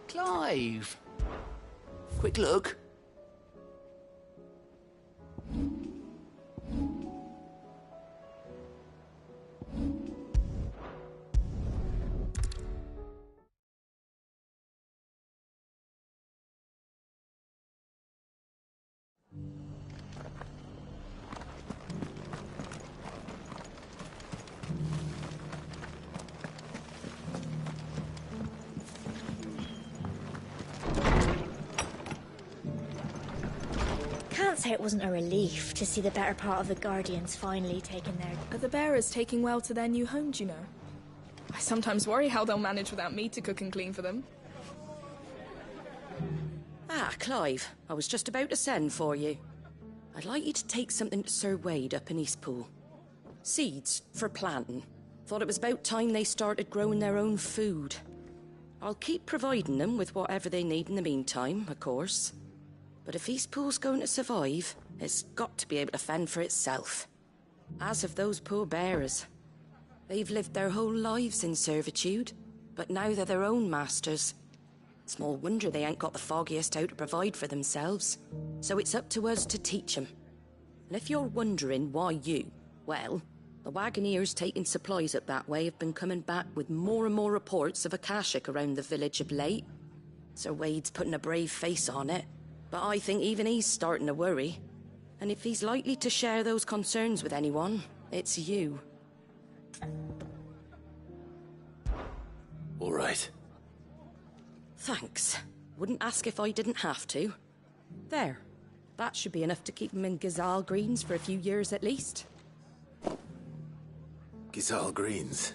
Clive! Quick look. Can't say it wasn't a relief to see the better part of the Guardians finally taking their... Are the bearers taking well to their new home, do you know? I sometimes worry how they'll manage without me to cook and clean for them. Ah, Clive, I was just about to send for you. I'd like you to take something to Sir Wade up in Eastpool. Seeds for planting. Thought it was about time they started growing their own food. I'll keep providing them with whatever they need in the meantime, of course. But if Eastpool's going to survive, it's got to be able to fend for itself. As of those poor bearers. They've lived their whole lives in servitude, but now they're their own masters. Small wonder they ain't got the foggiest how to provide for themselves. So it's up to us to teach them. And if you're wondering why you, well, the Wagoneers taking supplies up that way have been coming back with more and more reports of Akashic around the village of late. Sir Wade's putting a brave face on it, but I think even he's starting to worry. And if he's likely to share those concerns with anyone, it's you. All right. Thanks. Wouldn't ask if I didn't have to. There. That should be enough to keep him in Gazal Greens for a few years at least. Gazal Greens.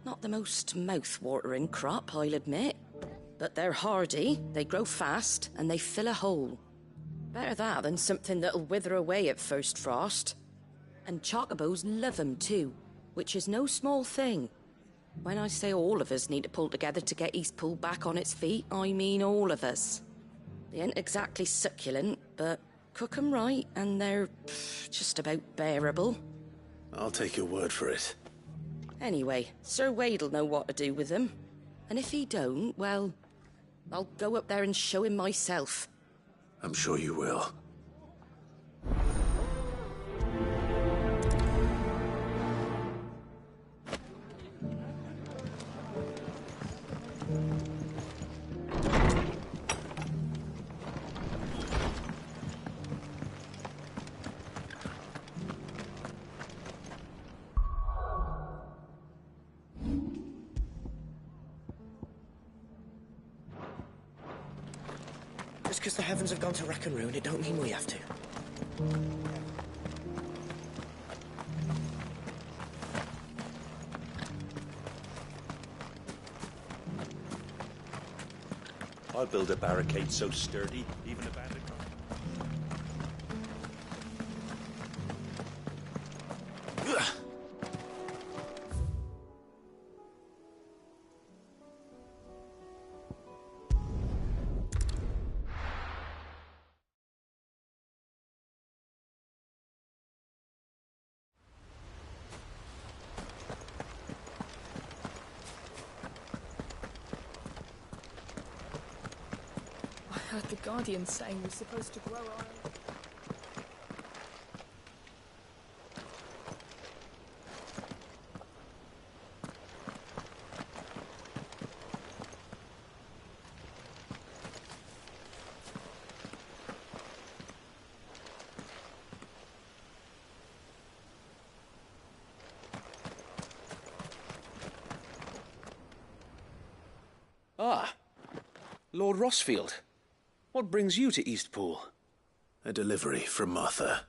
Not the most mouth-watering crop, I'll admit. But they're hardy, they grow fast, and they fill a hole. Better that than something that'll wither away at first frost. And chocobos love 'em too, which is no small thing. When I say all of us need to pull together to get Eastpool back on its feet, I mean all of us. They ain't exactly succulent, but cook 'em right, and they're just about bearable. I'll take your word for it. Anyway, Sir Wade'll know what to do with them. And if he don't, well, I'll go up there and show him myself. I'm sure you will. Just because the heavens have gone to rack and ruin, it don't mean we have to. I'll build a barricade so sturdy, even a bandit can't. I heard the Guardians saying we're supposed to grow our own... Ah, Lord Rossfield. What brings you to Eastpool? A delivery from Martha.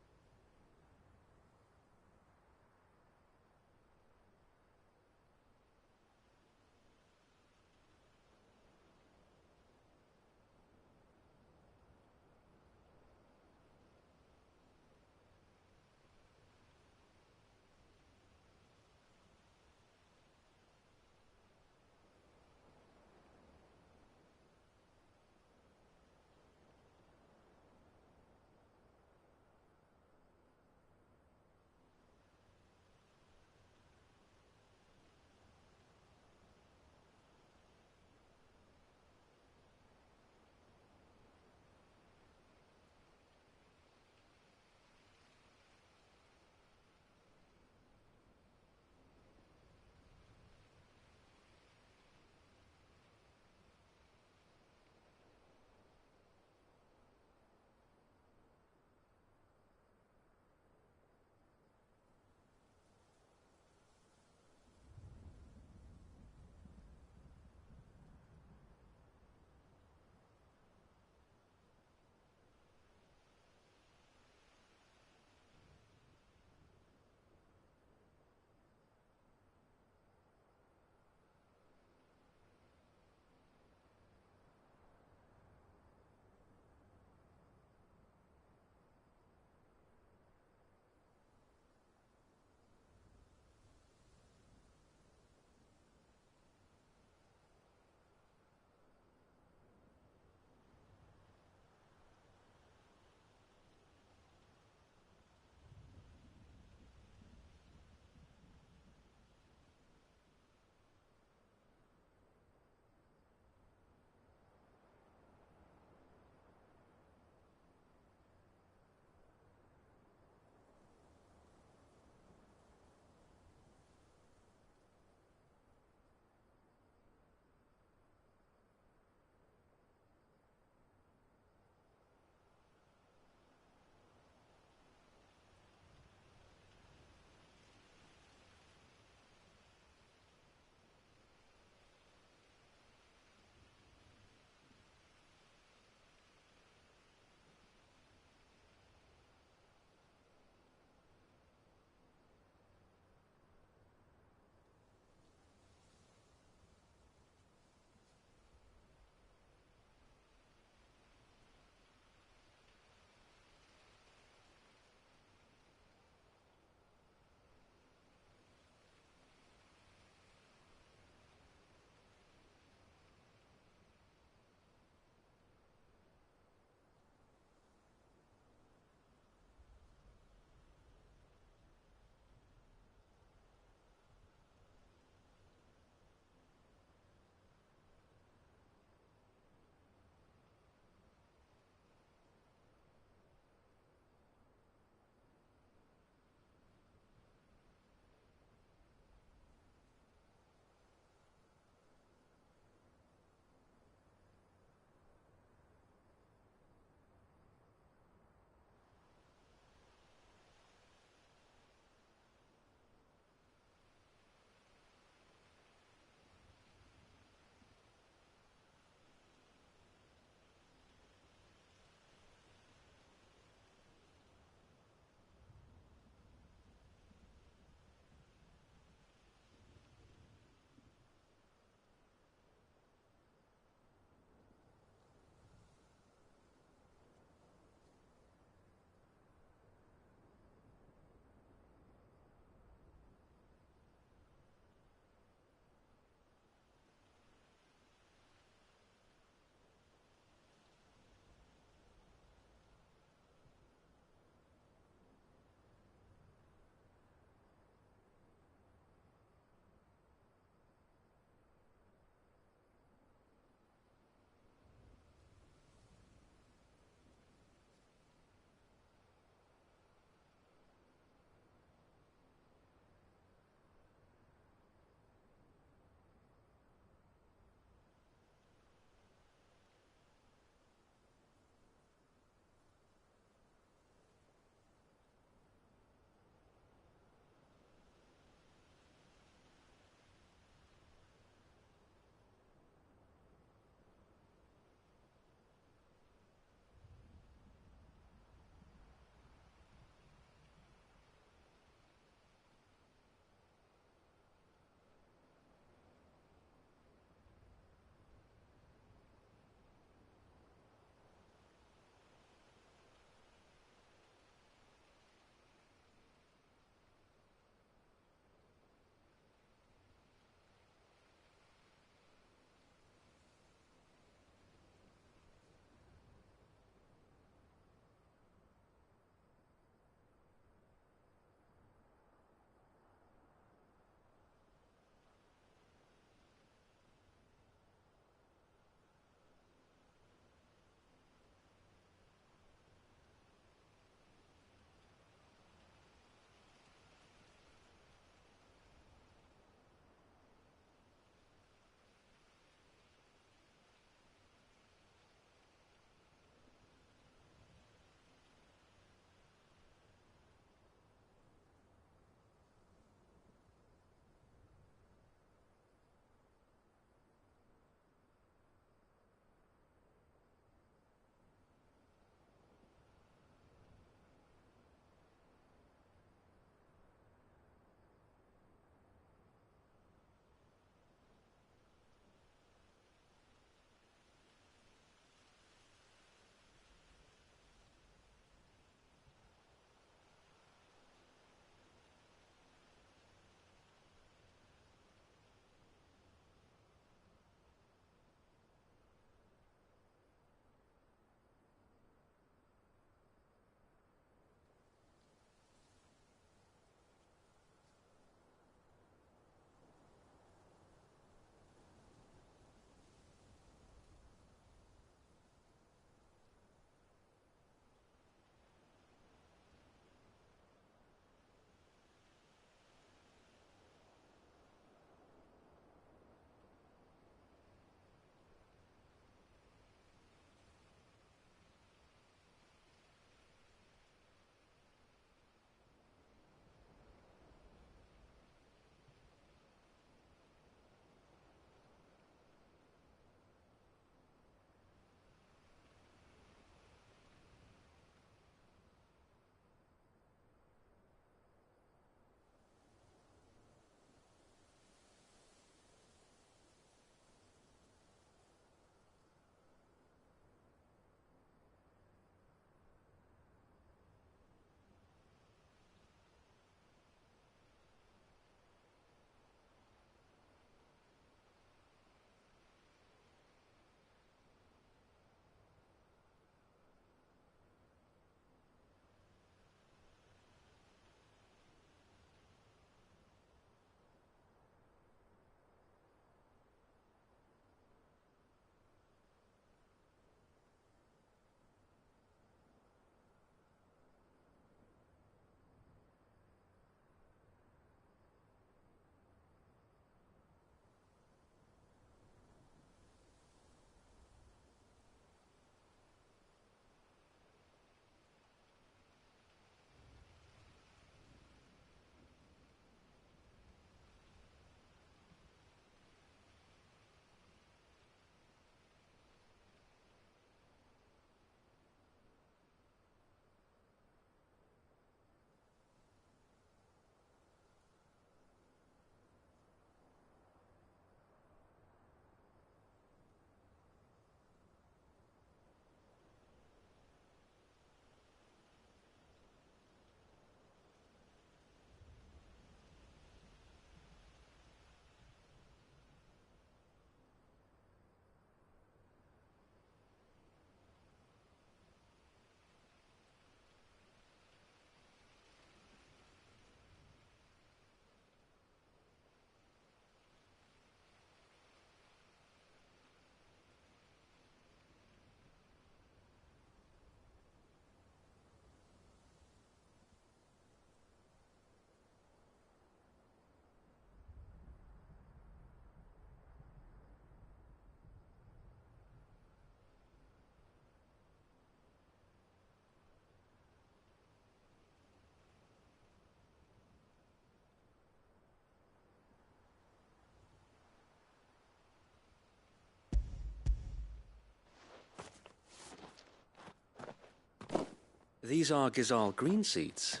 These are Gizal green seeds.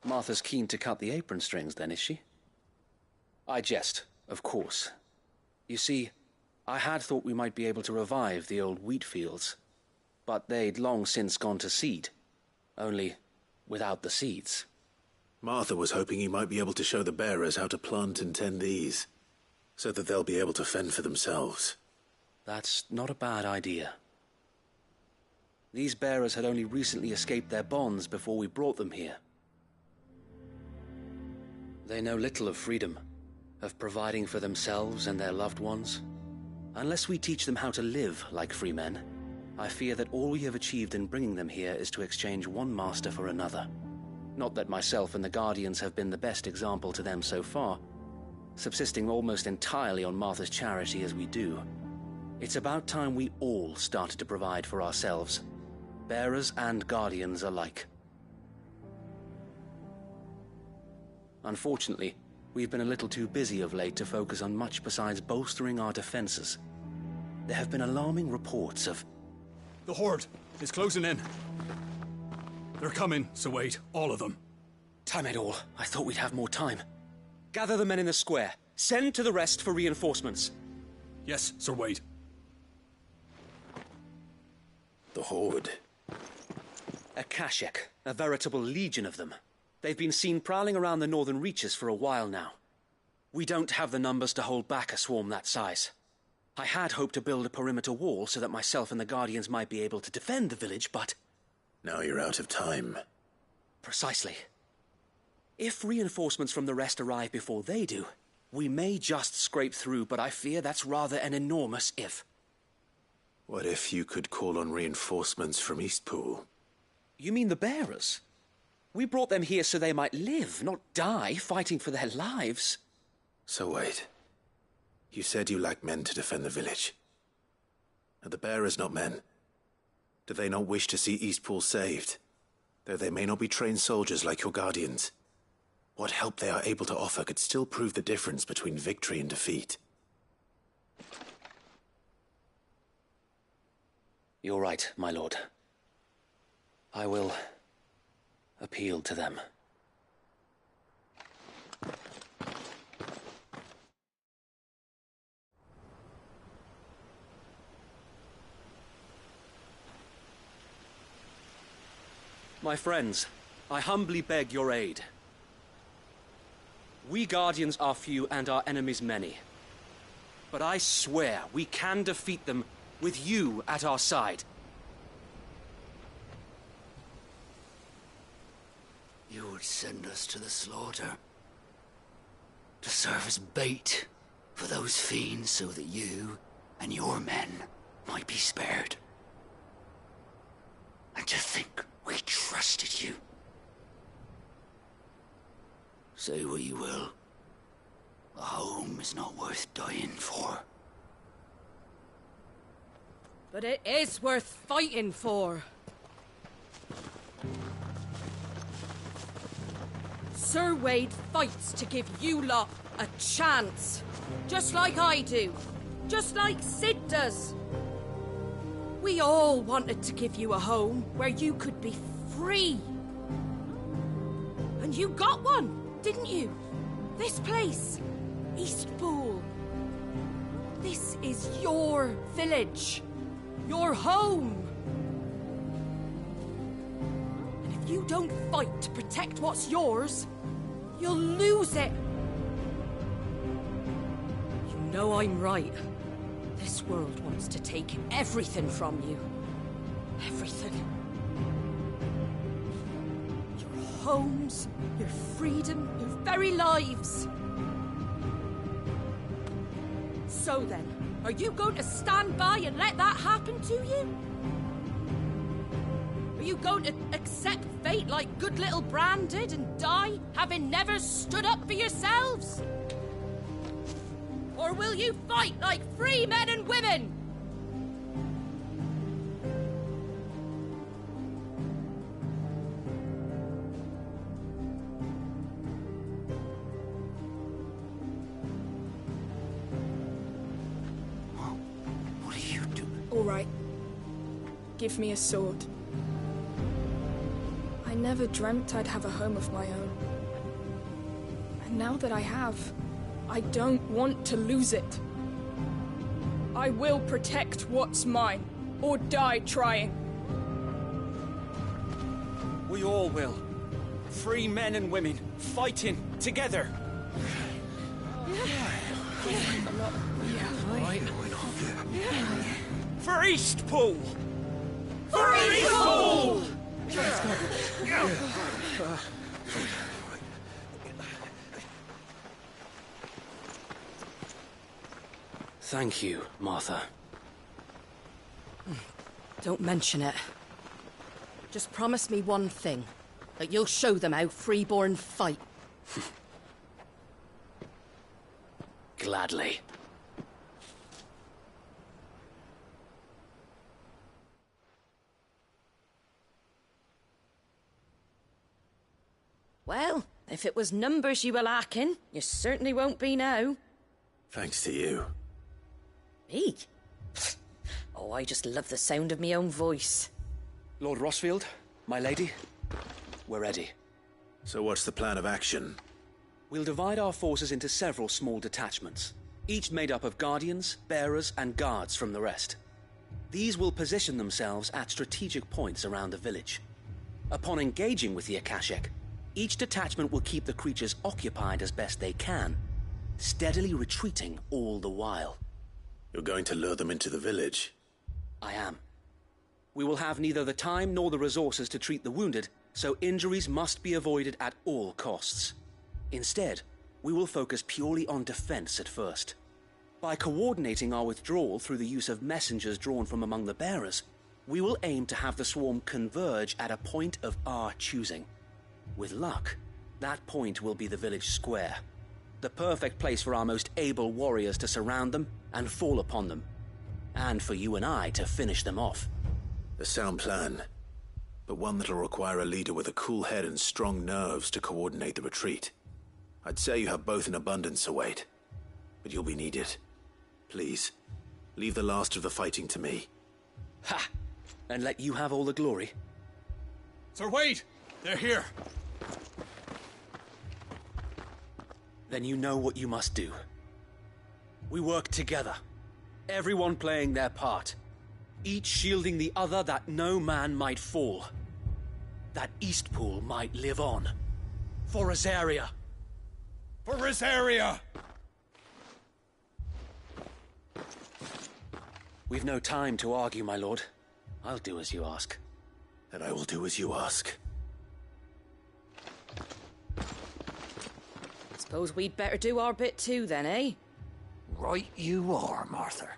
Martha's keen to cut the apron strings, then, is she? I jest, of course. You see, I had thought we might be able to revive the old wheat fields, but they'd long since gone to seed, only without the seeds. Martha was hoping you might be able to show the bearers how to plant and tend these, so that they'll be able to fend for themselves. That's not a bad idea. These bearers had only recently escaped their bonds before we brought them here. They know little of freedom, of providing for themselves and their loved ones. Unless we teach them how to live like free men, I fear that all we have achieved in bringing them here is to exchange one master for another. Not that myself and the Guardians have been the best example to them so far, subsisting almost entirely on Martha's charity as we do. It's about time we all started to provide for ourselves, bearers and Guardians alike. Unfortunately, we've been a little too busy of late to focus on much besides bolstering our defenses. There have been alarming reports of... The Horde is closing in. They're coming, so wait, all of them. Damn it all, I thought we'd have more time. Gather the men in the square. Send to the rest for reinforcements. Yes, Sir Wade. The Horde. A Kashek, a veritable legion of them. They've been seen prowling around the northern reaches for a while now. We don't have the numbers to hold back a swarm that size. I had hoped to build a perimeter wall so that myself and the Guardians might be able to defend the village, but... Now you're out of time. Precisely. If reinforcements from the rest arrive before they do, we may just scrape through, but I fear that's rather an enormous if. What if you could call on reinforcements from Eastpool? You mean the bearers? We brought them here so they might live, not die, fighting for their lives. So wait. You said you lack men to defend the village. Are the bearers not men? Do they not wish to see Eastpool saved? Though they may not be trained soldiers like your Guardians. What help they are able to offer could still prove the difference between victory and defeat. You're right, my lord. I will appeal to them. My friends, I humbly beg your aid. We Guardians are few and our enemies many. But I swear we can defeat them with you at our side. You would send us to the slaughter, to serve as bait for those fiends so that you and your men might be spared. And to think we trusted you. Say what you will, a home is not worth dying for. But it is worth fighting for. Sir Wade fights to give you lot a chance. Just like I do. Just like Sid does. We all wanted to give you a home where you could be free. And you got one, didn't you? This place, Eastpool. This is your village. Your home. And if you don't fight to protect what's yours, you'll lose it. You know I'm right. This world wants to take everything from you. Everything. Your homes, your freedom, your very lives. So then, are you going to stand by and let that happen to you? Are you going to accept fate like good little Bran did and die, having never stood up for yourselves? Or will you fight like free men and women? All right. Give me a sword. never dreamt I'd have a home of my own. And now that I have, I don't want to lose it. I will protect what's mine, or die trying. We all will. Free men and women, fighting together. For Eastpool! For Eastpool! Thank you, Martha. Don't mention it. Just promise me one thing. That you'll show them how freeborn fight. Gladly. Well, if it was numbers you were lacking, you certainly won't be now. Thanks to you. Me? Oh, I just love the sound of my own voice. Lord Rossfield, my lady, we're ready. So what's the plan of action? We'll divide our forces into several small detachments, each made up of guardians, bearers, and guards from the rest. These will position themselves at strategic points around the village. Upon engaging with the Akashic, each detachment will keep the creatures occupied as best they can, steadily retreating all the while. You're going to lure them into the village? I am. We will have neither the time nor the resources to treat the wounded, so injuries must be avoided at all costs. Instead, we will focus purely on defense at first. By coordinating our withdrawal through the use of messengers drawn from among the bearers, we will aim to have the swarm converge at a point of our choosing. With luck, that point will be the village square, the perfect place for our most able warriors to surround them and fall upon them, and for you and I to finish them off. A sound plan, but one that'll require a leader with a cool head and strong nerves to coordinate the retreat. I'd say you have both in abundance, Wade, but you'll be needed. Please, leave the last of the fighting to me. Ha! And let you have all the glory. Sir Wade! They're here! Then you know what you must do. We work together, everyone playing their part, each shielding the other that no man might fall, that Eastpool might live on. For Rosaria! For Rosaria! We've no time to argue, my lord. I'll do as you ask. And I will do as you ask. Suppose we'd better do our bit too then, eh? Right you are, Martha.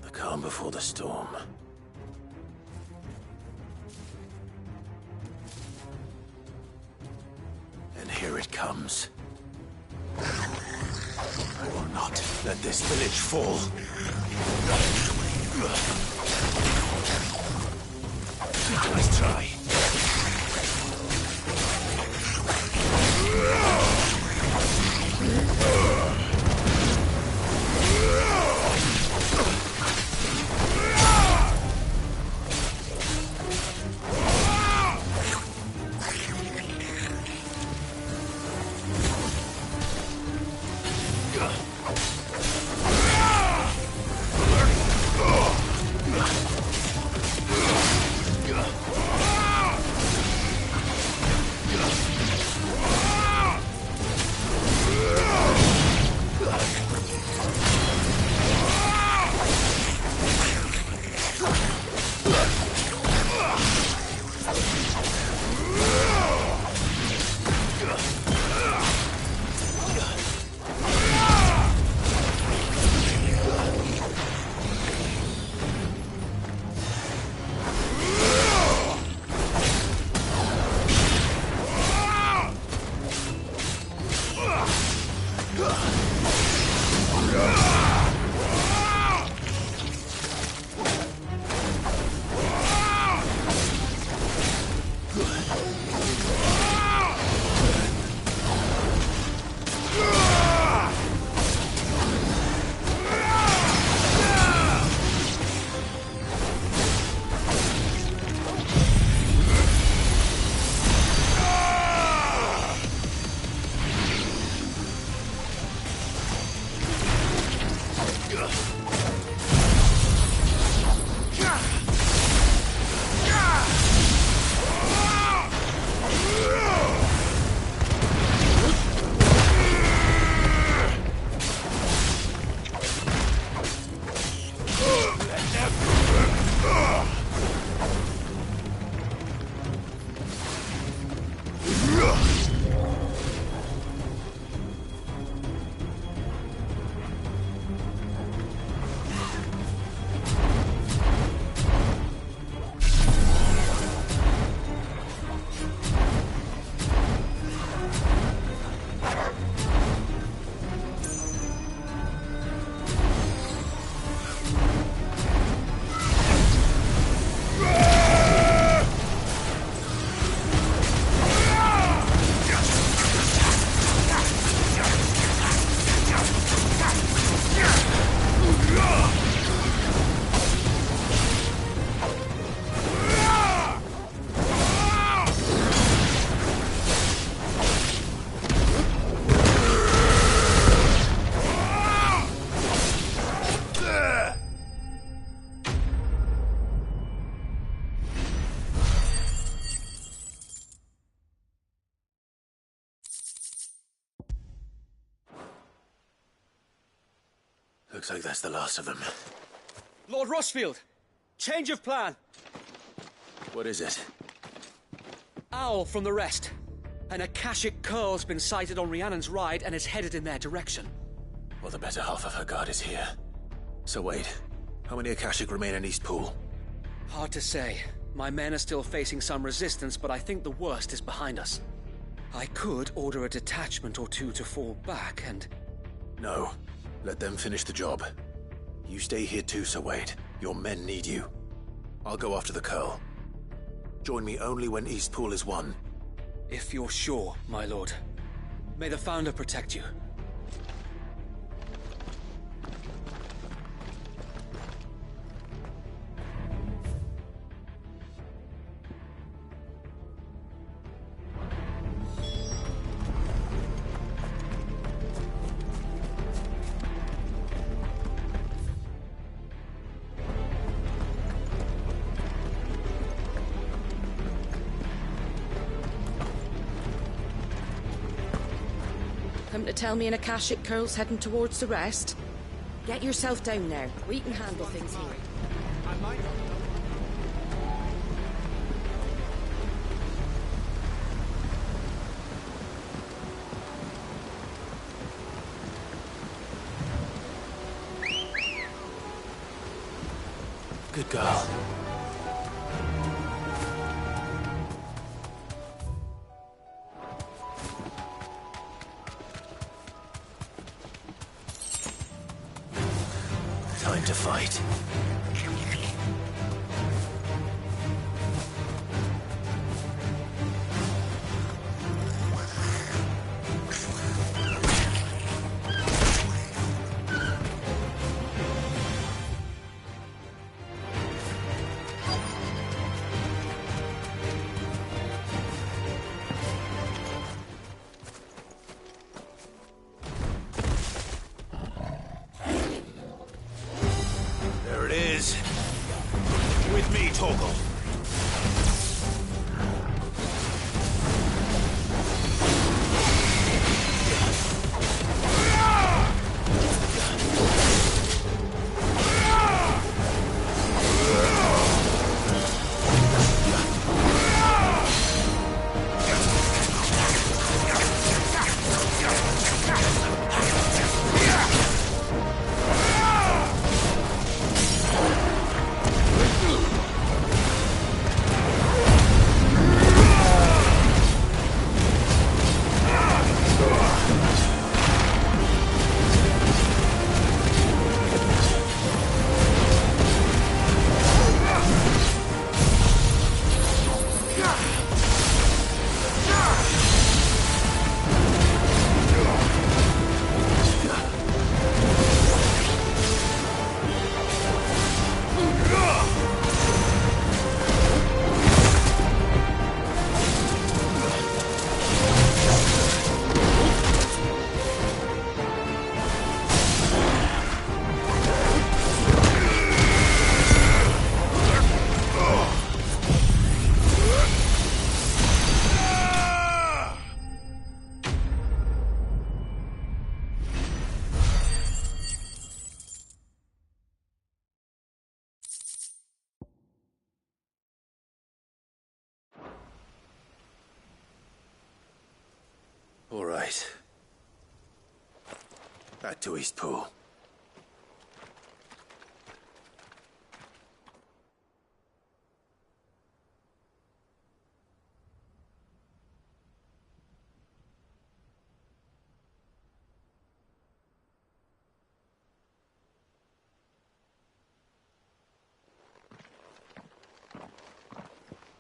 The calm before the storm. And here it comes. I will not let this village fall. Nice try. Looks like that's the last of them. Lord Rosfield! Change of plan! What is it? Owl from the rest. An Akashic curl's been sighted on Rhiannon's ride and is headed in their direction. Well, the better half of her guard is here. So wait, how many Akashic remain in East Pool? Hard to say. My men are still facing some resistance, but I think the worst is behind us. I could order a detachment or two to fall back and... No. Let them finish the job. You stay here too, Sir Wade. Your men need you. I'll go after the Curl. Join me only when East Pool is won. If you're sure, my lord. May the Founder protect you. Come to tell me an Akashic curl's heading towards the rest? Get yourself down there. We can handle things here. I might not. Good girl. Time to fight. With me, Torgal. All right. Back to East Pool.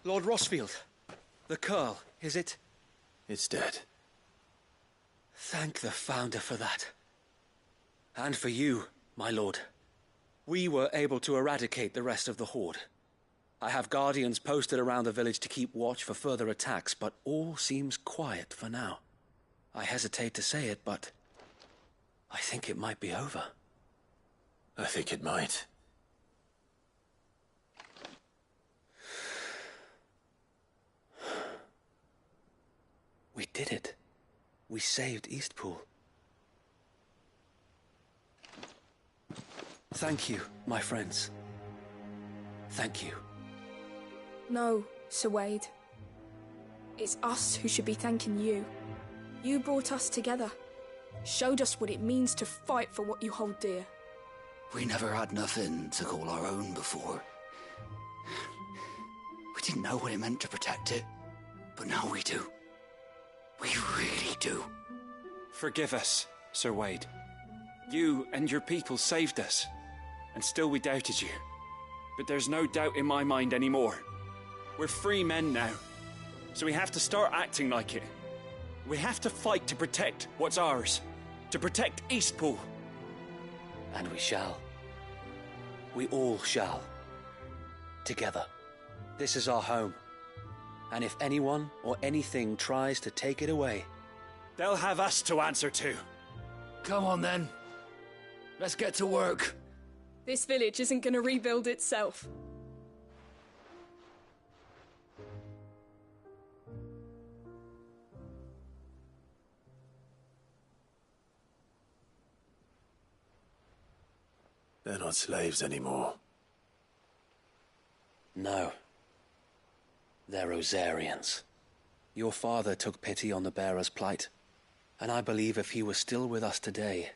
Lord Rosfield, the Curl, is it? It's dead. Thank the Founder for that. And for you, my lord. We were able to eradicate the rest of the Horde. I have guardians posted around the village to keep watch for further attacks, but all seems quiet for now. I hesitate to say it, but I think it might be over. I think it might. We did it. We saved Eastpool. Thank you, my friends. Thank you. No, Sir Wade. It's us who should be thanking you. You brought us together. Showed us what it means to fight for what you hold dear. We never had nothing to call our own before. We didn't know what it meant to protect it, but now we do. We really do. Forgive us, Sir Wade. You and your people saved us, and still we doubted you. But there's no doubt in my mind anymore. We're free men now, so we have to start acting like it. We have to fight to protect what's ours, to protect Eastpool. And we shall. We all shall. Together. This is our home. And if anyone or anything tries to take it away, they'll have us to answer to. Come on then. Let's get to work. This village isn't gonna rebuild itself. They're not slaves anymore. No. They're Rosarians. Your father took pity on the bearer's plight, and I believe if he were still with us today,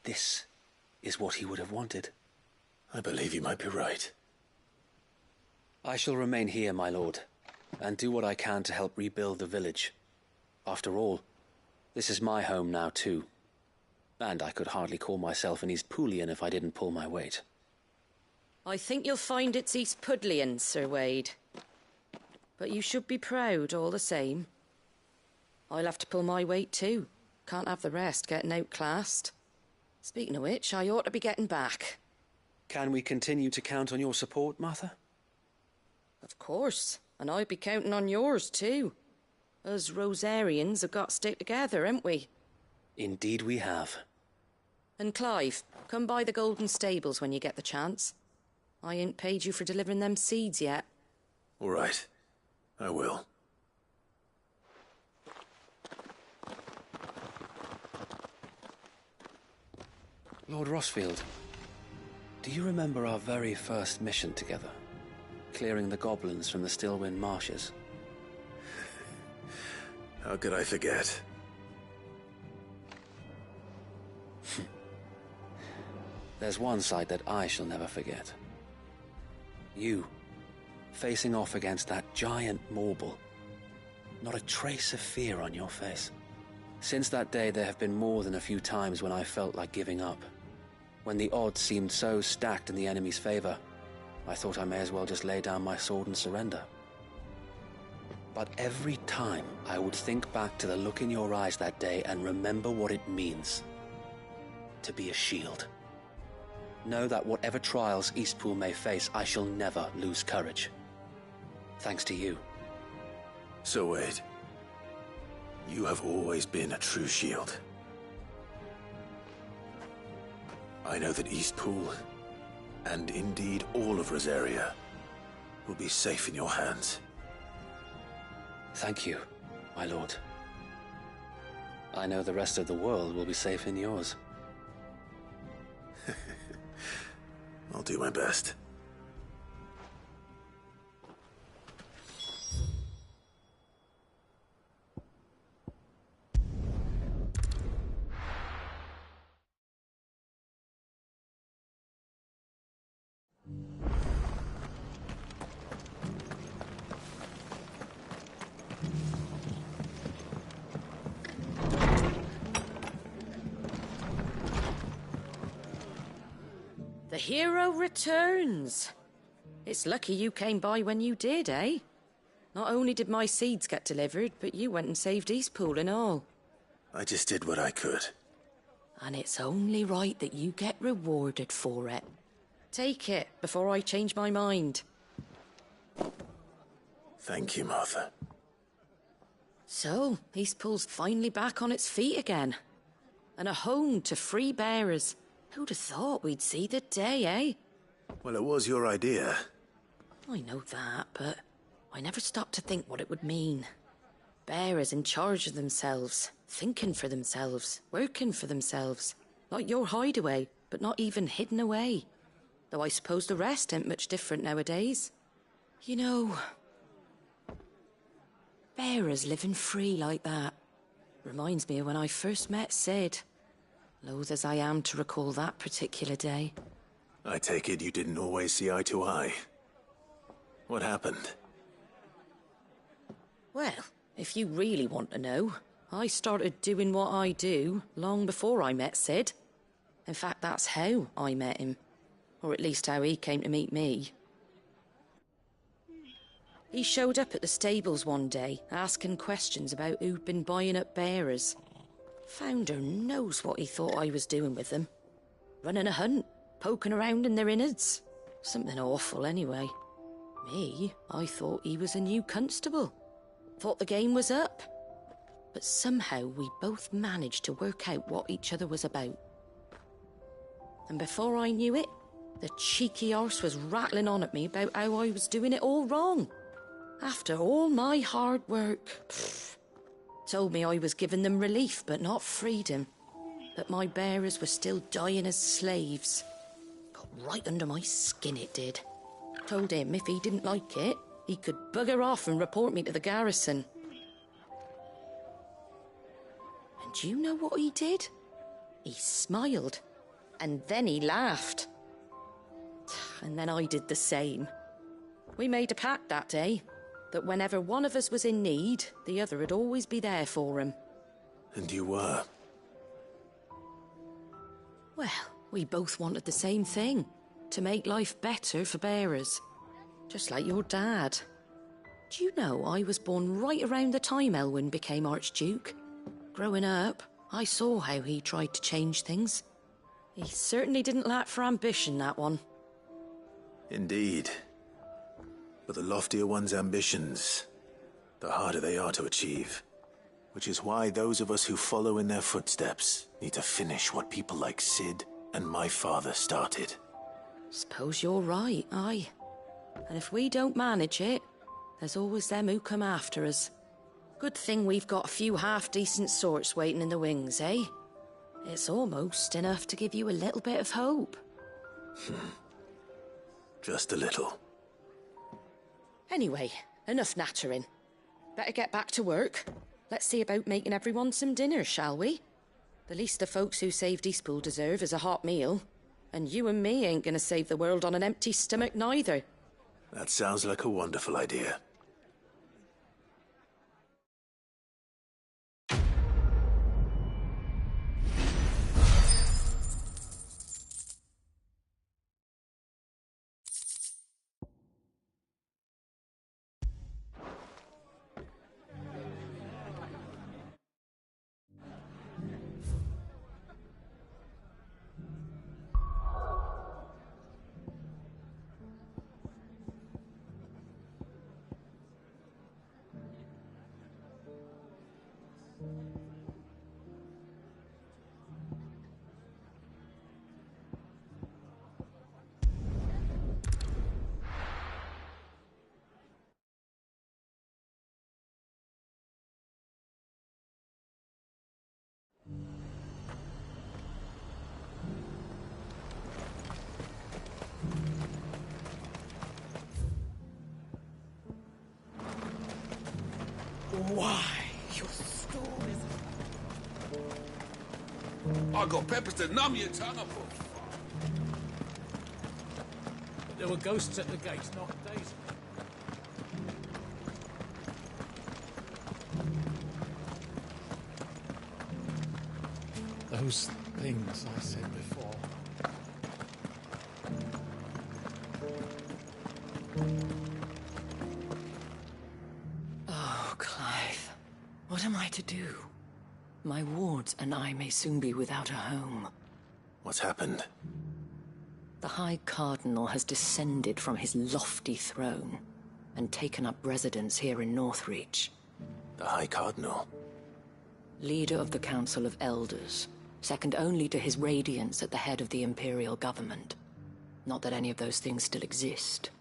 this is what he would have wanted. I believe you might be right. I shall remain here, my lord, and do what I can to help rebuild the village. After all, this is my home now too. And I could hardly call myself an Eastpoolian if I didn't pull my weight. I think you'll find it's Eastpudlian, Sir Wade. But you should be proud all the same. I'll have to pull my weight too. Can't have the rest getting outclassed. Speaking of which, I ought to be getting back. Can we continue to count on your support, Martha? Of course, and I'd be counting on yours too. Us Rosarians have got to stick together, haven't we? Indeed we have. And Clive, come by the Golden Stables when you get the chance. I ain't paid you for delivering them seeds yet. All right. I will. Lord Rossfield, do you remember our very first mission together? Clearing the goblins from the Stillwind Marshes? How could I forget? There's one sight that I shall never forget. You, facing off against that giant Morble. Not a trace of fear on your face. Since that day, there have been more than a few times when I felt like giving up. When the odds seemed so stacked in the enemy's favor, I thought I may as well just lay down my sword and surrender. But every time I would think back to the look in your eyes that day and remember what it means to be a shield. Know that whatever trials Eastpool may face, I shall never lose courage. Thanks to you. So Wade, you have always been a true shield. I know that Eastpool, and indeed all of Rosaria, will be safe in your hands. Thank you, my lord. I know the rest of the world will be safe in yours. I'll do my best. The hero returns. It's lucky you came by when you did, eh? Not only did my seeds get delivered, but you went and saved Eastpool and all. I just did what I could. And it's only right that you get rewarded for it. Take it before I change my mind. Thank you, Martha. So, Eastpool's finally back on its feet again. And a home to free bearers. Who'd have thought we'd see the day, eh? Well, it was your idea. I know that, but I never stopped to think what it would mean. Bearers in charge of themselves, thinking for themselves, working for themselves. Like your hideaway, but not even hidden away. Though I suppose the rest ain't much different nowadays. You know, bearers living free like that reminds me of when I first met Sid. Loath as I am to recall that particular day. I take it you didn't always see eye to eye. What happened? Well, if you really want to know, I started doing what I do long before I met Sid. In fact, that's how I met him. Or at least how he came to meet me. He showed up at the stables one day, asking questions about who'd been buying up bearers. Founder knows what he thought I was doing with them. Running a hunt, poking around in their innards. Something awful, anyway. Me, I thought he was a new constable. Thought the game was up. But somehow we both managed to work out what each other was about. And before I knew it, the cheeky arse was rattling on at me about how I was doing it all wrong. After all my hard work. Told me I was giving them relief, but not freedom. That my bearers were still dying as slaves. Got right under my skin, it did. Told him if he didn't like it, he could bugger off and report me to the garrison. And do you know what he did? He smiled. And then he laughed. And then I did the same. We made a pact that day, that whenever one of us was in need, the other would always be there for him. And you were? Well, we both wanted the same thing. To make life better for bearers. Just like your dad. Do you know I was born right around the time Elwyn became Archduke? Growing up, I saw how he tried to change things. He certainly didn't lack for ambition, that one. Indeed. But the loftier one's ambitions, the harder they are to achieve. Which is why those of us who follow in their footsteps need to finish what people like Sid and my father started. Suppose you're right, aye. And if we don't manage it, there's always them who come after us. Good thing we've got a few half-decent sorts waiting in the wings, eh? It's almost enough to give you a little bit of hope. Just a little. Anyway, enough nattering. Better get back to work. Let's see about making everyone some dinner, shall we? The least the folks who saved Eastpool deserve is a hot meal. And you and me ain't gonna save the world on an empty stomach neither. That sounds like a wonderful idea. Why, your stories... I got peppers to numb your tongue up. There were ghosts at the gates, not days. Those things I said before. Oh, Clive. What am I to do? My wards and I may soon be without a home. What's happened? The High Cardinal has descended from his lofty throne and taken up residence here in Northreach. The High Cardinal? Leader of the Council of Elders, second only to his Radiance at the head of the Imperial government. Not that any of those things still exist.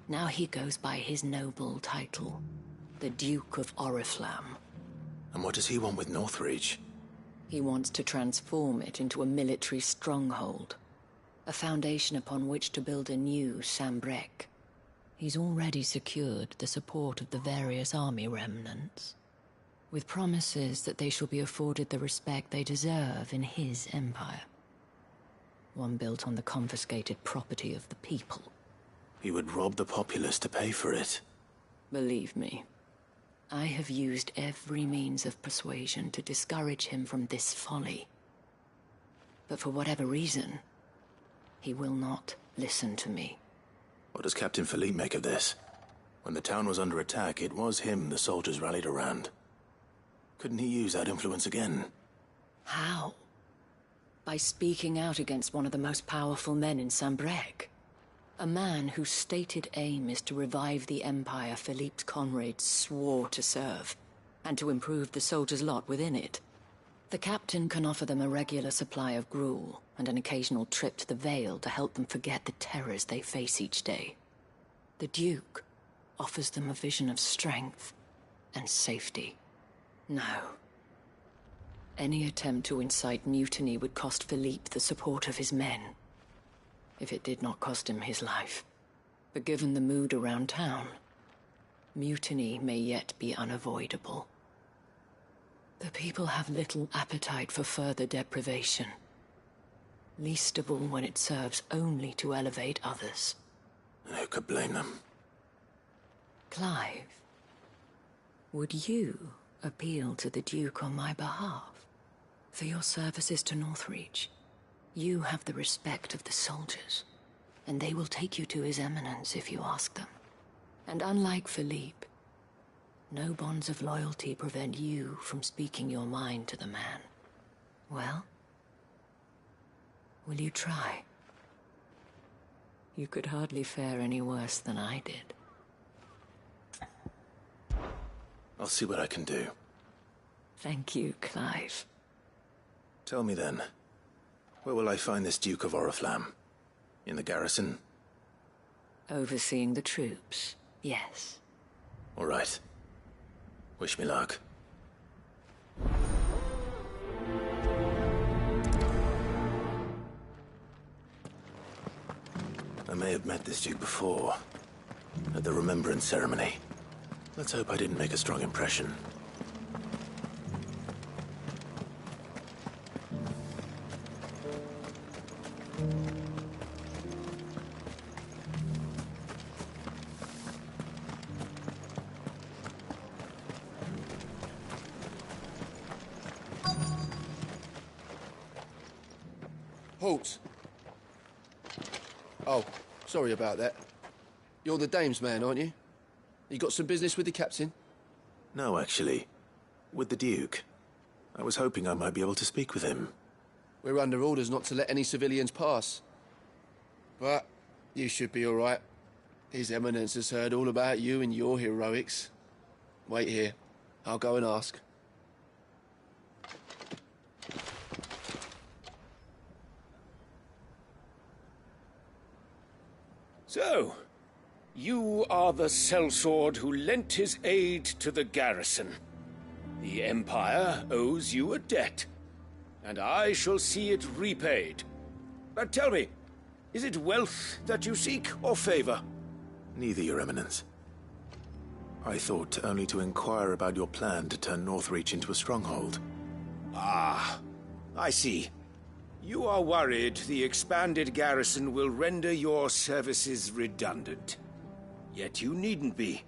Now he goes by his noble title, the Duke of Oriflamme. And what does he want with Northreach? He wants to transform it into a military stronghold, a foundation upon which to build a new Sambrek. He's already secured the support of the various army remnants, with promises that they shall be afforded the respect they deserve in his empire. One built on the confiscated property of the people. He would rob the populace to pay for it. Believe me, I have used every means of persuasion to discourage him from this folly. But for whatever reason, he will not listen to me. What does Captain Philippe make of this? When the town was under attack, it was him the soldiers rallied around. Couldn't he use that influence again? How? By speaking out against one of the most powerful men in Sambrek. A man whose stated aim is to revive the empire Philippe's comrades swore to serve, and to improve the soldiers' lot within it. The captain can offer them a regular supply of gruel, and an occasional trip to the Vale to help them forget the terrors they face each day. The Duke offers them a vision of strength and safety. No. Any attempt to incite mutiny would cost Philippe the support of his men, if it did not cost him his life. But given the mood around town, mutiny may yet be unavoidable. The people have little appetite for further deprivation, least of all when it serves only to elevate others. Who could blame them? Clive, would you appeal to the Duke on my behalf? For your services to Northreach, you have the respect of the soldiers, and they will take you to His Eminence if you ask them. And unlike Philippe, no bonds of loyalty prevent you from speaking your mind to the man. Well, will you try? You could hardly fare any worse than I did. I'll see what I can do. Thank you, Clive. Tell me then, where will I find this Duke of Oriflamme? In the garrison? Overseeing the troops, yes. All right. Wish me luck. I may have met this Duke before, at the Remembrance Ceremony. Let's hope I didn't make a strong impression. Halt! Oh, sorry about that. You're the dame's man, aren't you? You got some business with the captain? No, actually. With the Duke. I was hoping I might be able to speak with him. We're under orders not to let any civilians pass. But you should be all right. His Eminence has heard all about you and your heroics. Wait here. I'll go and ask. So, you are the sellsword who lent his aid to the garrison. The Empire owes you a debt, and I shall see it repaid. But tell me, is it wealth that you seek, or favor? Neither, Your Eminence. I thought only to inquire about your plan to turn Northreach into a stronghold. Ah, I see. You are worried the expanded garrison will render your services redundant. Yet you needn't be.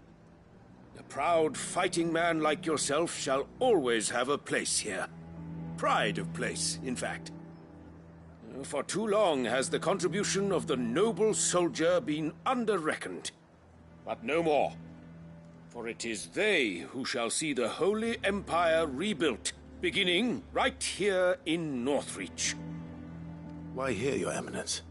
A proud fighting man like yourself shall always have a place here. Pride of place, in fact. For too long has the contribution of the noble soldier been under-reckoned. But no more. For it is they who shall see the Holy Empire rebuilt, beginning right here in Northreach. Why here, Your Eminence?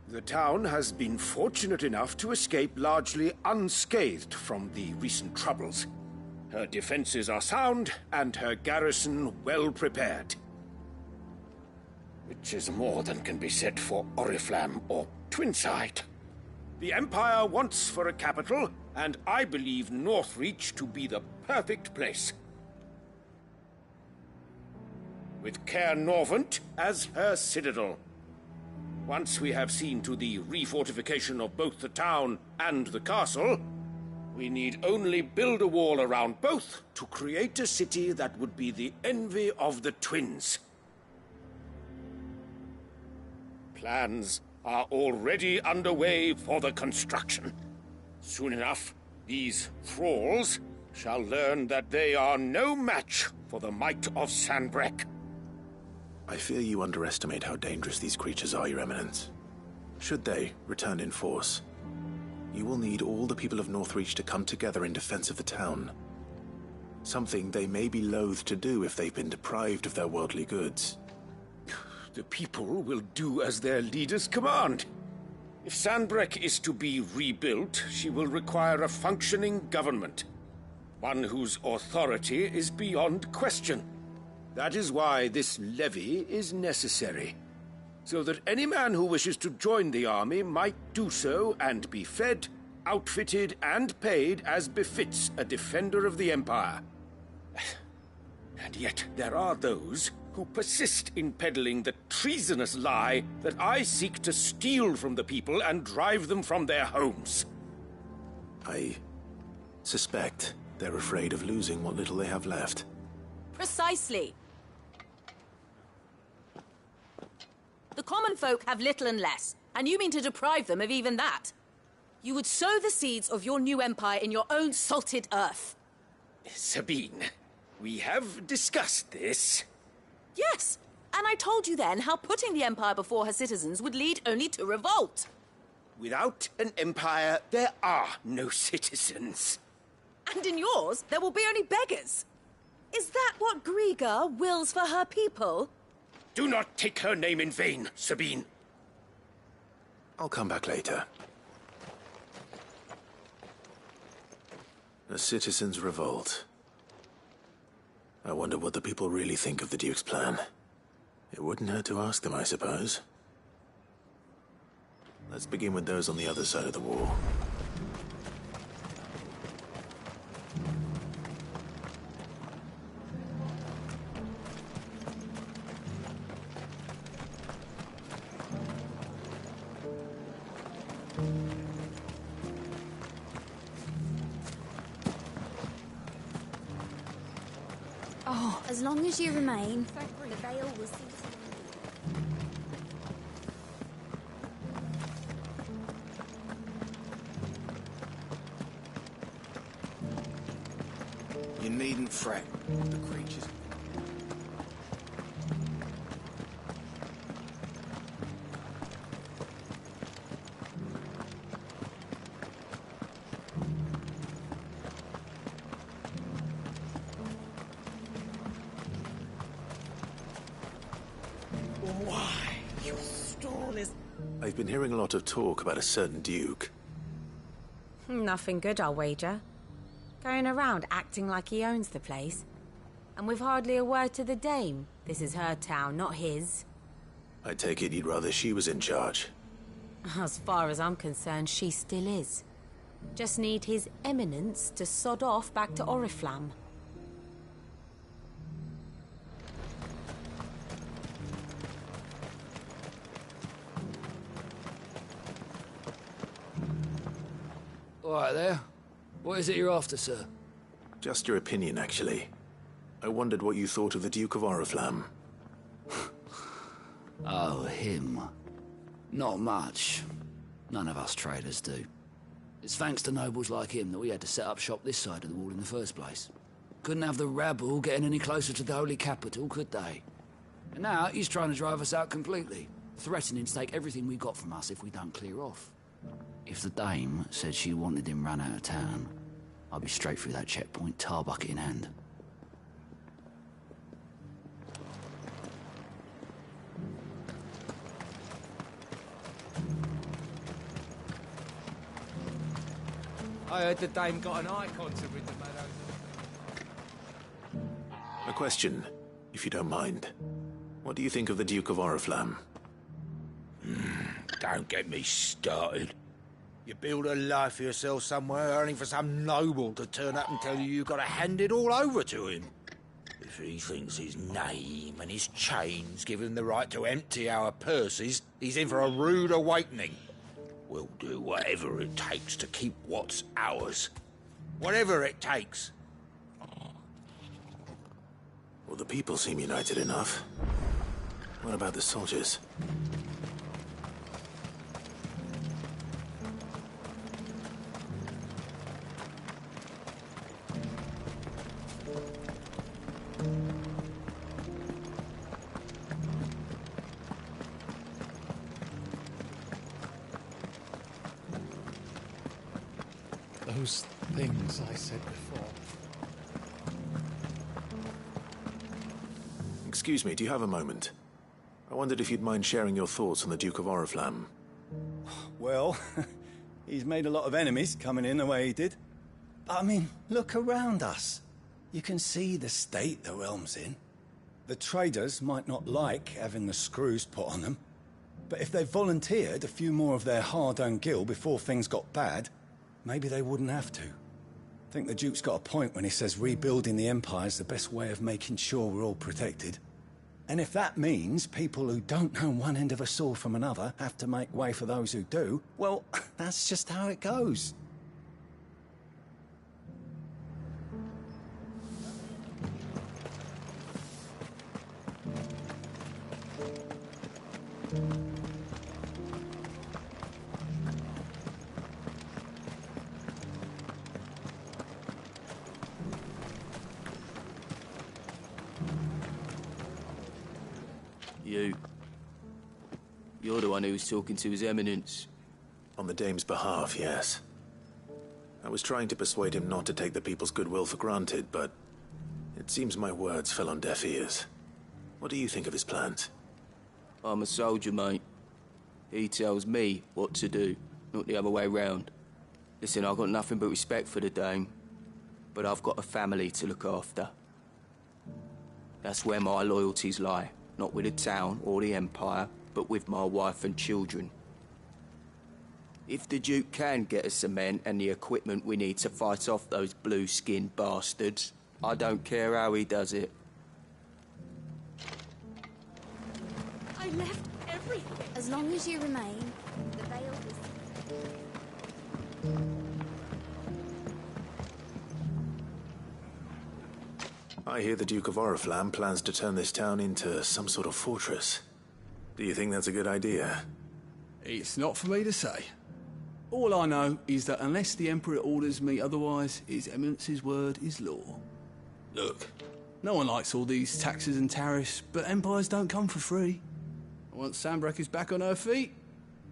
The town has been fortunate enough to escape largely unscathed from the recent troubles. Her defenses are sound, and her garrison well prepared. Which is more than can be said for Oriflamme or Twinside. The Empire wants for a capital, and I believe Northreach to be the perfect place. with Caer Norvent as her citadel. Once we have seen to the refortification of both the town and the castle, we need only build a wall around both to create a city that would be the envy of the twins. Plans are already underway for the construction. Soon enough, these thralls shall learn that they are no match for the might of Sanbreque. I fear you underestimate how dangerous these creatures are, Your Eminence. Should they return in force, you will need all the people of Northreach to come together in defense of the town. Something they may be loath to do if they've been deprived of their worldly goods. The people will do as their leaders command. If Sanbreque is to be rebuilt, she will require a functioning government. One whose authority is beyond question. That is why this levy is necessary. So that any man who wishes to join the army might do so and be fed, outfitted, and paid as befits a defender of the Empire. And yet there are those who persist in peddling the treasonous lie that I seek to steal from the people and drive them from their homes. I suspect they're afraid of losing what little they have left. Precisely. The common folk have little and less, and you mean to deprive them of even that. You would sow the seeds of your new empire in your own salted earth. Sabine, we have discussed this. Yes, and I told you then how putting the empire before her citizens would lead only to revolt. Without an empire, there are no citizens. And in yours, there will be only beggars. Is that what Griga wills for her people? Do not take her name in vain, Sabine. I'll come back later. A citizens' revolt. I wonder what the people really think of the Duke's plan. It wouldn't hurt to ask them, I suppose. Let's begin with those on the other side of the wall. Oh, as long as you remain, the veil will cease. You needn't fret, the creatures. Why, your stall is... I've been hearing a lot of talk about a certain Duke. Nothing good, I'll wager. Going around acting like he owns the place. And with hardly a word to the dame. This is her town, not his. I take it you'd rather she was in charge. As far as I'm concerned, she still is. Just need his eminence to sod off back to Oriflamme. All right there. What is it you're after, sir? Just your opinion, actually. I wondered what you thought of the Duke of Oriflamme. Oh, him. Not much. None of us traders do. It's thanks to nobles like him that we had to set up shop this side of the wall in the first place. Couldn't have the rabble getting any closer to the holy capital, could they? And now he's trying to drive us out completely, threatening to take everything we got from us if we don't clear off. If the dame said she wanted him run out of town, I'd be straight through that checkpoint, tar bucket in hand. I heard the dame got an icon to rid the meadows of. A question, if you don't mind. What do you think of the Duke of Oriflamme? Don't get me started. You build a life for yourself somewhere, earning for some noble to turn up and tell you you've got to hand it all over to him. If he thinks his name and his chains give him the right to empty our purses, he's in for a rude awakening. We'll do whatever it takes to keep what's ours. Whatever it takes. Well, the people seem united enough. What about the soldiers? Those things I said before. Excuse me, do you have a moment? I wondered if you'd mind sharing your thoughts on the Duke of Oriflamme. Well, he's made a lot of enemies coming in the way he did. But I mean, look around us. You can see the state the realm's in. The traders might not like having the screws put on them, but if they volunteered a few more of their hard-earned gil before things got bad, maybe they wouldn't have to. I think the Duke's got a point when he says rebuilding the Empire's the best way of making sure we're all protected. And if that means people who don't know one end of a sword from another have to make way for those who do, well, that's just how it goes. You're the one who was talking to His Eminence. On the Dame's behalf, yes. I was trying to persuade him not to take the people's goodwill for granted, but it seems my words fell on deaf ears. What do you think of his plans? I'm a soldier, mate. He tells me what to do, not the other way round. Listen, I've got nothing but respect for the Dame, but I've got a family to look after. That's where my loyalties lie, not with the town or the Empire, but with my wife and children. If the Duke can get us the men and the equipment we need to fight off those blue-skinned bastards, I don't care how he does it. I left everything. As long as you remain, the veil is... I hear the Duke of Oriflamme plans to turn this town into some sort of fortress. Do you think that's a good idea? It's not for me to say. All I know is that unless the Emperor orders me otherwise, His Eminence's word is law. Look, no one likes all these taxes and tariffs, but empires don't come for free. Once Sanbreque is back on her feet,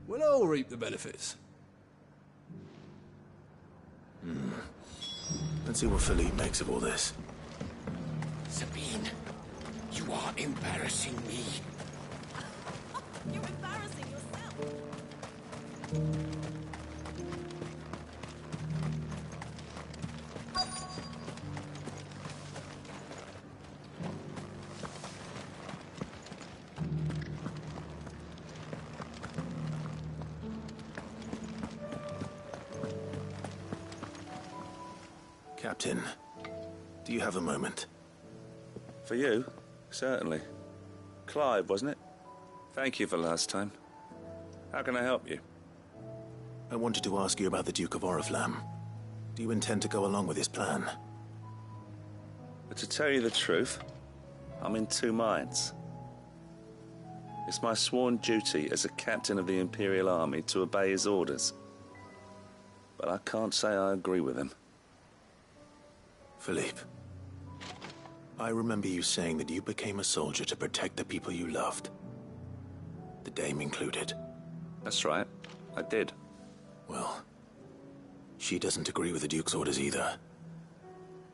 we'll all reap the benefits. Let's see what Philippe makes of all this. Sabine, you are embarrassing me. You're embarrassing yourself. Captain, do you have a moment? For you? Certainly. Clive, wasn't it? Thank you for last time. How can I help you? I wanted to ask you about the Duke of Oriflamme. Do you intend to go along with his plan? But to tell you the truth, I'm in two minds. It's my sworn duty as a captain of the Imperial Army to obey his orders. But I can't say I agree with him. Philippe, I remember you saying that you became a soldier to protect the people you loved. The Dame included. That's right. I did. Well, she doesn't agree with the Duke's orders either.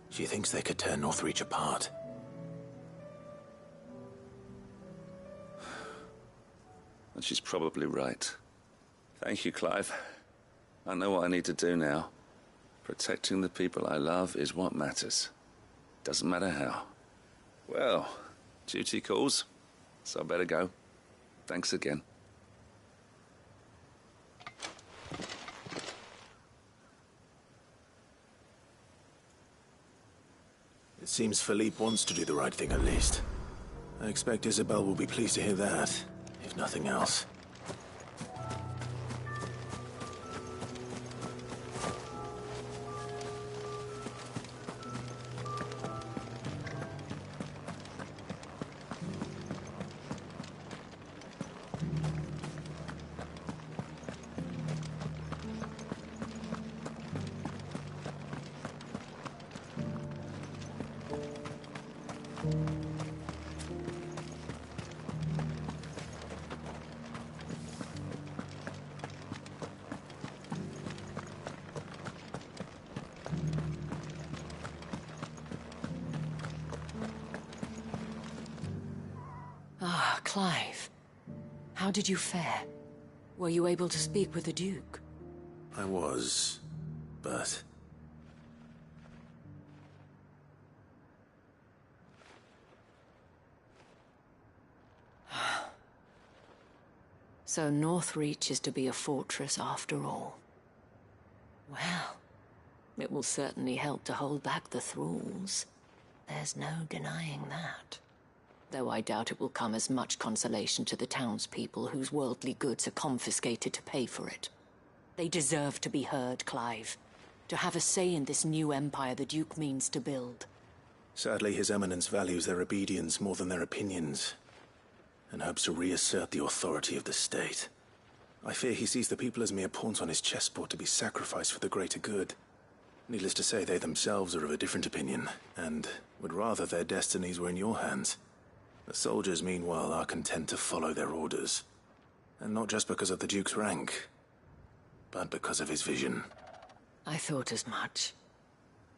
She thinks they could tear Northreach apart. And she's probably right. Thank you, Clive. I know what I need to do now. Protecting the people I love is what matters. Doesn't matter how. Well, duty calls, so I better go. Thanks again. It seems Philippe wants to do the right thing at least. I expect Isabel will be pleased to hear that, if nothing else. Ah, Clive. How did you fare? Were you able to speak with the Duke? I was, but... So Northreach is to be a fortress after all. Well, it will certainly help to hold back the thralls. There's no denying that. Though I doubt it will come as much consolation to the townspeople whose worldly goods are confiscated to pay for it. They deserve to be heard, Clive. To have a say in this new empire the Duke means to build. Sadly, His Eminence values their obedience more than their opinions, and hopes to reassert the authority of the state. I fear he sees the people as mere pawns on his chessboard to be sacrificed for the greater good. Needless to say, they themselves are of a different opinion, and would rather their destinies were in your hands. The soldiers, meanwhile, are content to follow their orders. And not just because of the Duke's rank, but because of his vision. I thought as much.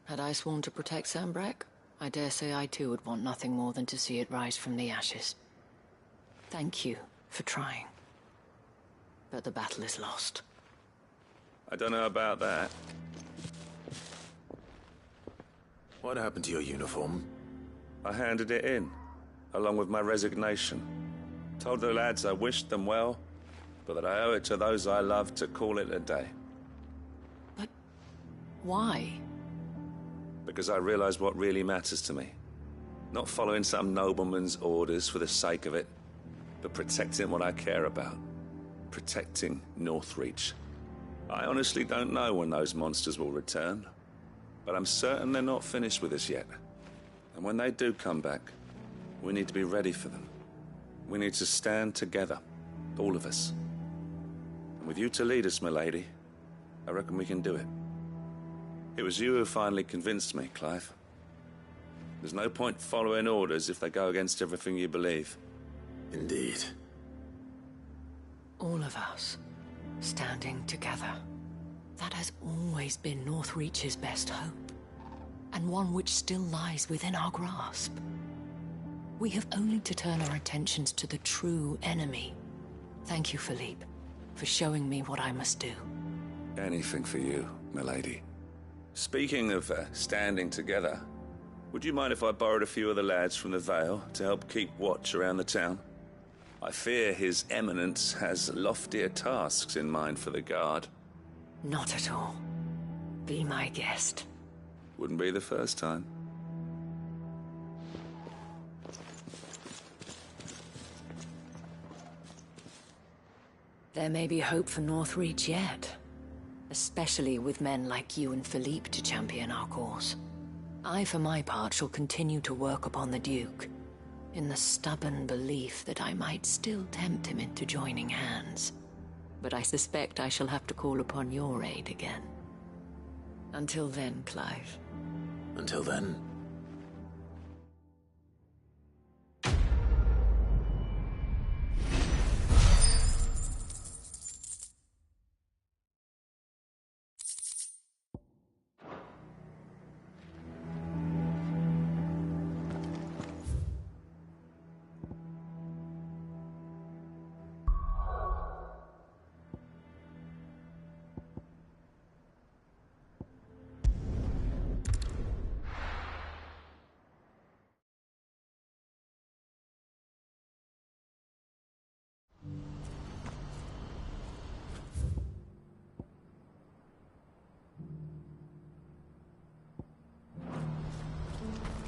Had I sworn to protect Sambrek, I dare say I too would want nothing more than to see it rise from the ashes. Thank you for trying. But the battle is lost. I don't know about that. What happened to your uniform? I handed it in, along with my resignation. Told the lads I wished them well, but that I owe it to those I love to call it a day. But why? Because I realized what really matters to me. Not following some nobleman's orders for the sake of it, but protecting what I care about. Protecting Northreach. I honestly don't know when those monsters will return, but I'm certain they're not finished with us yet. And when they do come back, we need to be ready for them. We need to stand together, all of us. And with you to lead us, milady, I reckon we can do it. It was you who finally convinced me, Clive. There's no point following orders if they go against everything you believe. Indeed. All of us, standing together. That has always been Northreach's best hope, and one which still lies within our grasp. We have only to turn our attentions to the true enemy. Thank you, Philippe, for showing me what I must do. Anything for you, milady. Speaking of standing together, would you mind if I borrowed a few of the lads from the Vale to help keep watch around the town? I fear His Eminence has loftier tasks in mind for the guard. Not at all. Be my guest. Wouldn't be the first time. There may be hope for Northreach yet. Especially with men like you and Philippe to champion our cause. I, for my part, shall continue to work upon the Duke, in the stubborn belief that I might still tempt him into joining hands. But I suspect I shall have to call upon your aid again. Until then, Clive. Until then.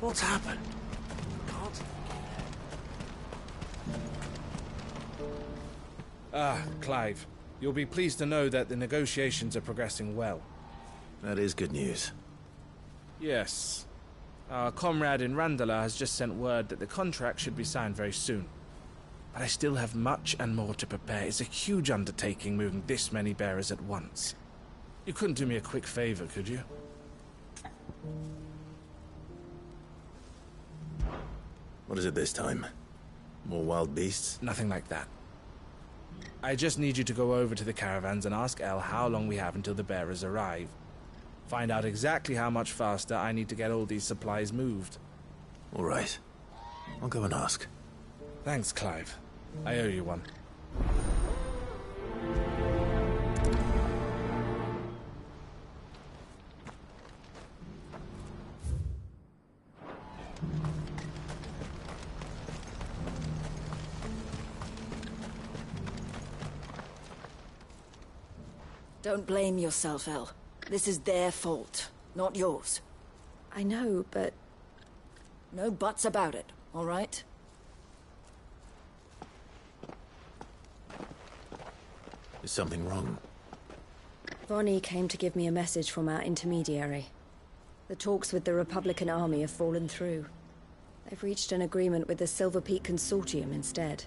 What's happened? Clive. You'll be pleased to know that the negotiations are progressing well. That is good news. Yes. Our comrade in Randala has just sent word that the contract should be signed very soon. But I still have much and more to prepare. It's a huge undertaking moving this many bearers at once. You couldn't do me a quick favor, could you? What is it this time? More wild beasts? Nothing like that. I just need you to go over to the caravans and ask El how long we have until the bearers arrive. Find out exactly how much faster I need to get all these supplies moved. All right. I'll go and ask. Thanks, Clive. I owe you one. Don't blame yourself, El. This is their fault, not yours. I know, but... No buts about it, all right? Is something wrong? Vonnie came to give me a message from our intermediary. The talks with the Republican army have fallen through. They've reached an agreement with the Silver Peak Consortium instead.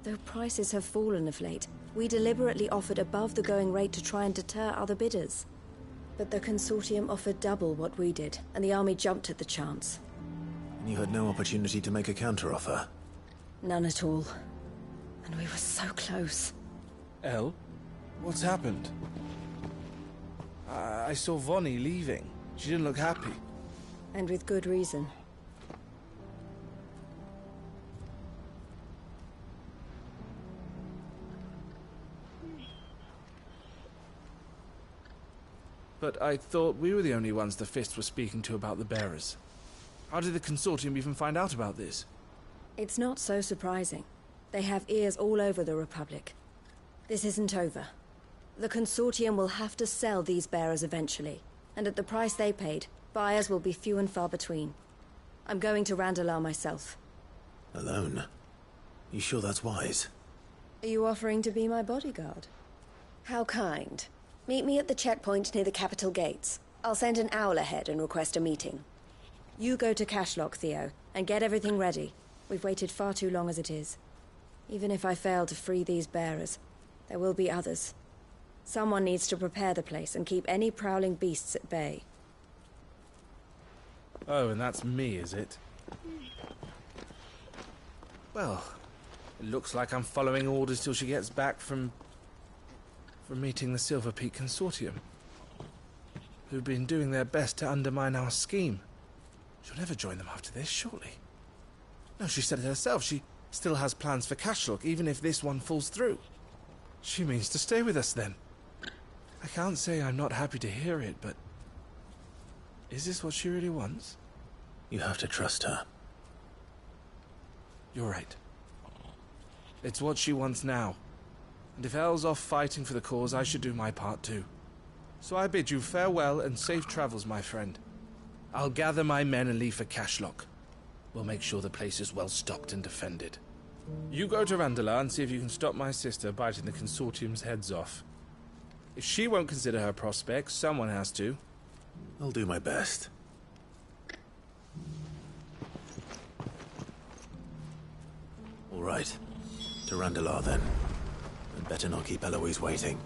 Though prices have fallen of late, we deliberately offered above the going rate to try and deter other bidders. But the Consortium offered double what we did, and the army jumped at the chance. And you had no opportunity to make a counteroffer? None at all. And we were so close. El? What's happened? I saw Vonnie leaving. She didn't look happy. And with good reason. But I thought we were the only ones the Fist were speaking to about the bearers. How did the Consortium even find out about this? It's not so surprising. They have ears all over the Republic. This isn't over. The Consortium will have to sell these bearers eventually, and at the price they paid, buyers will be few and far between. I'm going to Randalar myself. Alone? You sure that's wise? Are you offering to be my bodyguard? How kind. Meet me at the checkpoint near the capital gates. I'll send an owl ahead and request a meeting. You go to Cashlock, Theo, and get everything ready. We've waited far too long as it is. Even if I fail to free these bearers, there will be others. Someone needs to prepare the place and keep any prowling beasts at bay. Oh, and that's me, is it? Well, it looks like I'm following orders till she gets back from meeting the Silver Peak Consortium, who've been doing their best to undermine our scheme. She'll never join them after this, surely. No, she said it herself. She still has plans for Cashlock, even if this one falls through. She means to stay with us, then. I can't say I'm not happy to hear it, but... is this what she really wants? You have to trust her. You're right. It's what she wants now. And if Elle's off fighting for the cause, I should do my part too. So I bid you farewell and safe travels, my friend. I'll gather my men and leave for Cashlock. We'll make sure the place is well stocked and defended. You go to Randalar and see if you can stop my sister biting the Consortium's heads off. If she won't consider her prospects, someone has to. I'll do my best. All right. To Randalar, then. I'd better not keep Eloise waiting.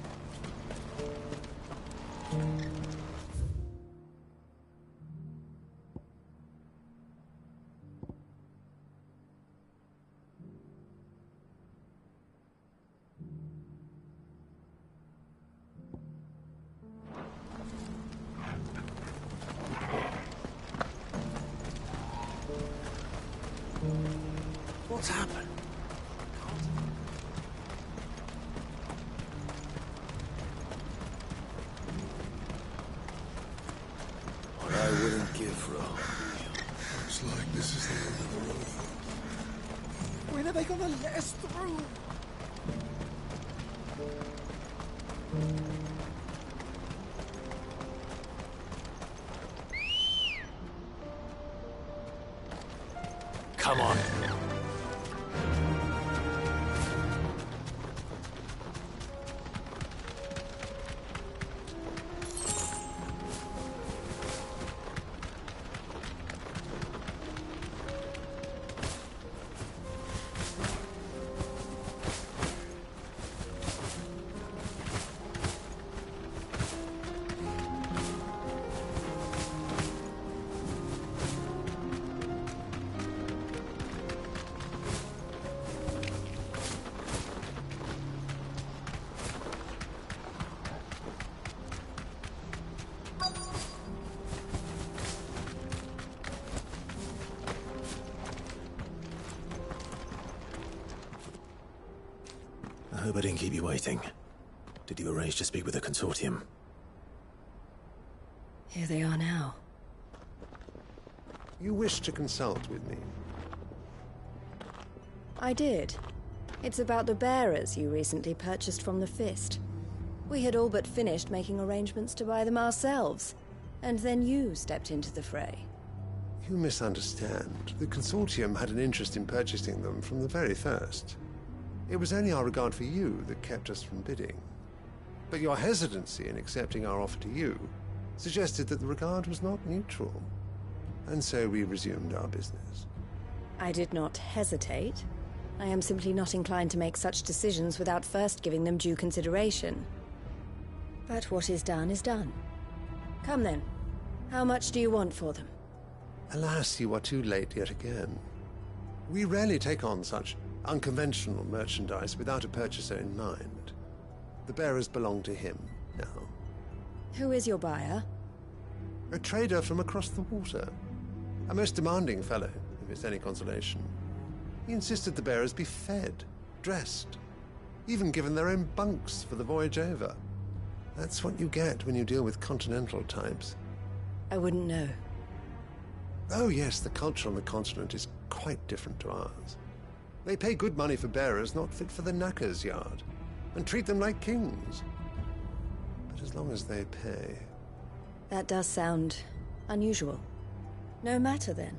What's happened? What I wouldn't give for a... Looks like this is the end of the road. When are they gonna let us through? Come on. I hope I didn't keep you waiting. Did you arrange to speak with the consortium? Here they are now. You wish to consult with me? I did. It's about the bearers you recently purchased from the Fist. We had all but finished making arrangements to buy them ourselves, and then you stepped into the fray. You misunderstand. The consortium had an interest in purchasing them from the very first. It was only our regard for you that kept us from bidding. But your hesitancy in accepting our offer to you suggested that the regard was not mutual. And so we resumed our business. I did not hesitate. I am simply not inclined to make such decisions without first giving them due consideration. But what is done is done. Come then. How much do you want for them? Alas, you are too late yet again. We rarely take on such unconventional merchandise without a purchaser in mind. The bearers belong to him now. Who is your buyer? A trader from across the water. A most demanding fellow, if it's any consolation. He insisted the bearers be fed, dressed, even given their own bunks for the voyage over. That's what you get when you deal with continental types. I wouldn't know. Oh yes, the culture on the continent is quite different to ours. They pay good money for bearers not fit for the knacker's yard, and treat them like kings. But as long as they pay... That does sound unusual. No matter then.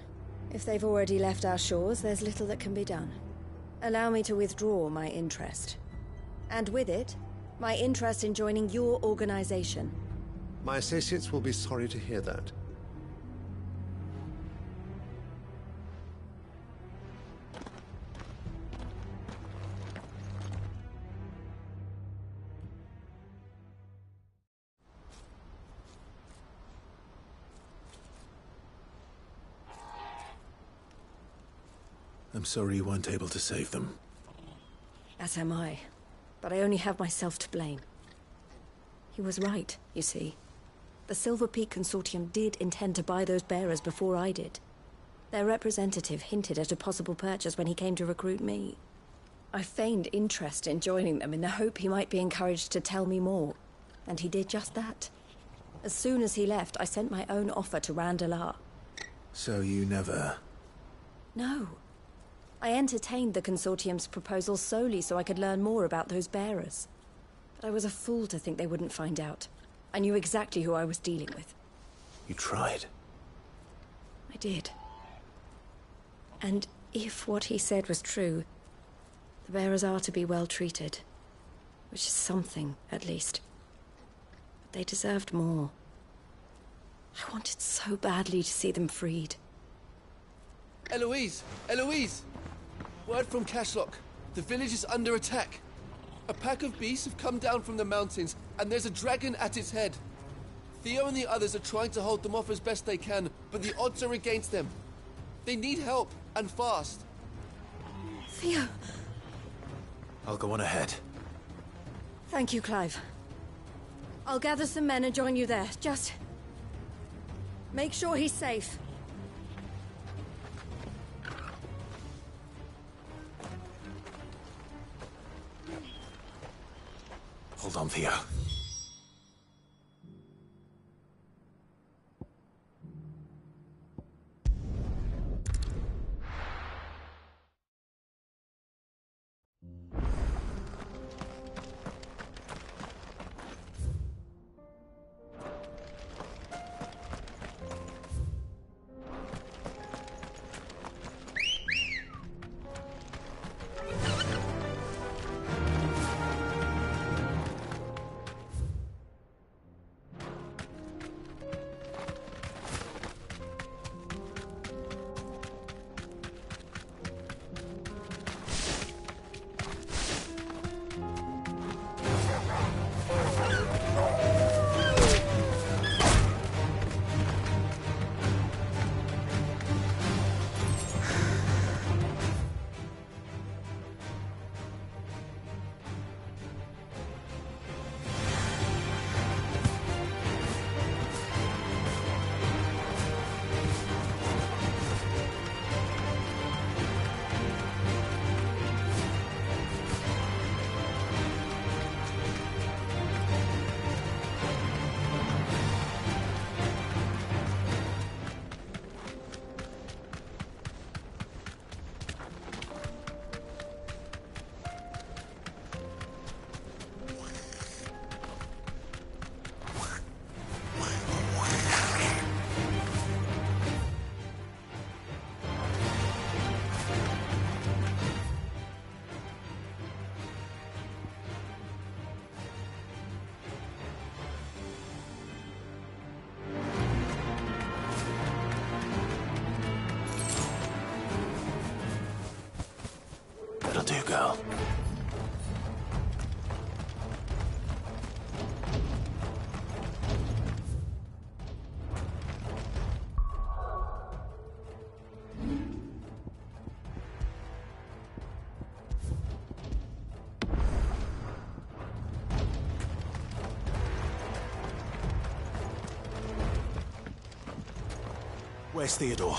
If they've already left our shores, there's little that can be done. Allow me to withdraw my interest. And with it, my interest in joining your organization. My associates will be sorry to hear that. I'm sorry you weren't able to save them. As am I. But I only have myself to blame. He was right, you see. The Silver Peak Consortium did intend to buy those bearers before I did. Their representative hinted at a possible purchase when he came to recruit me. I feigned interest in joining them in the hope he might be encouraged to tell me more. And he did just that. As soon as he left, I sent my own offer to Randalar. So you never... No. I entertained the Consortium's proposal solely so I could learn more about those bearers. But I was a fool to think they wouldn't find out. I knew exactly who I was dealing with. You tried. I did. And if what he said was true, the bearers are to be well treated. Which is something, at least. But they deserved more. I wanted so badly to see them freed. Eloise! Eloise! Word from Cashlock. The village is under attack. A pack of beasts have come down from the mountains, and there's a dragon at its head. Theo and the others are trying to hold them off as best they can, but the odds are against them. They need help, and fast. Theo! I'll go on ahead. Thank you, Clive. I'll gather some men and join you there. Just... make sure he's safe. Hold on, Theo. Where's Theodore?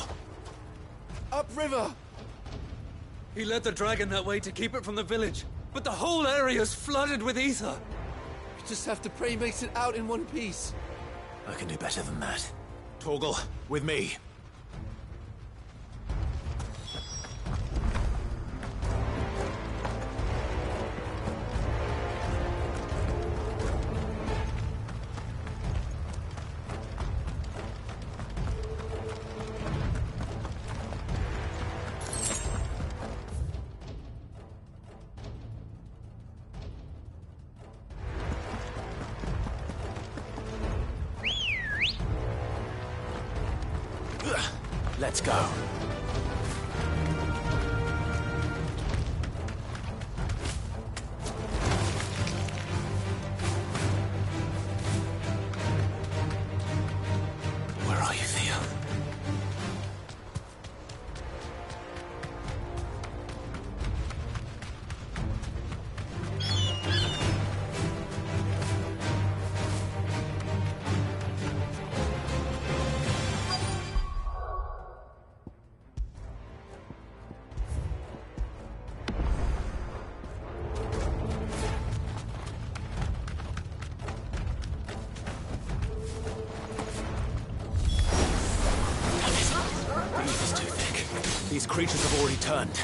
Upriver! He led the dragon that way to keep it from the village, but the whole area's flooded with ether. We just have to pray he makes it out in one piece. I can do better than that. Torgal, with me. Let's go. Where are you, Theo? These creatures have already turned.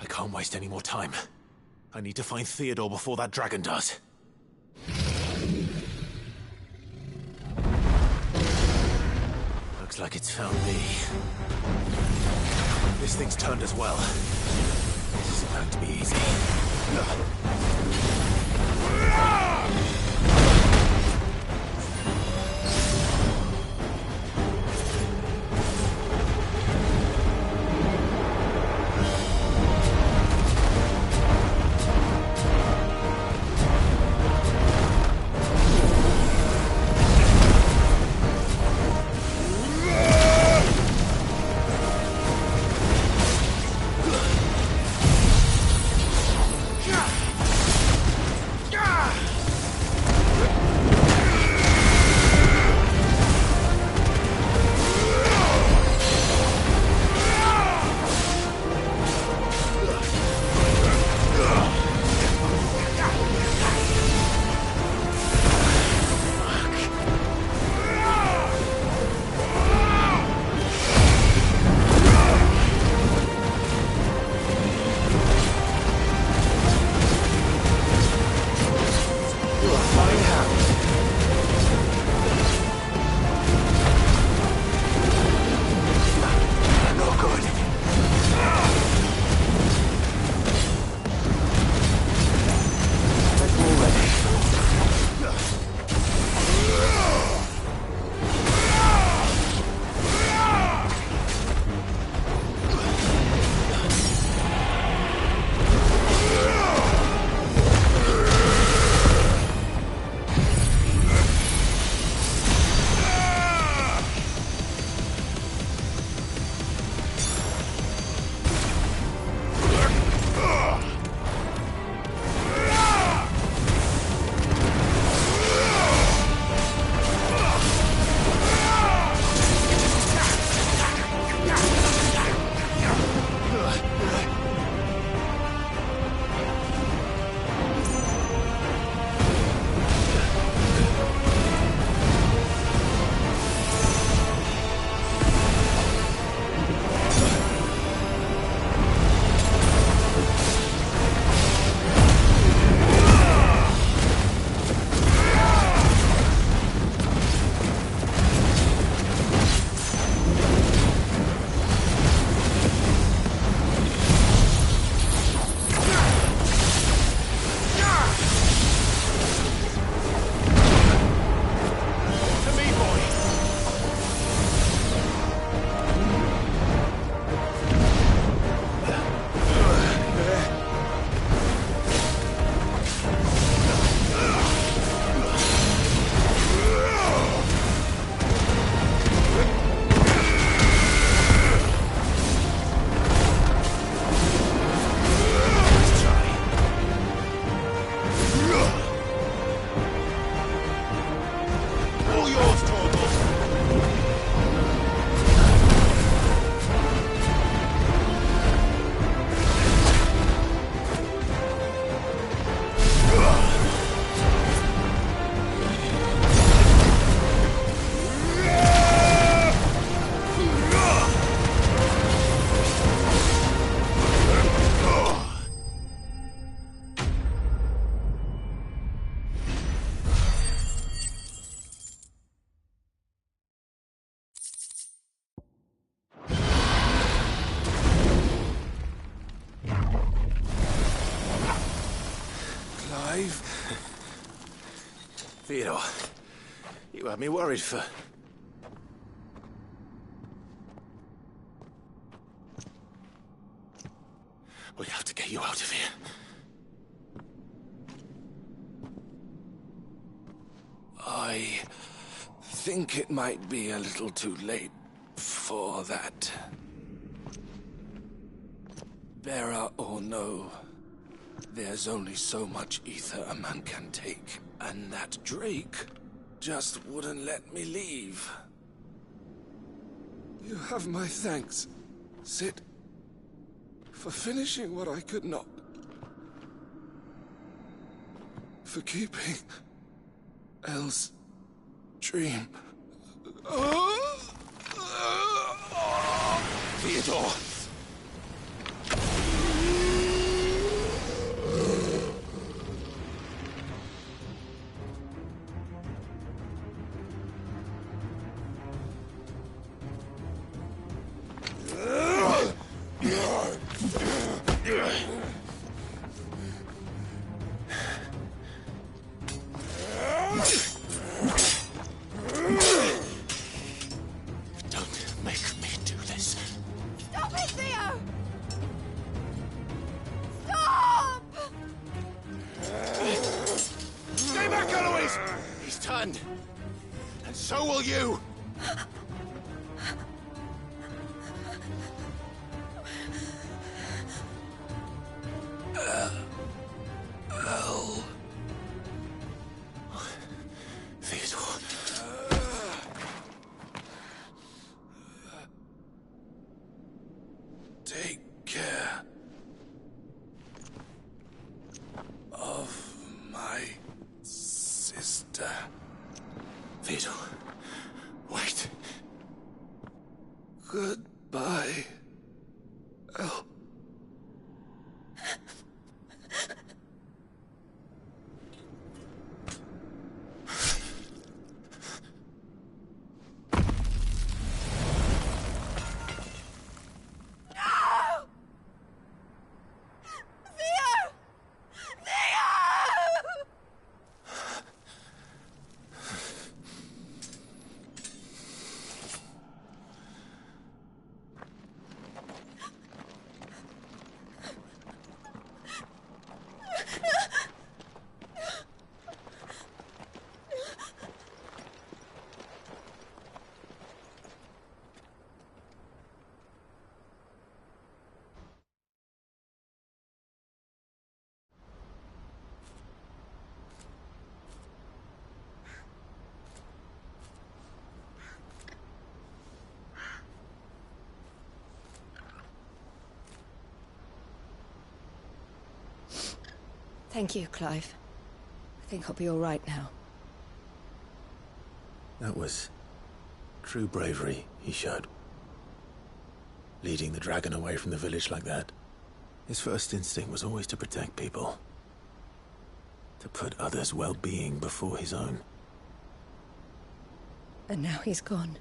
I can't waste any more time. I need to find Theodore before that dragon does. Looks like it's found me. This thing's turned as well. This isn't going to be easy. Clive. Theodore, you had me worried for... We have to get you out of here. I think it might be a little too late for that. Bearer or no, there's only so much ether a man can take, and that Drake just wouldn't let me leave. You have my thanks, Sid, for finishing what I could not. For keeping Elle's dream. Theodore! So will you! Elle. Theodore. Take care of my sister. Theodore, wait. Goodbye, Elle. Thank you, Clive. I think I'll be all right now. That was true bravery he showed. Leading the dragon away from the village like that. His first instinct was always to protect people. To put others' well-being before his own. And now he's gone.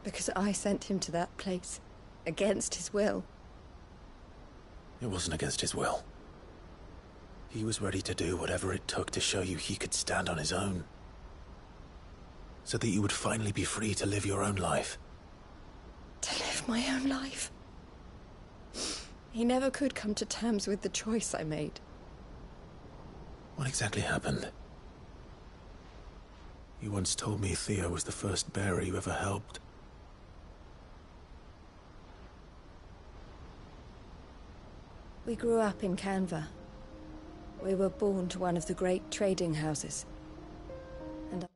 Because I sent him to that place, against his will. It wasn't against his will. He was ready to do whatever it took to show you he could stand on his own. So that you would finally be free to live your own life. To live my own life? He never could come to terms with the choice I made. What exactly happened? You once told me Theo was the first bearer you ever helped. We grew up in Canva. We were born to one of the great trading houses. And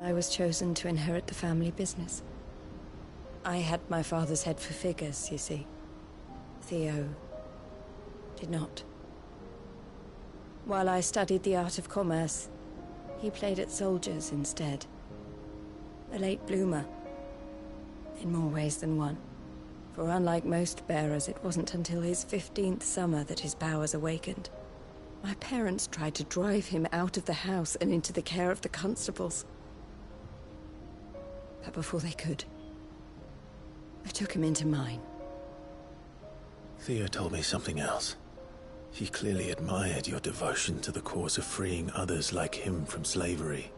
I was chosen to inherit the family business. I had my father's head for figures, you see. Theo did not. While I studied the art of commerce, he played at soldiers instead. A late bloomer, in more ways than one. For unlike most bearers, it wasn't until his 15th summer that his powers awakened. My parents tried to drive him out of the house and into the care of the constables. But before they could, I took him into mine. Theo told me something else. He clearly admired your devotion to the cause of freeing others like him from slavery.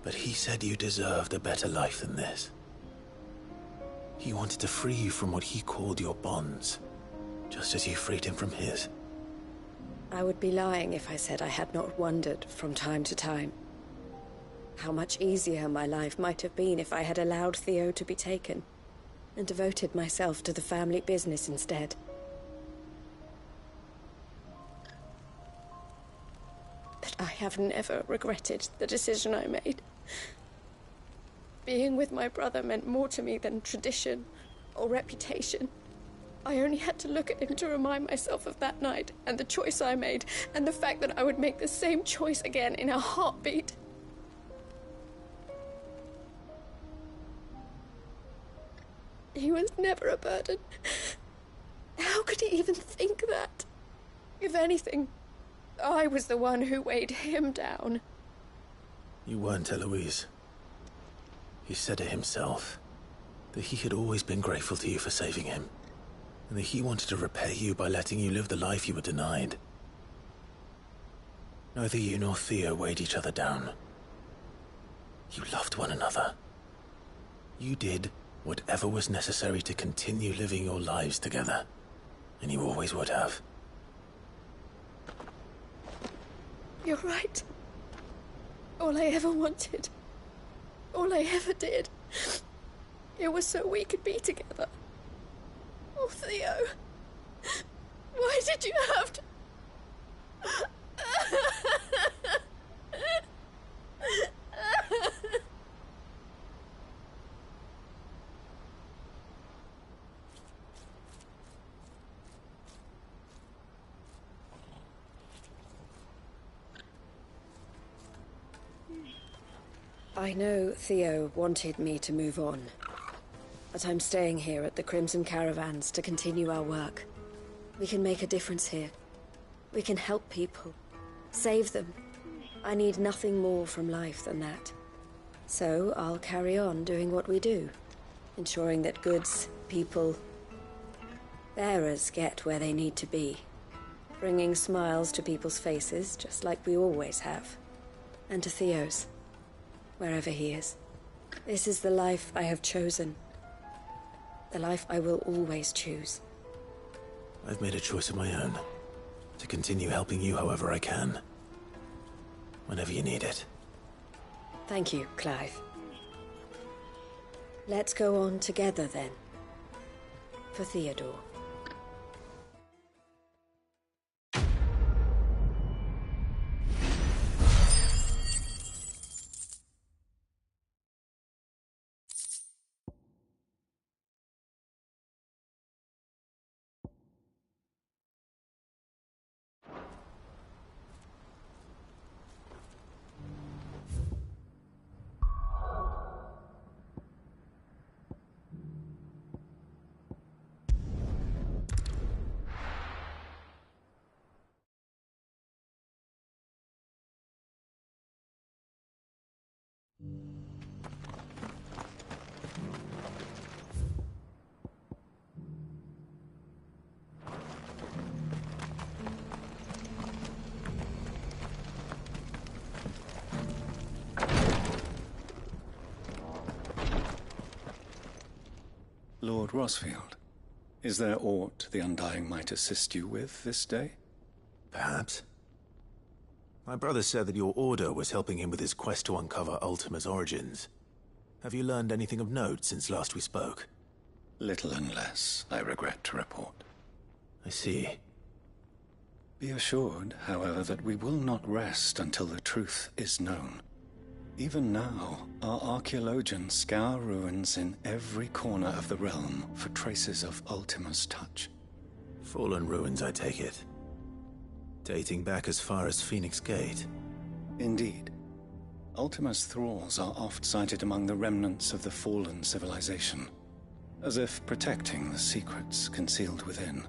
But he said you deserved a better life than this. He wanted to free you from what he called your bonds, just as you freed him from his. I would be lying if I said I had not wondered from time to time how much easier my life might have been if I had allowed Theo to be taken and devoted myself to the family business instead. But I have never regretted the decision I made. Being with my brother meant more to me than tradition or reputation. I only had to look at him to remind myself of that night and the choice I made and the fact that I would make the same choice again in a heartbeat. He was never a burden. How could he even think that? If anything, I was the one who weighed him down. You weren't, Eloise. He said it himself, that he had always been grateful to you for saving him, and that he wanted to repay you by letting you live the life you were denied. Neither you nor Theo weighed each other down. You loved one another. You did whatever was necessary to continue living your lives together, and you always would have. You're right. All I ever wanted, all I ever did, it was so we could be together. Oh, Theo, why did you have to... I know Theo wanted me to move on, but I'm staying here at the Crimson Caravans to continue our work. We can make a difference here. We can help people, save them. I need nothing more from life than that. So I'll carry on doing what we do, ensuring that goods, people, bearers get where they need to be, bringing smiles to people's faces just like we always have, and to Theo's. Wherever he is. This is the life I have chosen. The life I will always choose. I've made a choice of my own. To continue helping you however I can. Whenever you need it. Thank you, Clive. Let's go on together then. For Theodore. Lord Rosfield, is there aught the Undying might assist you with this day? Perhaps. My brother said that your order was helping him with his quest to uncover Ultima's origins. Have you learned anything of note since last we spoke? Little and less, I regret to report. I see. Be assured, however, that we will not rest until the truth is known. Even now, our archaeologians scour ruins in every corner of the realm for traces of Ultima's touch. Fallen ruins, I take it. Dating back as far as Phoenix Gate. Indeed. Ultima's thralls are oft sighted among the remnants of the fallen civilization, as if protecting the secrets concealed within.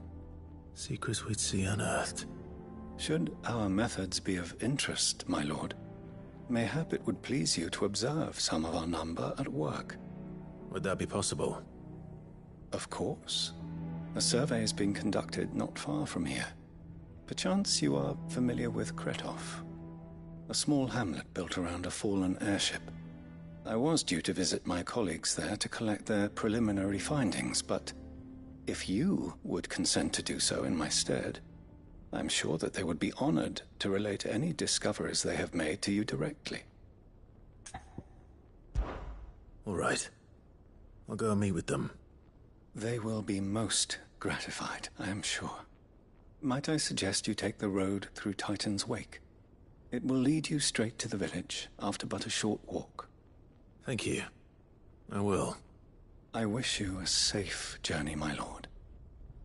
Secrets we'd see unearthed. Should our methods be of interest, my lord, mayhap it would please you to observe some of our number at work. Would that be possible? Of course. A survey is being conducted not far from here. Perchance you are familiar with Kretov, a small hamlet built around a fallen airship. I was due to visit my colleagues there to collect their preliminary findings, but if you would consent to do so in my stead, I'm sure that they would be honored to relate any discoveries they have made to you directly. All right. I'll go and meet with them. They will be most gratified, I am sure. Might I suggest you take the road through Titan's Wake? It will lead you straight to the village after but a short walk. Thank you. I will. I wish you a safe journey, my lord.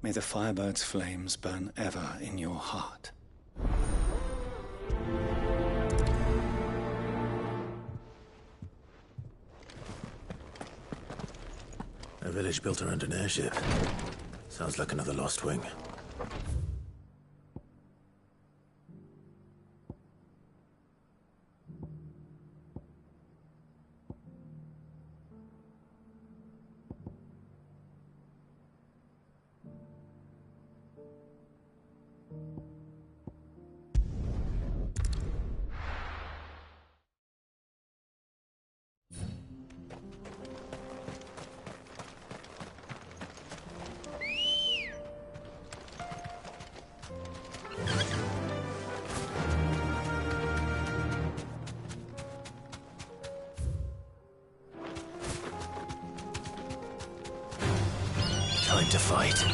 May the Firebird's flames burn ever in your heart. A village built around an airship. Sounds like another Lost Wing. Time to fight.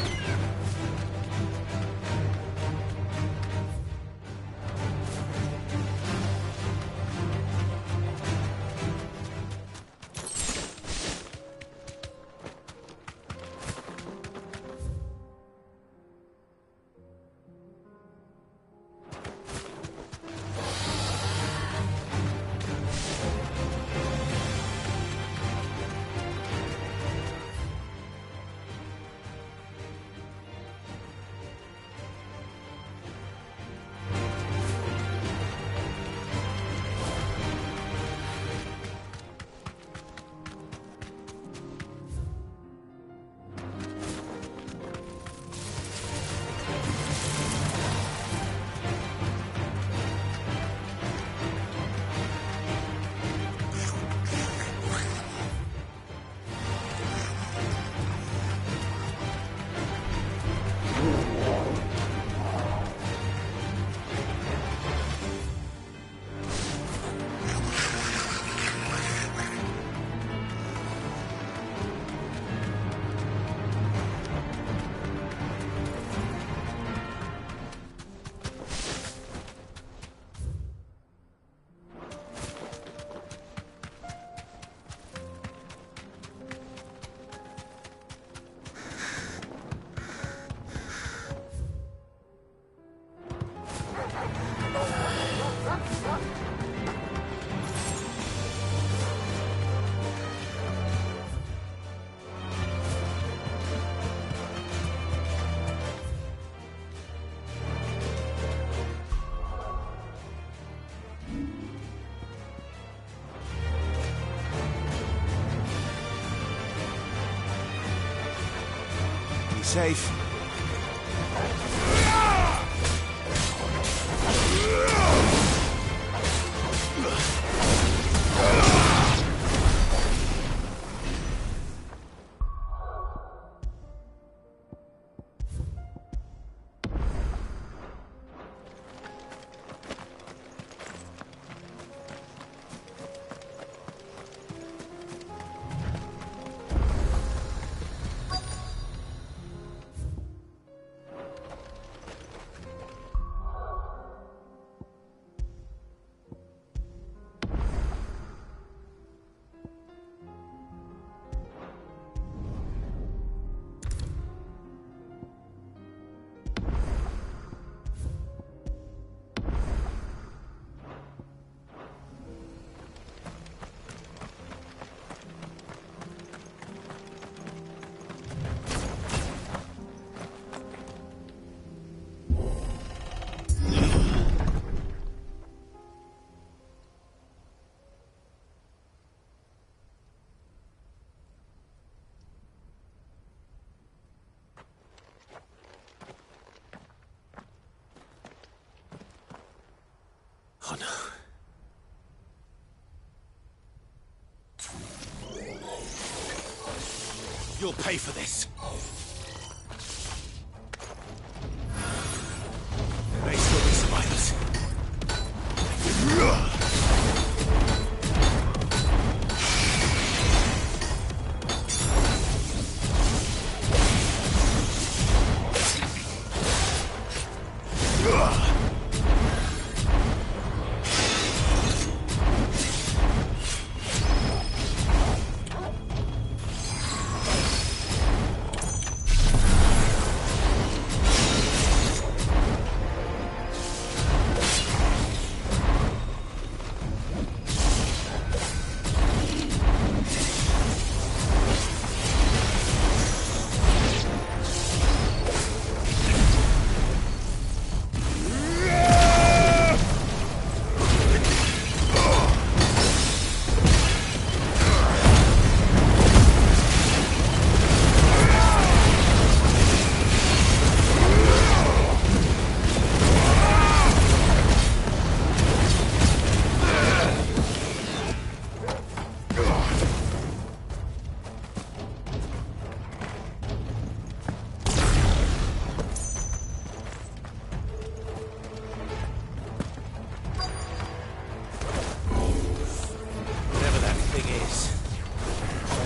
Safe. Oh no. You'll pay for this. There may still be survivors.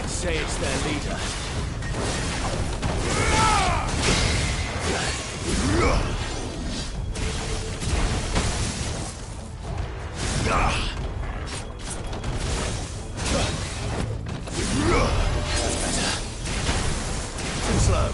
Say it's their leader. That's better. Too slow.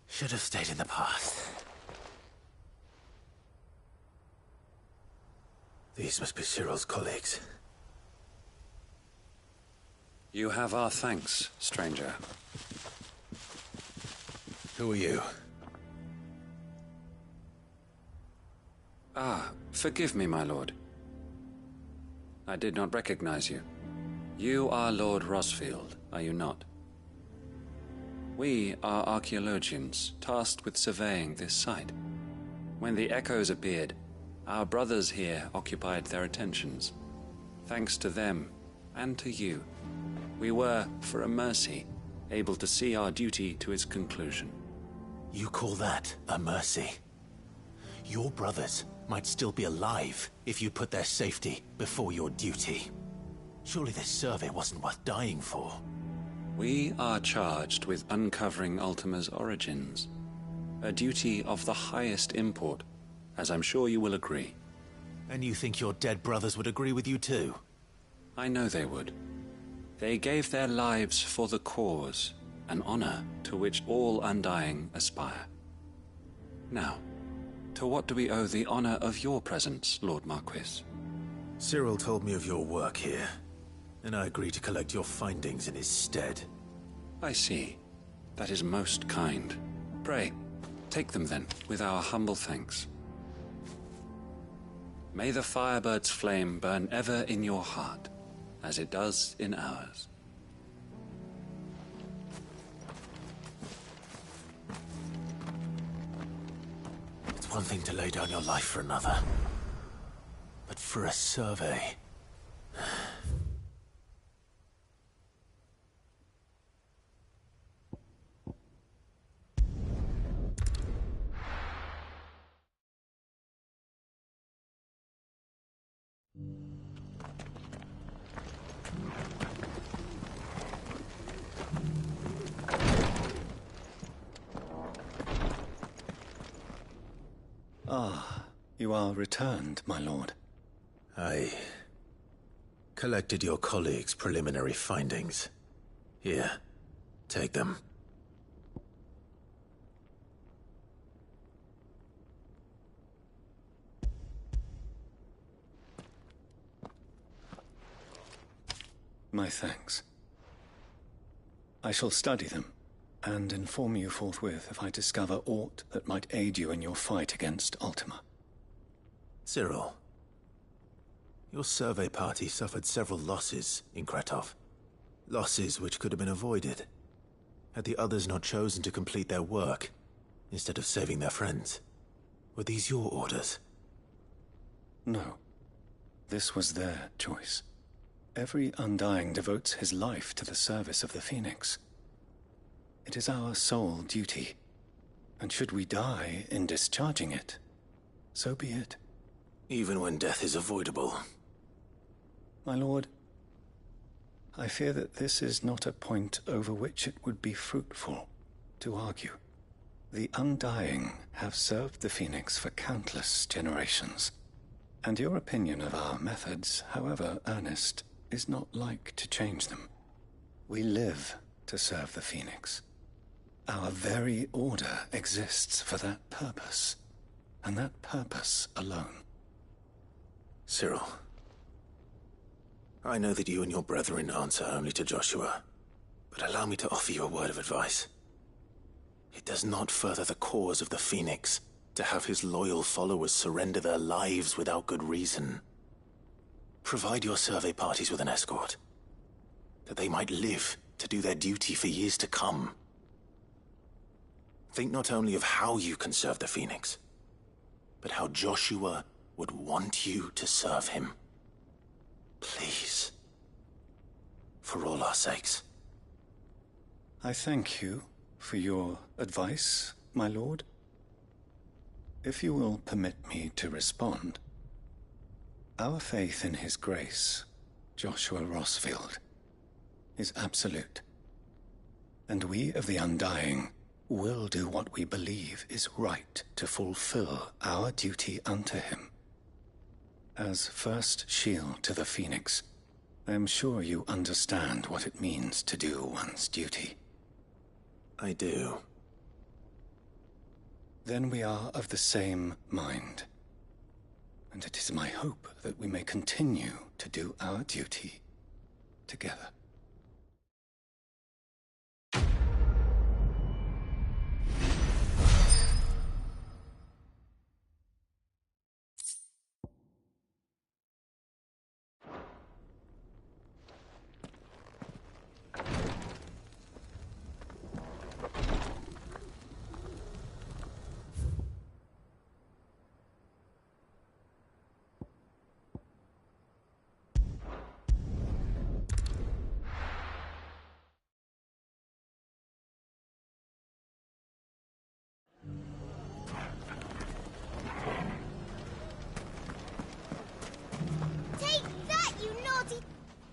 Should have stayed in the path. These must be Cyril's colleagues. You have our thanks, stranger. Who are you? Ah, forgive me, my lord. I did not recognize you. You are Lord Rosfield, are you not? We are archaeologians, tasked with surveying this site. When the echoes appeared, our brothers here occupied their attentions. Thanks to them, and to you, We were, for a mercy, able to see our duty to its conclusion. You call that a mercy? Your brothers might still be alive if you put their safety before your duty. Surely this survey wasn't worth dying for. We are charged with uncovering Ultima's origins. A duty of the highest import, as I'm sure you will agree. And you think your dead brothers would agree with you too? I know they would. They gave their lives for the cause, an honor to which all Undying aspire. Now, to what do we owe the honor of your presence, Lord Marquis? Cyril told me of your work here, and I agreed to collect your findings in his stead. I see. That is most kind. Pray, take them then, with our humble thanks. May the Firebird's flame burn ever in your heart, as it does in ours. It's one thing to lay down your life for another, but for a survey... Ah, you are returned, my lord. I collected your colleagues' preliminary findings. Here, take them. My thanks. I shall study them, and inform you forthwith if I discover aught that might aid you in your fight against Ultima. Cyril, your survey party suffered several losses in Kretov. Losses which could have been avoided, had the others not chosen to complete their work, instead of saving their friends. Were these your orders? No. This was their choice. Every Undying devotes his life to the service of the Phoenix. It is our sole duty, and should we die in discharging it, so be it. Even when death is avoidable. My lord, I fear that this is not a point over which it would be fruitful to argue. The Undying have served the Phoenix for countless generations, and your opinion of our methods, however earnest, is not like to change them. We live to serve the Phoenix. Our very order exists for that purpose, and that purpose alone. Cyril, I know that you and your brethren answer only to Joshua, but allow me to offer you a word of advice. It does not further the cause of the Phoenix to have his loyal followers surrender their lives without good reason. Provide your survey parties with an escort, that they might live to do their duty for years to come. Think not only of how you can serve the Phoenix, but how Joshua would want you to serve him. Please. For all our sakes. I thank you for your advice, my lord. If you will permit me to respond, our faith in his grace, Joshua Rossfield, is absolute. And we of the Undying will do what we believe is right to fulfill our duty unto him. As first shield to the Phoenix, I am sure you understand what it means to do one's duty. I do. Then we are of the same mind. And it is my hope that we may continue to do our duty together.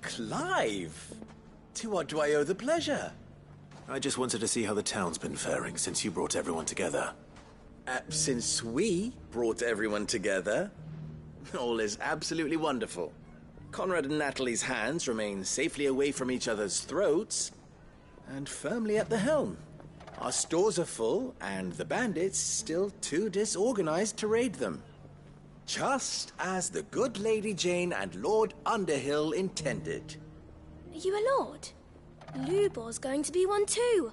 Clive! To what do I owe the pleasure? I just wanted to see how the town's been faring since you brought everyone together. Since we brought everyone together, all is absolutely wonderful. Conrad and Natalie's hands remain safely away from each other's throats and firmly at the helm. Our stores are full, and the bandits still too disorganized to raid them. Just as the good Lady Jane and Lord Underhill intended. Are you a lord? Lubor's going to be one too.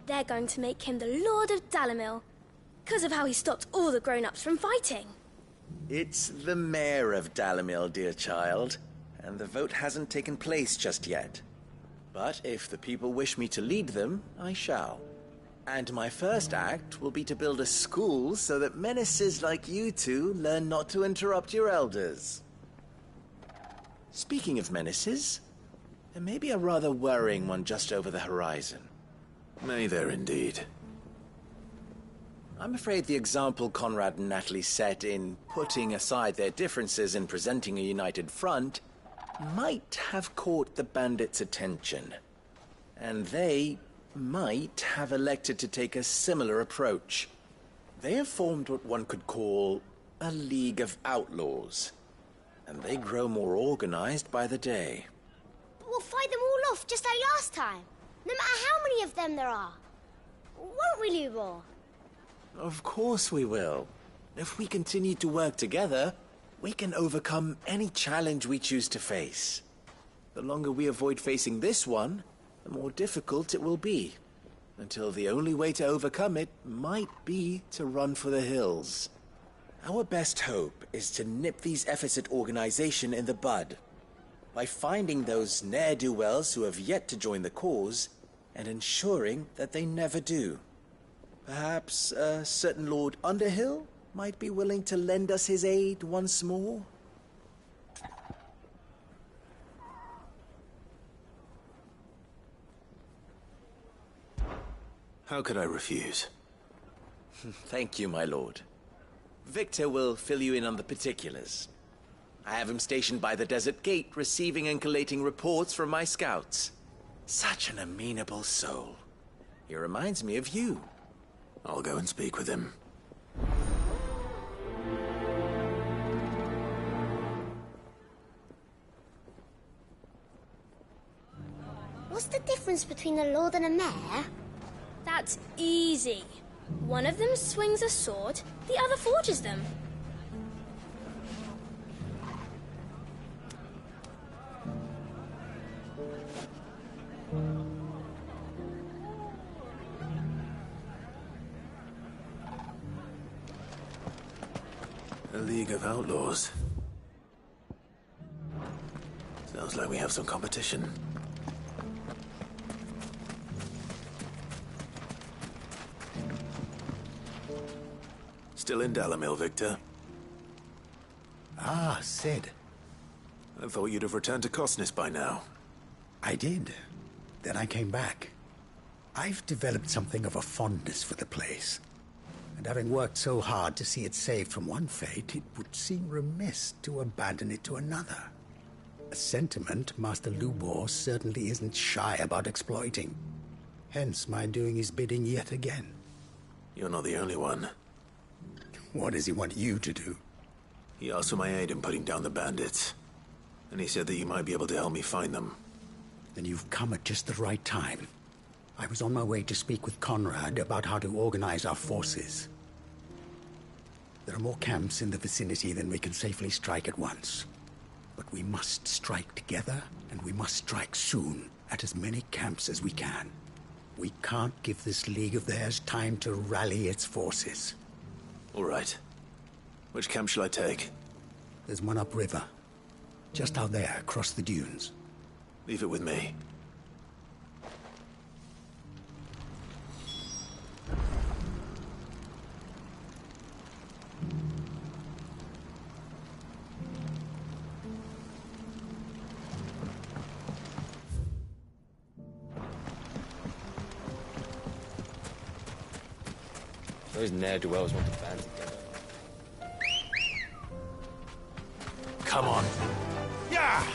They're going to make him the Lord of Dalamil, because of how he stopped all the grown-ups from fighting. It's the mayor of Dalamil, dear child, and the vote hasn't taken place just yet. But if the people wish me to lead them, I shall. And my first act will be to build a school so that menaces like you two learn not to interrupt your elders. Speaking of menaces, there may be a rather worrying one just over the horizon. May there indeed. I'm afraid the example Conrad and Natalie set in putting aside their differences and presenting a united front might have caught the bandits' attention. And they might have elected to take a similar approach. They have formed what one could call a League of Outlaws, and they grow more organized by the day. But we'll fight them all off just like last time, no matter how many of them there are. Won't we, Lubor? Of course we will. If we continue to work together, we can overcome any challenge we choose to face. The longer we avoid facing this one, the more difficult it will be, until the only way to overcome it might be to run for the hills. Our best hope is to nip these efforts at organization in the bud, by finding those ne'er-do-wells who have yet to join the cause, and ensuring that they never do. Perhaps a certain Lord Underhill might be willing to lend us his aid once more? How could I refuse? Thank you, my lord. Victor will fill you in on the particulars. I have him stationed by the Desert Gate, receiving and collating reports from my scouts. Such an amenable soul. He reminds me of you. I'll go and speak with him. What's the difference between a lord and a mayor? That's easy. One of them swings a sword, the other forges them. A League of Outlaws. Sounds like we have some competition. Still in Dalamil, Victor? Ah, Sid. I thought you'd have returned to Cosnis by now. I did. Then I came back. I've developed something of a fondness for the place. And having worked so hard to see it saved from one fate, it would seem remiss to abandon it to another. A sentiment Master Lubor certainly isn't shy about exploiting. Hence my doing his bidding yet again. You're not the only one. What does he want you to do? He asked for my aid in putting down the bandits. And he said that you might be able to help me find them. Then you've come at just the right time. I was on my way to speak with Conrad about how to organize our forces. There are more camps in the vicinity than we can safely strike at once. But we must strike together, and we must strike soon at as many camps as we can. We can't give this league of theirs time to rally its forces. All right. Which camp shall I take? There's one upriver. Just out there, across the dunes. Leave it with me. Those ne'er-do-wells want to band together. Come on. Yeah!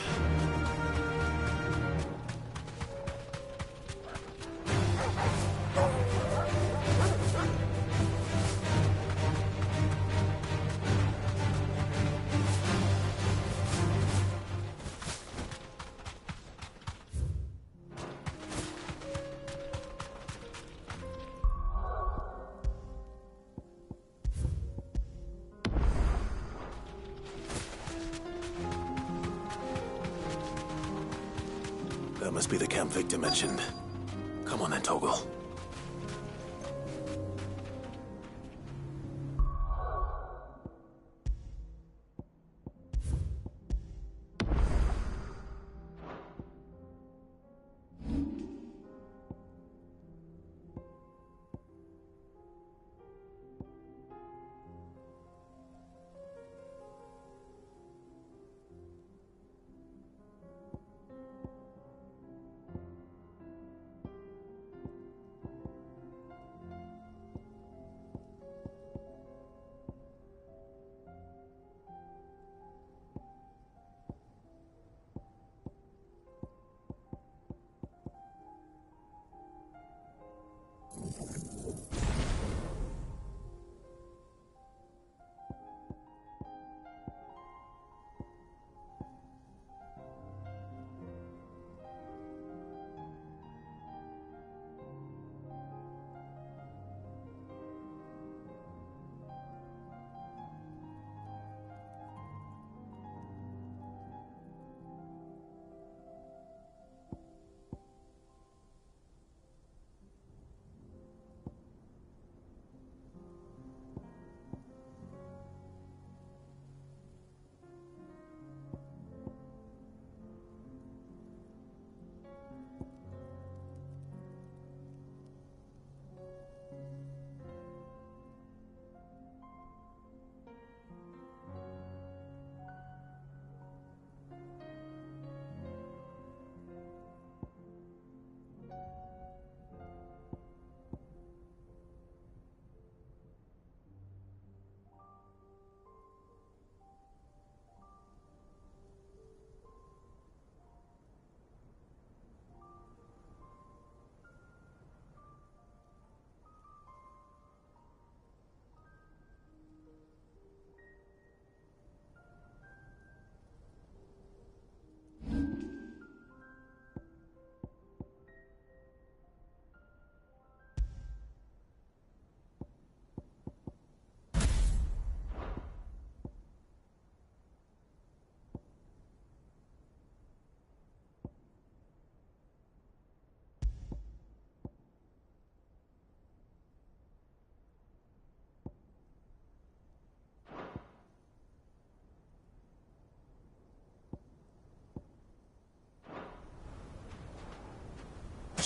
That must be the camp Victor mentioned. Come on then, Toggle.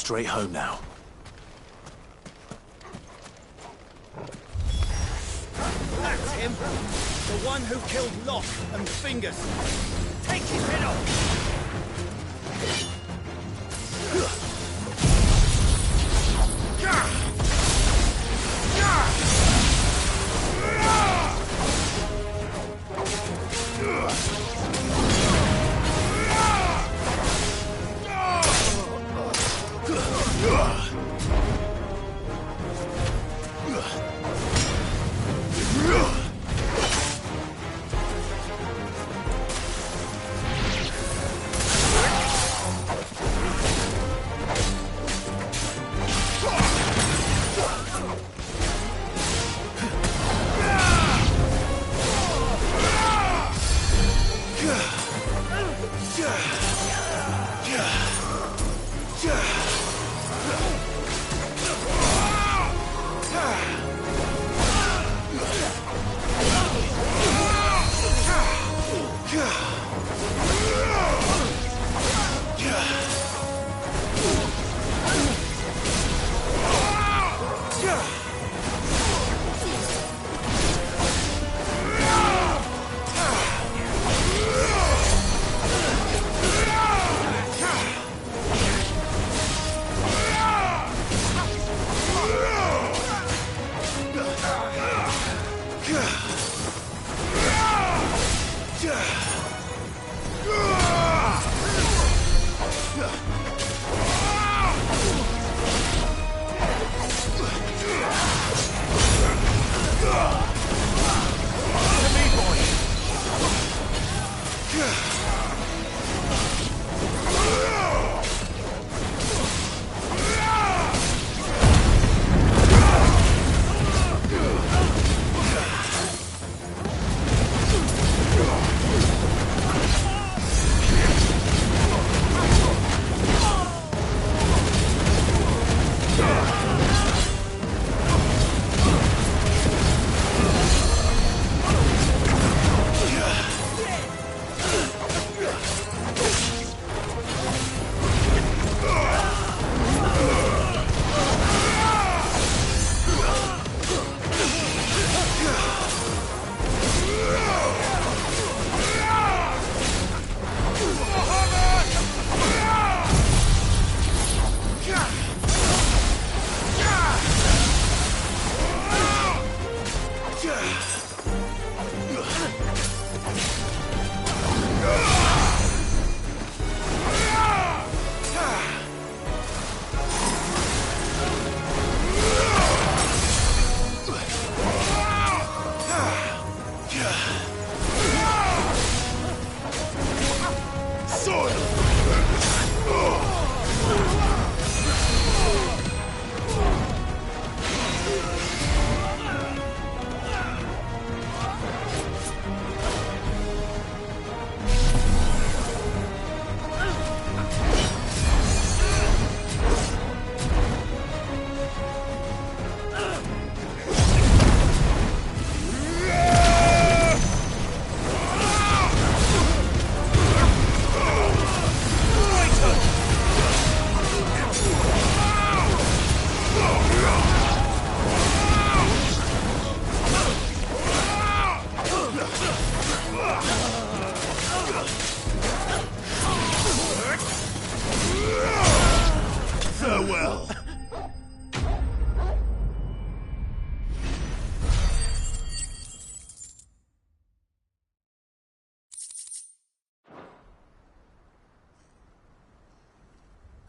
Straight home now. That's him! The one who killed Locke and Fingers! Take his head off!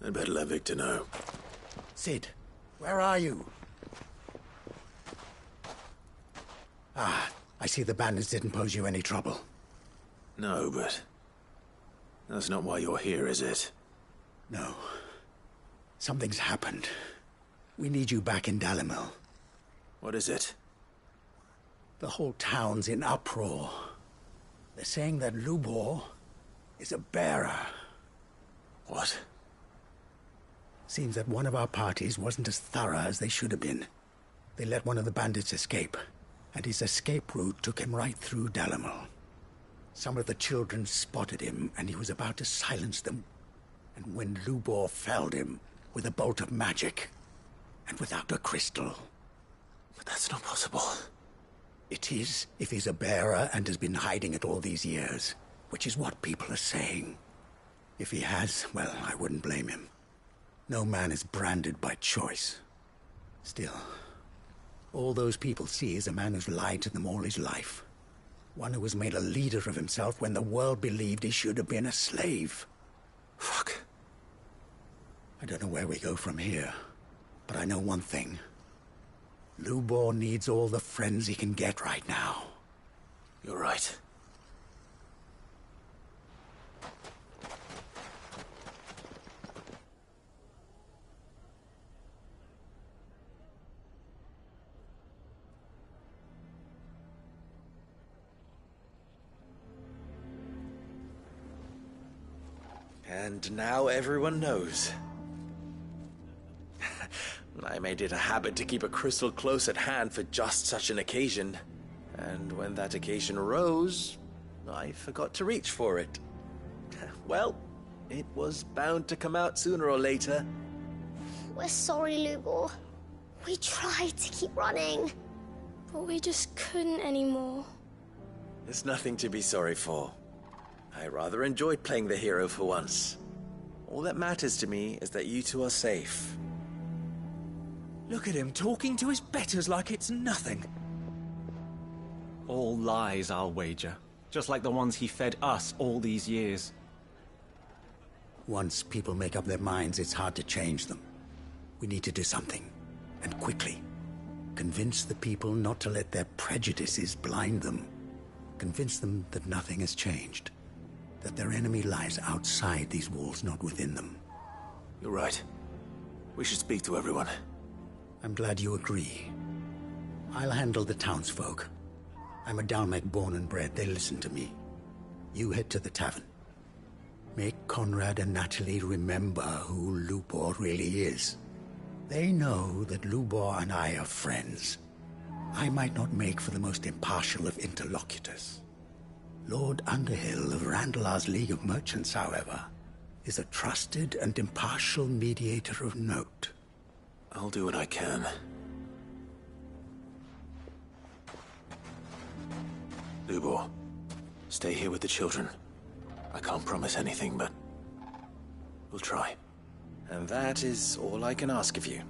I'd better let Victor know. Sid, where are you? Ah, I see the bandits didn't pose you any trouble. No, but that's not why you're here, is it? No. Something's happened. We need you back in Dalimil. What is it? The whole town's in uproar. They're saying that Lubor is a bearer. What? Seems that one of our parties wasn't as thorough as they should have been. They let one of the bandits escape, and his escape route took him right through Dalimil. Some of the children spotted him, and he was about to silence them. And when Lubor felled him with a bolt of magic, and without a crystal. But that's not possible. It is, if he's a bearer and has been hiding it all these years, which is what people are saying. If he has, well, I wouldn't blame him. No man is branded by choice. Still, all those people see is a man who's lied to them all his life. One who was made a leader of himself when the world believed he should have been a slave. Fuck. I don't know where we go from here, but I know one thing. Lubor needs all the friends he can get right now. You're right. And now everyone knows. I made it a habit to keep a crystal close at hand for just such an occasion. And when that occasion arose, I forgot to reach for it. Well, it was bound to come out sooner or later. We're sorry, Lubor. We tried to keep running. But we just couldn't anymore. There's nothing to be sorry for. I rather enjoyed playing the hero for once. All that matters to me is that you two are safe. Look at him talking to his betters like it's nothing. All lies, I'll wager. Just like the ones he fed us all these years. Once people make up their minds, it's hard to change them. We need to do something, and quickly. Convince the people not to let their prejudices blind them. Convince them that nothing has changed. That their enemy lies outside these walls, not within them. You're right. We should speak to everyone. I'm glad you agree. I'll handle the townsfolk. I'm a Dalmec born and bred. They listen to me. You head to the tavern. Make Conrad and Natalie remember who Lubor really is. They know that Lubor and I are friends. I might not make for the most impartial of interlocutors. Lord Underhill of Randalar's League of Merchants, however, is a trusted and impartial mediator of note. I'll do what I can. Lubor, stay here with the children. I can't promise anything, but we'll try. And that is all I can ask of you.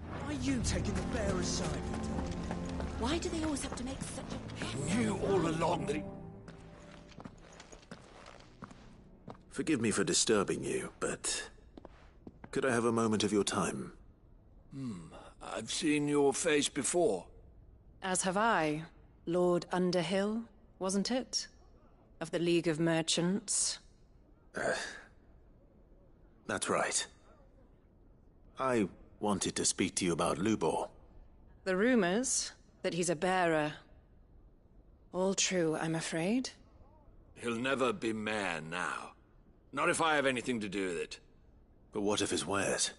Why are you taking the bearer's side? Why do they always have to make such a... He knew all along that he... Forgive me for disturbing you, but could I have a moment of your time? I've seen your face before. As have I. Lord Underhill, wasn't it? Of the League of Merchants. That's right. I wanted to speak to you about Lubor. The rumors that he's a bearer. All true, I'm afraid. He'll never be mayor now. Not if I have anything to do with it. But what of his wares?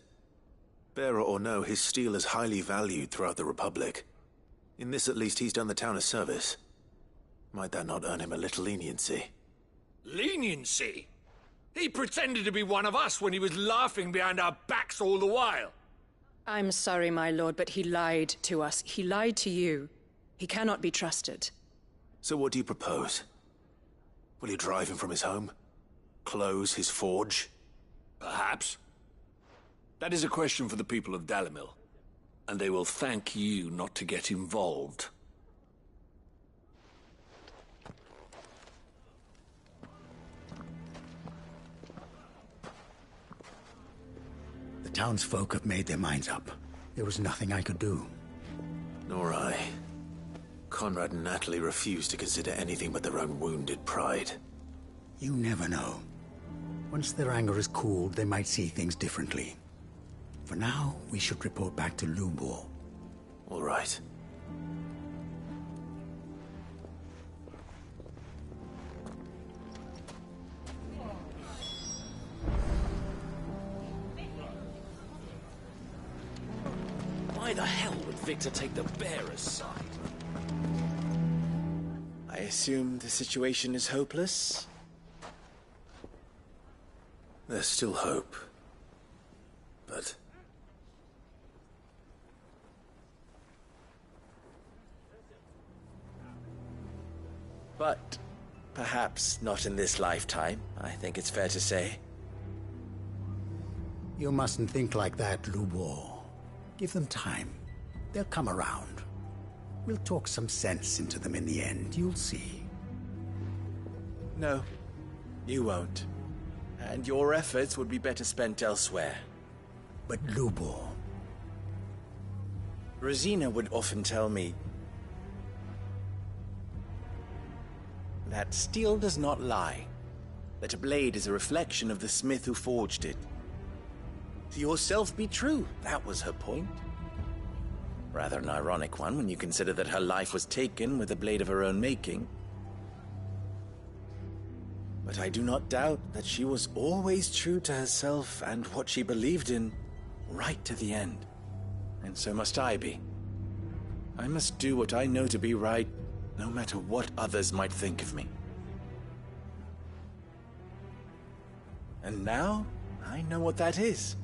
Bearer or no, his steel is highly valued throughout the Republic. In this, at least, he's done the town a service. Might that not earn him a little leniency? Leniency? He pretended to be one of us when he was laughing behind our backs all the while. I'm sorry, my lord, but he lied to us. He lied to you. He cannot be trusted. So what do you propose? Will you drive him from his home? Close his forge? Perhaps. That is a question for the people of Dalimil. And they will thank you not to get involved. townsfolk have made their minds up. There was nothing I could do. Nor I. Conrad and Natalie refused to consider anything but their own wounded pride. You never know. Once their anger is cooled, they might see things differently. For now, we should report back to Lubor. All right. Why the hell would Victor take the bearer's side? I assume the situation is hopeless? There's still hope. But... But perhaps not in this lifetime, I think it's fair to say. You mustn't think like that, Lubor. Give them time. They'll come around. We'll talk some sense into them in the end, you'll see. No, you won't. And your efforts would be better spent elsewhere. But Lubor... Rosina would often tell me that steel does not lie, that a blade is a reflection of the smith who forged it. To yourself be true, that was her point. Rather an ironic one when you consider that her life was taken with a blade of her own making. But I do not doubt that she was always true to herself and what she believed in, right to the end. And so must I be. I must do what I know to be right, no matter what others might think of me. And now, I know what that is.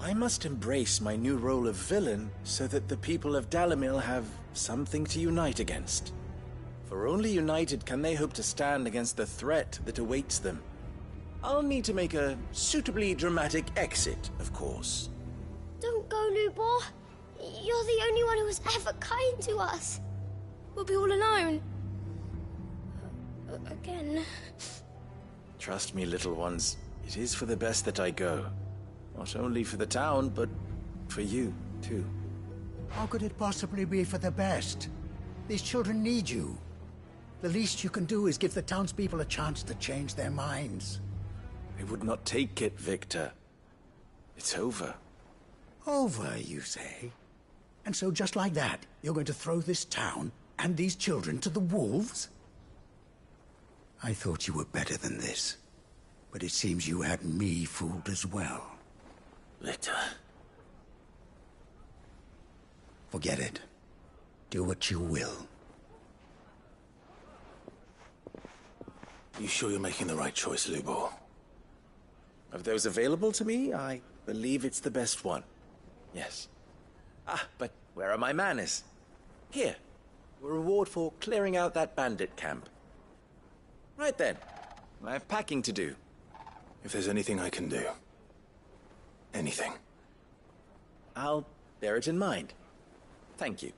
I must embrace my new role of villain so that the people of Dalimil have something to unite against. For only united can they hope to stand against the threat that awaits them. I'll need to make a suitably dramatic exit, of course. Don't go, Lubor. You're the only one who was ever kind to us. We'll be all alone. Again. Trust me, little ones. It is for the best that I go. Not only for the town, but for you, too. How could it possibly be for the best? These children need you. The least you can do is give the townspeople a chance to change their minds. I would not take it, Victor. It's over. Over, you say? And so just like that, you're going to throw this town and these children to the wolves? I thought you were better than this. But it seems you had me fooled as well. Victor. Forget it. Do what you will. You sure you're making the right choice, Lubor? Of those available to me, I believe it's the best one. Yes. Ah, but where are my manners? Here. A reward for clearing out that bandit camp. Right then. I have packing to do. If there's anything I can do. Anything. I'll bear it in mind. Thank you.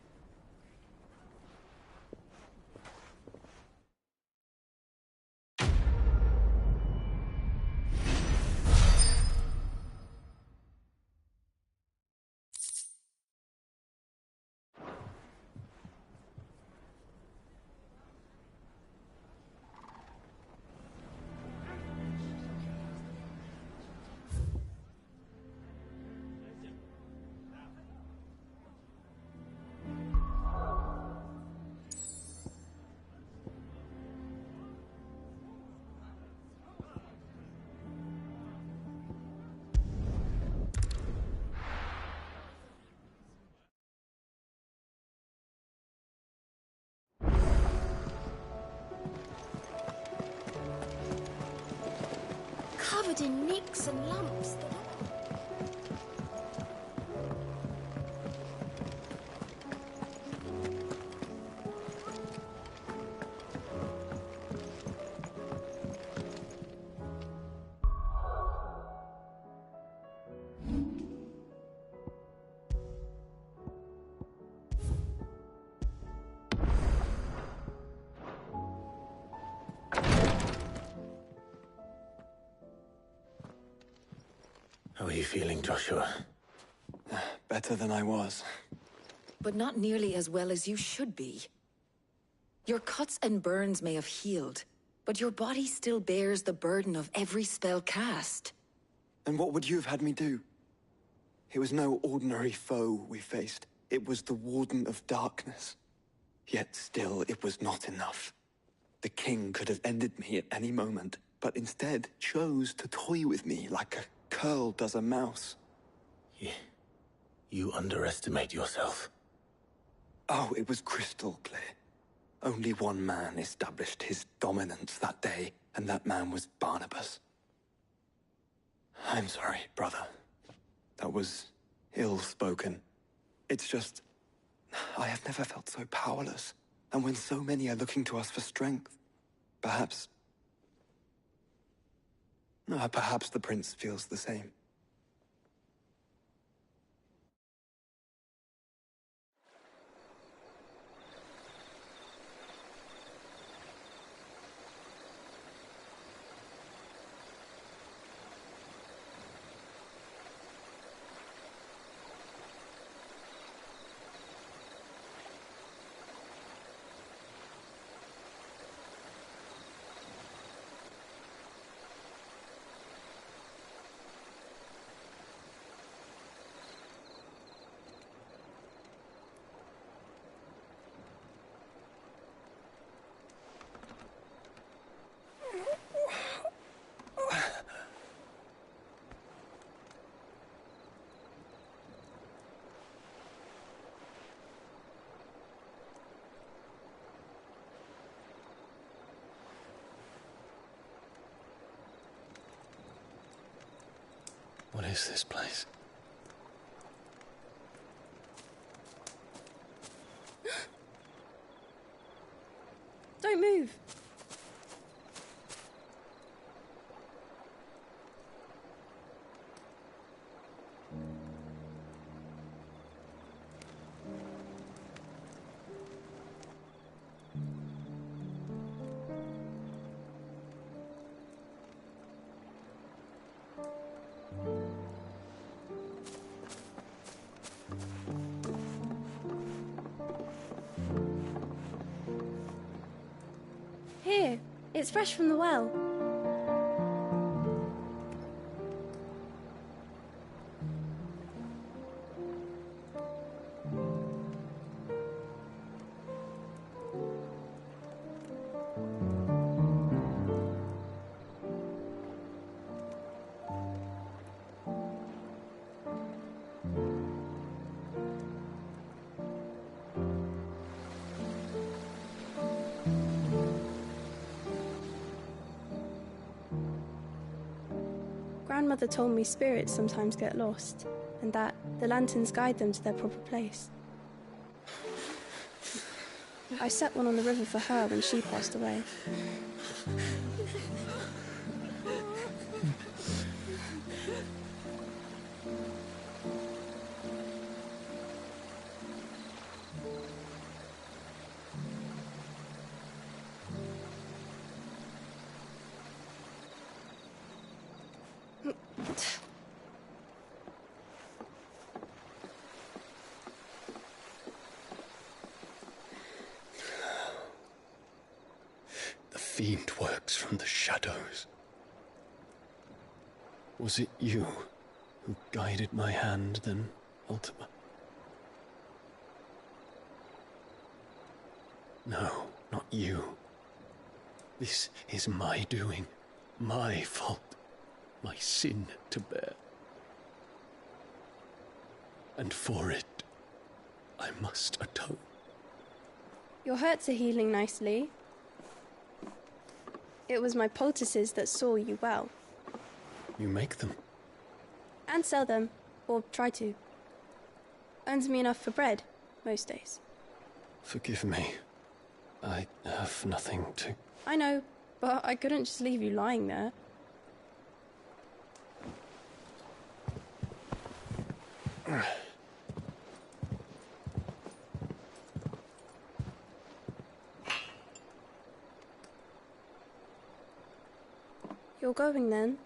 Covered in nicks and lumps. are you feeling, Joshua? Better than I was. But not nearly as well as you should be. Your cuts and burns may have healed, but your body still bears the burden of every spell cast. And what would you have had me do? It was no ordinary foe we faced. It was the Warden of Darkness. Yet still, it was not enough. The king could have ended me at any moment, but instead chose to toy with me like a curl does a mouse. You underestimate yourself. Oh, it was crystal clear. Only one man established his dominance that day, and that man was Barnabas. I'm sorry, brother. That was ill-spoken. It's just, I have never felt so powerless. And when so many are looking to us for strength, perhaps the prince feels the same. What is this place? Don't move. Here, it's fresh from the well. Grandmother told me spirits sometimes get lost, and that the lanterns guide them to their proper place. I set one on the river for her when she passed away. The fiend works from the shadows. Was it you who guided my hand then, Ultima? No, not you. This is my doing, my fault, my sin to bear. And for it, I must atone. Your hurts are healing nicely. It was my poultices that saw you well. You make them? And sell them, or try to. Earns me enough for bread, most days. Forgive me. I have nothing to... I know, but I couldn't just leave you lying there. You're going then?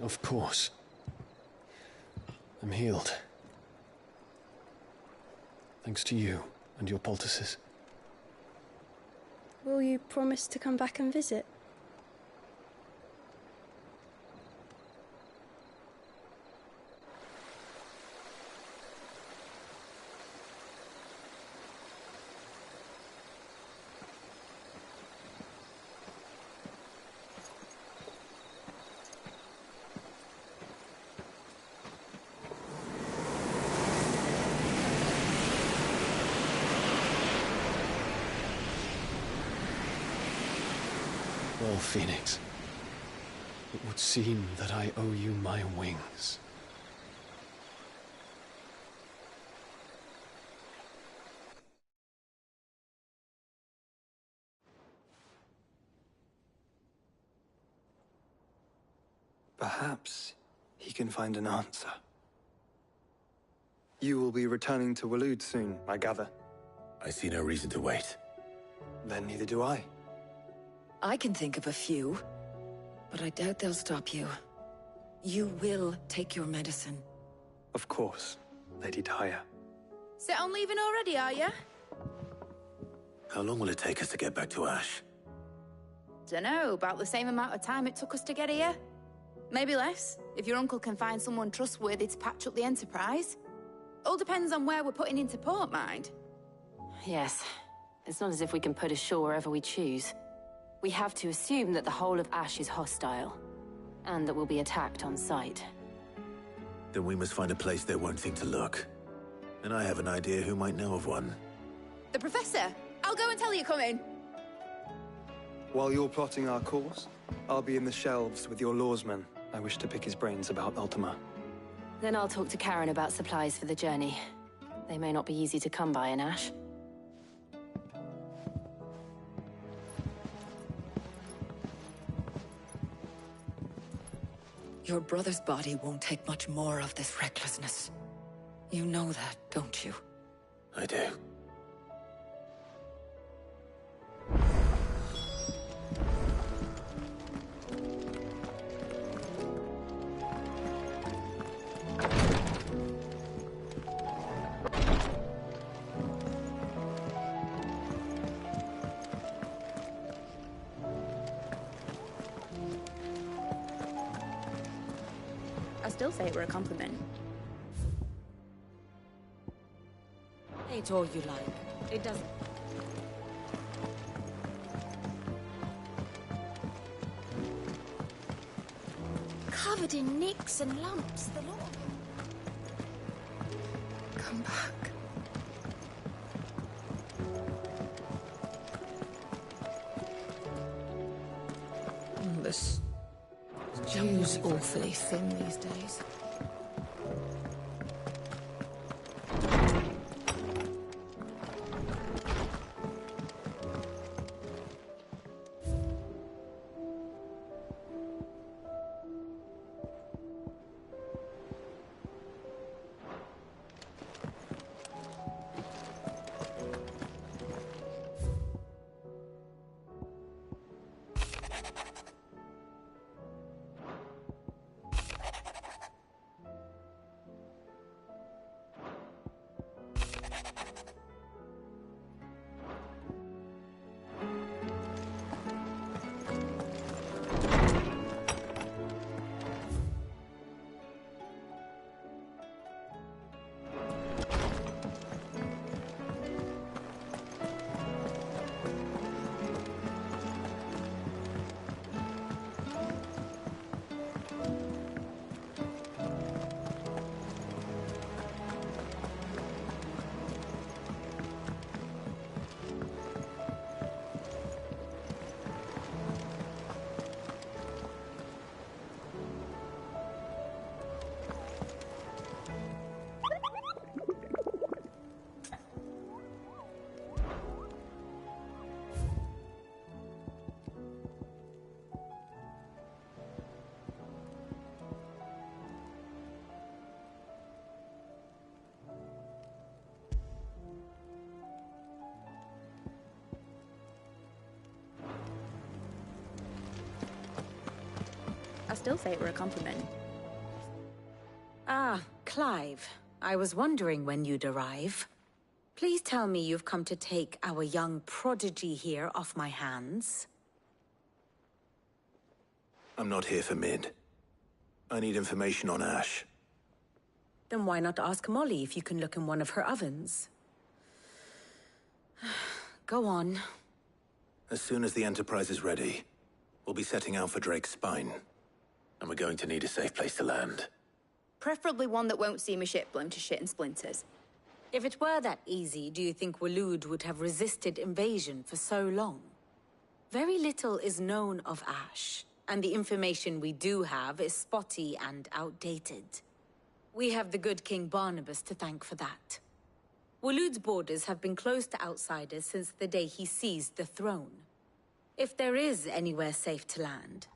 Of course. I'm healed. Thanks to you and your poultices. Will you promise to come back and visit? Well, Phoenix, it would seem that I owe you my wings. Perhaps he can find an answer. You will be returning to Waloed soon, I gather. I see no reason to wait. Then neither do I. I can think of a few, but I doubt they'll stop you. You will take your medicine. Of course, Lady Daya. Set on leaving already, are you? How long will it take us to get back to Ash? Dunno, about the same amount of time it took us to get here. Maybe less, if your uncle can find someone trustworthy to patch up the Enterprise. All depends on where we're putting into port, mind. Yes. It's not as if we can put ashore wherever we choose. We have to assume that the whole of Ash is hostile, and that we'll be attacked on sight. Then we must find a place they won't think to look. And I have an idea who might know of one. The Professor! I'll go and tell you come in. While you're plotting our course, I'll be in the shelves with your lawsman. I wish to pick his brains about Ultima. Then I'll talk to Karen about supplies for the journey. They may not be easy to come by in Ash. Your brother's body won't take much more of this recklessness. You know that, don't you? I do. I still say it were a compliment. Ain't all you like. It doesn't. Covered in nicks and lumps, the lot of them. Come back. This Joe's awfully thin these days. still say it were a compliment. Ah, Clive. I was wondering when you'd arrive. Please tell me you've come to take our young prodigy here off my hands. I'm not here for Mid. I need information on Ash. Then why not ask Molly if you can look in one of her ovens? Go on. As soon as the Enterprise is ready, we'll be setting out for Drake's Spine. And we're going to need a safe place to land. Preferably one that won't see my ship blown to shit and splinters. If it were that easy, do you think Waloed would have resisted invasion for so long? Very little is known of Ash, and the information we do have is spotty and outdated. We have the good King Barnabas to thank for that. Waloed's borders have been closed to outsiders since the day he seized the throne. If there is anywhere safe to land,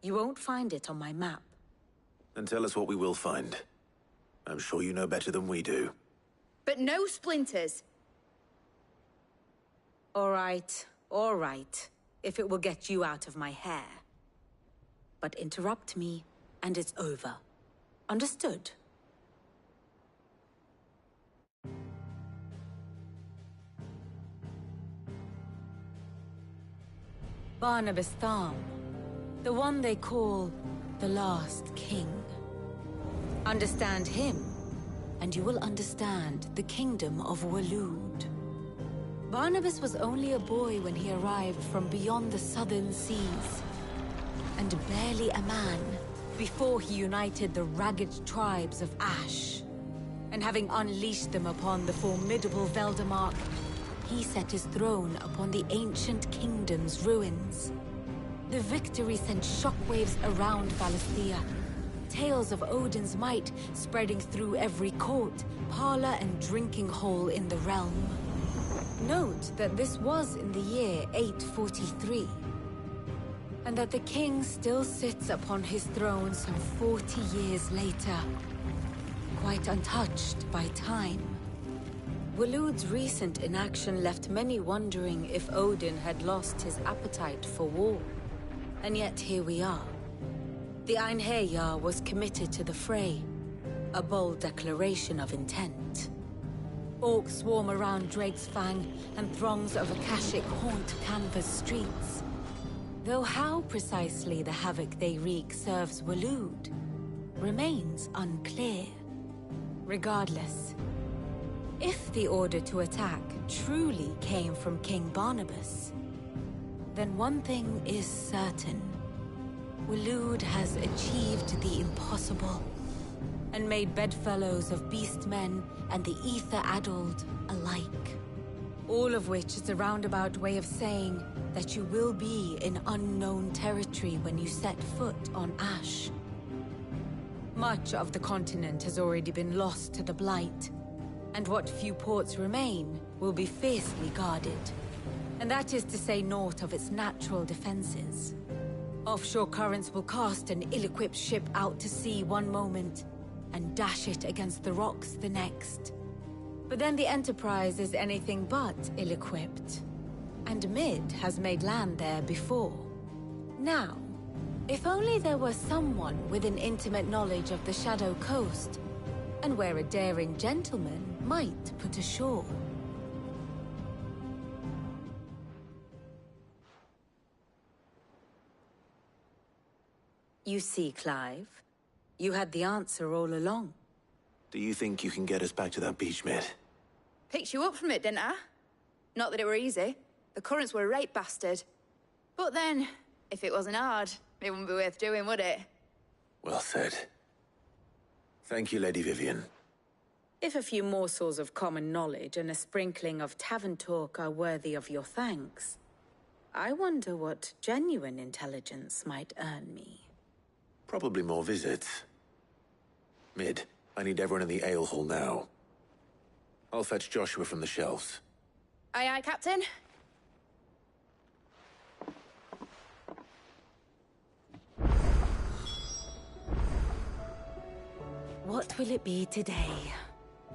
you won't find it on my map. Then tell us what we will find. I'm sure you know better than we do. But no splinters! All right. If it will get you out of my hair. But interrupt me, and it's over. Understood? Barnabas Tharm. The one they call the Last King. Understand him, and you will understand the kingdom of Waloed. Barnabas was only a boy when he arrived from beyond the southern seas, and barely a man before he united the ragged tribes of Ash. And having unleashed them upon the formidable Veldamark, he set his throne upon the ancient kingdom's ruins. The victory sent shockwaves around Valisthea, tales of Odin's might spreading through every court, parlor, and drinking hole in the realm. Note that this was in the year 843, and that the king still sits upon his throne some 40 years later, quite untouched by time. Waloed's recent inaction left many wondering if Odin had lost his appetite for war. And yet here we are. The Einherjar was committed to the fray, a bold declaration of intent. Orcs swarm around Drake's Fang, and throngs of Akashic haunt Canva's streets. Though how precisely the havoc they wreak serves Waloed remains unclear. Regardless, if the order to attack truly came from King Barnabas, then one thing is certain. Waloed has achieved the impossible, and made bedfellows of beastmen and the ether-addled alike. All of which is a roundabout way of saying that you will be in unknown territory when you set foot on Ash. Much of the continent has already been lost to the Blight, and what few ports remain will be fiercely guarded. And that is to say naught of its natural defenses. Offshore currents will cast an ill-equipped ship out to sea one moment, and dash it against the rocks the next. But then the Enterprise is anything but ill-equipped. And Mid has made land there before. Now, if only there were someone with an intimate knowledge of the Shadow Coast, and where a daring gentleman might put ashore. You see, Clive, you had the answer all along. Do you think you can get us back to that beach, Mid? Picked you up from it, didn't I? Not that it were easy. The currents were a right bastard. But then, if it wasn't hard, it wouldn't be worth doing, would it? Well said. Thank you, Lady Vivian. If a few morsels of common knowledge and a sprinkling of tavern talk are worthy of your thanks, I wonder what genuine intelligence might earn me. Probably more visits. Mid, I need everyone in the ale hall now. I'll fetch Joshua from the shelves. Aye, aye, Captain. What will it be today?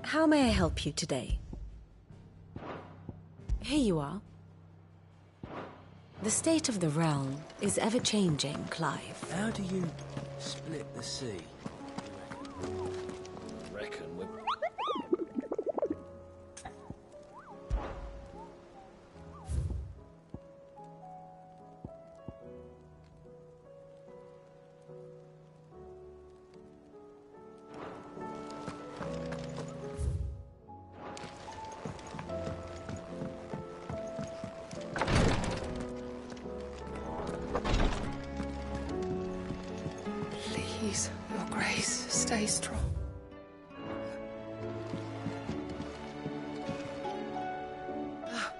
How may I help you today? Here you are. The state of the realm is ever-changing, Clive. How do you Split the sea. Reckon we're... Please, Your Grace, stay strong.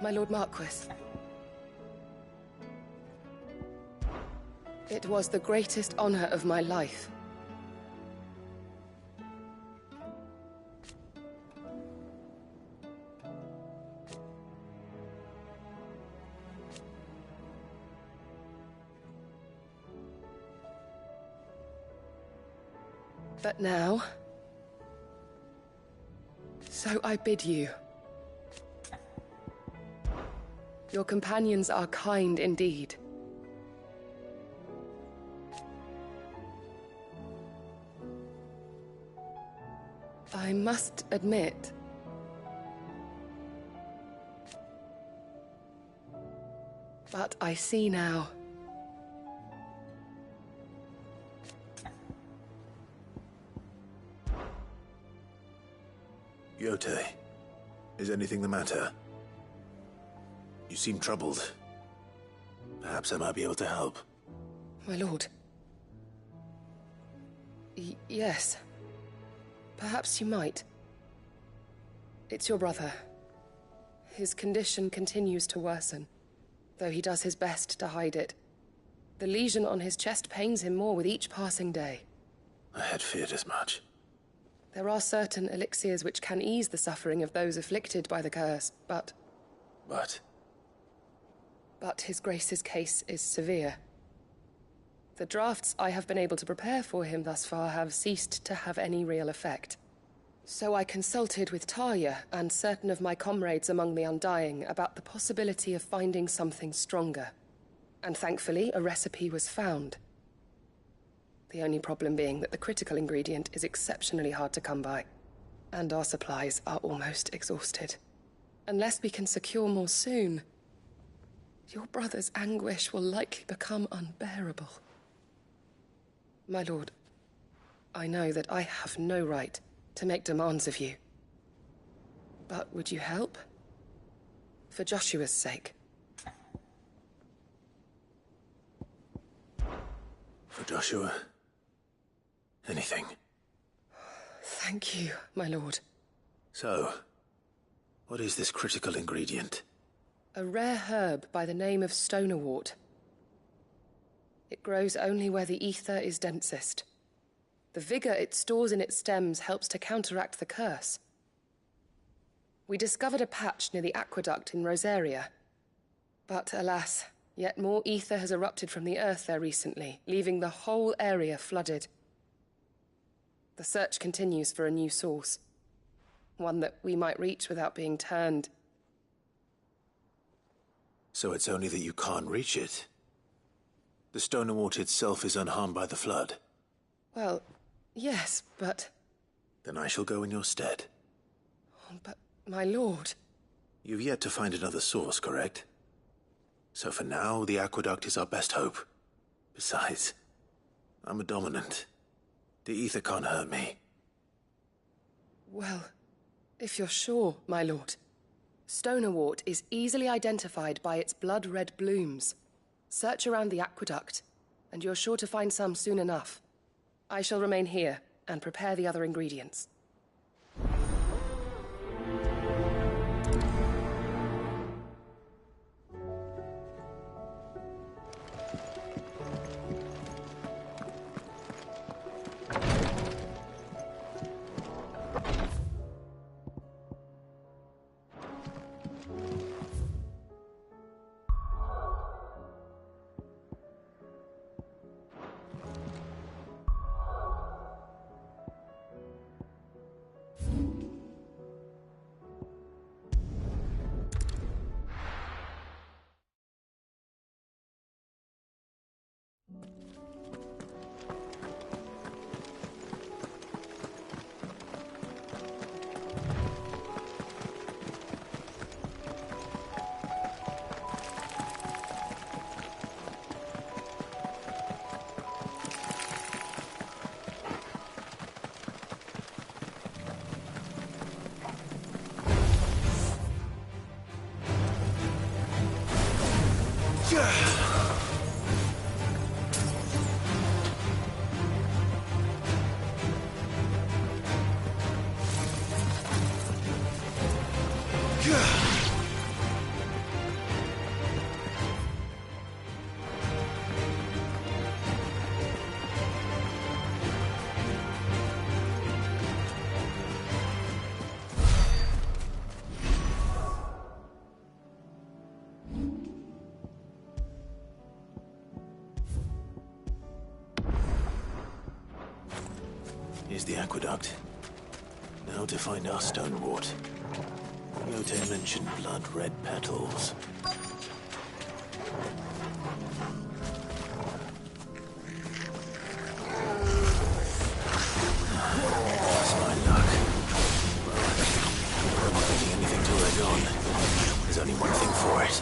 My Lord Marquis. It was the greatest honor of my life. But now, so I bid you. Your companions are kind indeed. I must admit, but I see now. Yote, is anything the matter? You seem troubled. Perhaps I might be able to help. My lord. Yes. Perhaps you might. It's your brother. His condition continues to worsen, though he does his best to hide it. The lesion on his chest pains him more with each passing day. I had feared as much. There are certain elixirs which can ease the suffering of those afflicted by the curse, but... But His Grace's case is severe. The drafts I have been able to prepare for him thus far have ceased to have any real effect. So I consulted with Tarja and certain of my comrades among the Undying about the possibility of finding something stronger. And thankfully, a recipe was found. The only problem being that the critical ingredient is exceptionally hard to come by, and our supplies are almost exhausted. Unless we can secure more soon, your brother's anguish will likely become unbearable. My lord, I know that I have no right to make demands of you. But would you help? For Joshua's sake. For Joshua? Anything. Thank you, my lord. So, what is this critical ingredient? A rare herb by the name of stonerwort. It grows only where the ether is densest. The vigor it stores in its stems helps to counteract the curse. We discovered a patch near the aqueduct in Rosaria. But alas, yet more ether has erupted from the earth there recently, leaving the whole area flooded. The search continues for a new source. One that we might reach without being turned. So it's only that you can't reach it? The stonerwort itself is unharmed by the flood? Well, yes, but... Then I shall go in your stead. But, my lord... You've yet to find another source, correct? So for now, the aqueduct is our best hope. Besides, I'm a dominant. The ether can't hurt me. Well, if you're sure, my lord. Stonerwort is easily identified by its blood-red blooms. Search around the aqueduct, and you're sure to find some soon enough. I shall remain here and prepare the other ingredients. Here's the aqueduct. Now to find our stonewort. Yote mentioned blood-red petals. That's my luck. Well, I'm not getting anything to egg on. There's only one thing for it.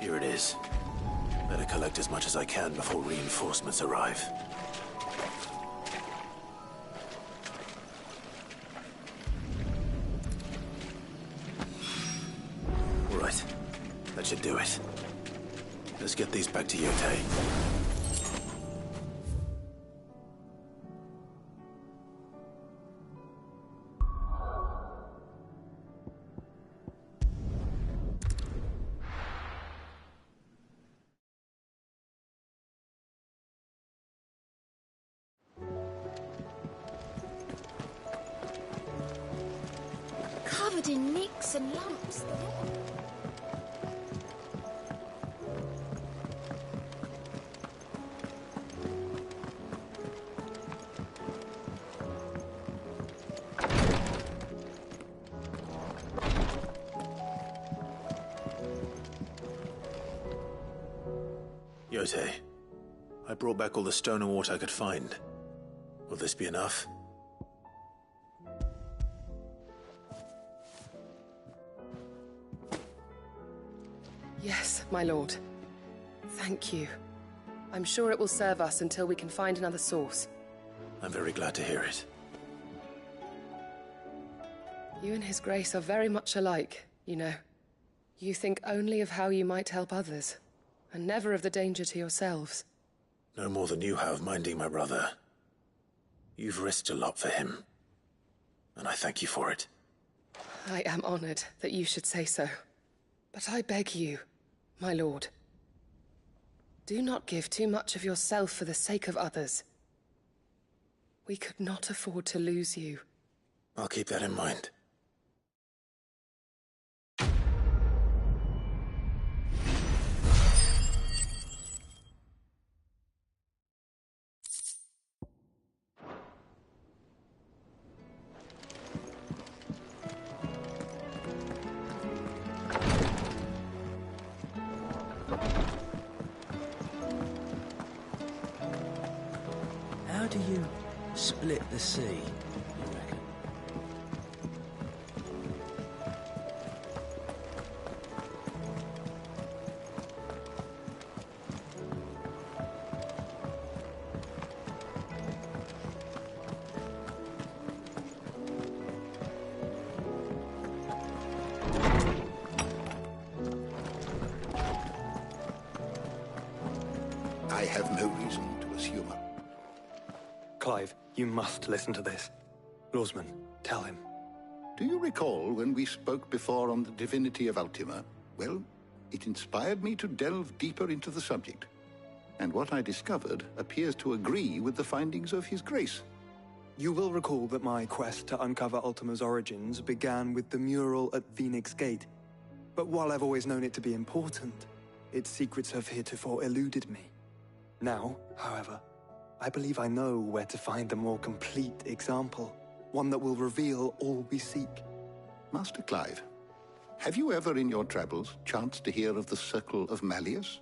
Here it is. Better collect as much as I can before reinforcements arrive. All right. That should do it. Let's get these back to Yote. Covered in nicks and lumps. Yote, I brought back all the stone and water I could find. Will this be enough? Yes, my lord. Thank you. I'm sure it will serve us until we can find another source. I'm very glad to hear it. You and His Grace are very much alike, you know. You think only of how you might help others, and never of the danger to yourselves. No more than you have minding my brother. You've risked a lot for him, and I thank you for it. I am honored that you should say so. But I beg you, my lord, do not give too much of yourself for the sake of others. We could not afford to lose you. I'll keep that in mind. How do you split the sea, you reckon? I have no reason to assume. Clive, you must listen to this. Lawsman, tell him. Do you recall when we spoke before on the divinity of Ultima? Well, it inspired me to delve deeper into the subject. And what I discovered appears to agree with the findings of His Grace. You will recall that my quest to uncover Ultima's origins began with the mural at Phoenix Gate. But while I've always known it to be important, its secrets have heretofore eluded me. Now, however, I believe I know where to find the more complete example, one that will reveal all we seek. Master Clive, have you ever in your travels chanced to hear of the Circle of Malleus?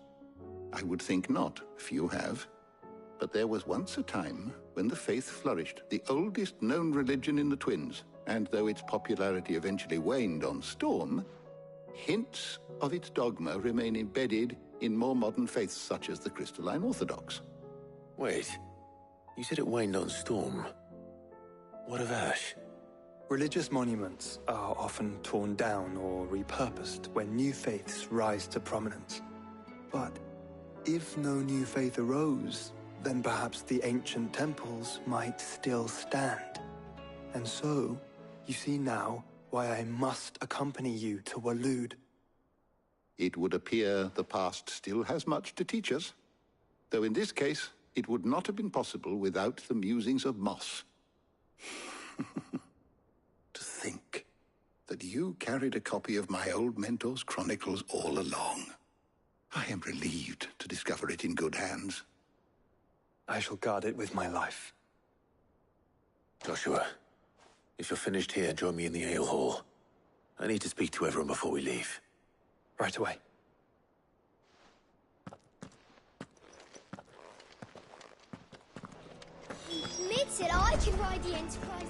I would think not, few have. But there was once a time when the faith flourished, the oldest known religion in the Twins, and though its popularity eventually waned on Storm, hints of its dogma remain embedded in more modern faiths such as the Crystalline Orthodox. Wait, you said it waned on Storm. What of Ash? Religious monuments are often torn down or repurposed when new faiths rise to prominence. But if no new faith arose, then perhaps the ancient temples might still stand. And so, you see now why I must accompany you to Waloed. It would appear the past still has much to teach us, though in this case, it would not have been possible without the musings of Moss. To think that you carried a copy of my old mentor's chronicles all along. I am relieved to discover it in good hands. I shall guard it with my life. Joshua, if you're finished here, join me in the ale hall. I need to speak to everyone before we leave. Right away. Admits it, I can ride the Enterprise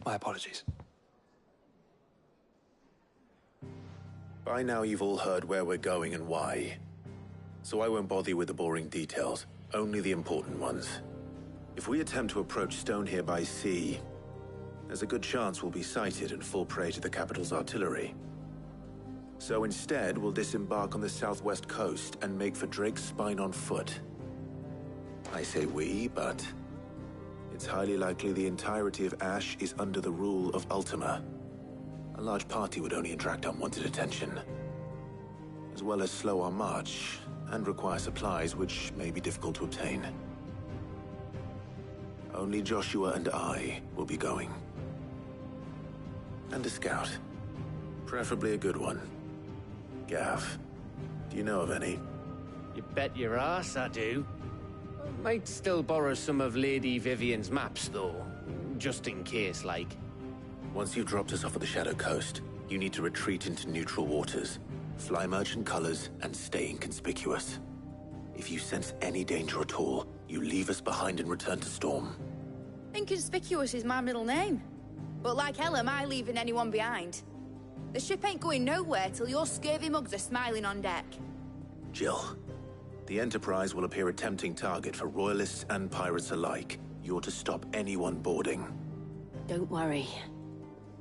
My apologies. By now you've all heard where we're going and why. So I won't bother you with the boring details, only the important ones. If we attempt to approach Stone here by sea, there's a good chance we'll be sighted and fall prey to the capital's artillery. So instead, we'll disembark on the southwest coast and make for Drake's Spine on foot. I say we, but it's highly likely the entirety of Ash is under the rule of Ultima. A large party would only attract unwanted attention, as well as slow our march and require supplies which may be difficult to obtain. Only Joshua and I will be going. And a scout. Preferably a good one. Gav, do you know of any? You bet your ass I do. Might still borrow some of Lady Vivian's maps, though. Just in case, like. Once you've dropped us off at the Shadow Coast, you need to retreat into neutral waters, fly merchant colors, and stay inconspicuous. If you sense any danger at all, you leave us behind and return to Storm. Inconspicuous is my middle name. But like hell am I leaving anyone behind. The ship ain't going nowhere till your scurvy mugs are smiling on deck. Jill, the Enterprise will appear a tempting target for royalists and pirates alike. You're to stop anyone boarding. Don't worry.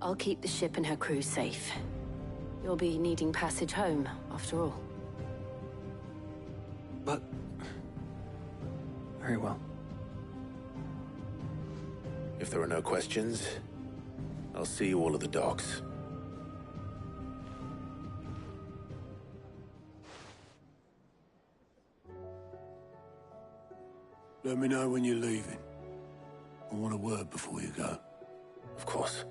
I'll keep the ship and her crew safe. You'll be needing passage home, after all. But... very well. If there are no questions, I'll see you all at the docks. Let me know when you're leaving. I want a word before you go. Of course.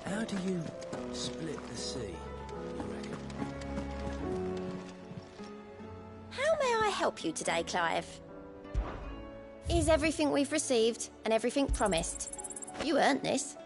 How do you split the sea, you reckon? How may I help you today, Clive? Is everything we've received and everything promised? You earned this.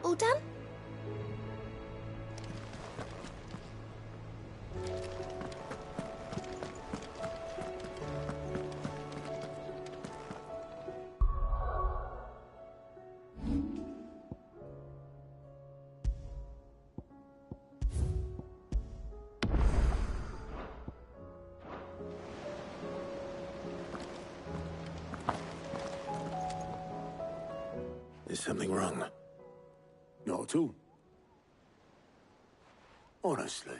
All done? Is something wrong? Not at all. Honestly.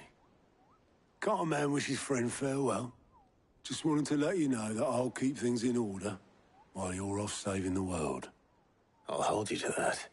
Can't a man wish his friend farewell? Just wanted to let you know that I'll keep things in order while you're off saving the world. I'll hold you to that.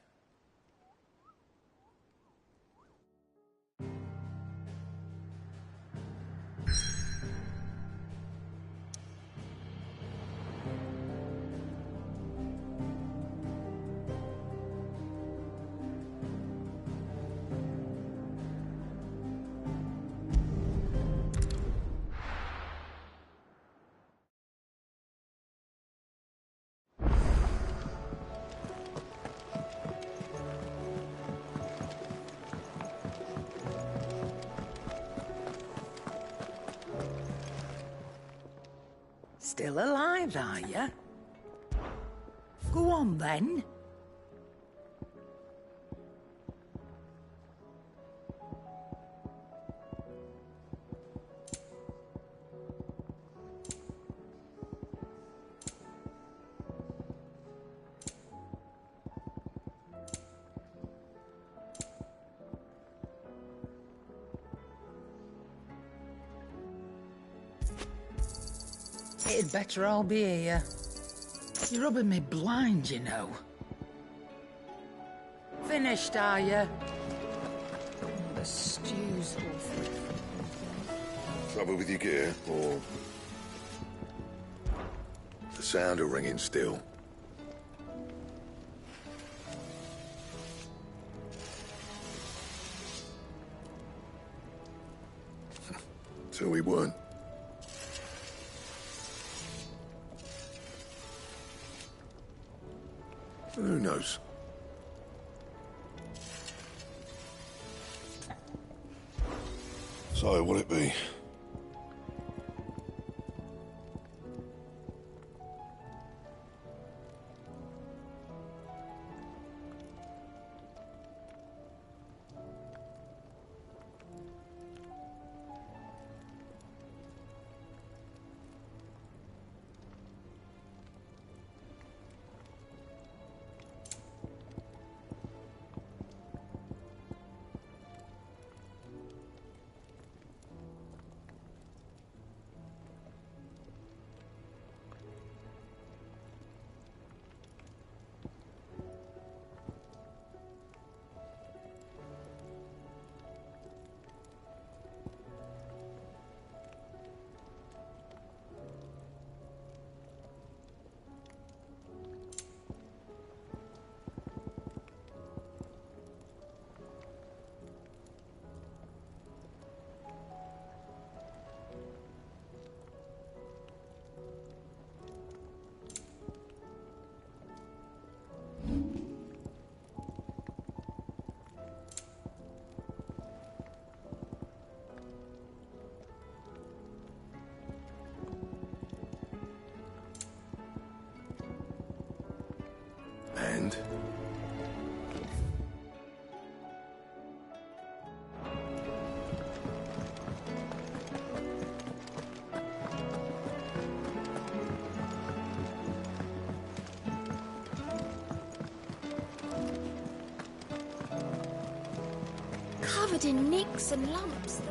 Still alive, are you? Go on, then. It'd better all be here. You're rubbing me blind, you know. Finished, are you? The stew's awful. Trouble with your gear, or the sound of ringing still? So we weren't. Who knows? So, will it be? And? Covered in nicks and lumps.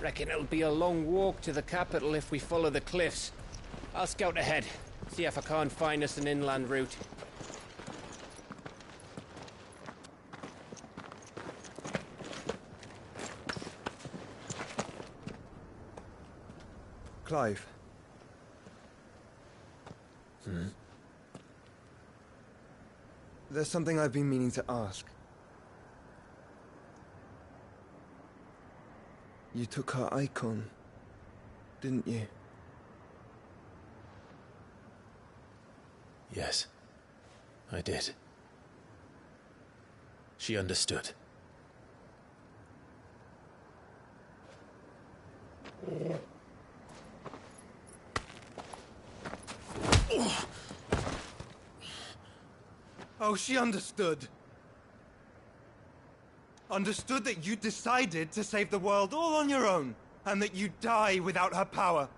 Reckon it'll be a long walk to the capital if we follow the cliffs. I'll scout ahead, see if I can't find us an inland route. Clive. There's something I've been meaning to ask. You took her icon, didn't you? Yes, I did. She understood. Oh, she understood. Understood that you decided to save the world all on your own, and that you'd die without her power.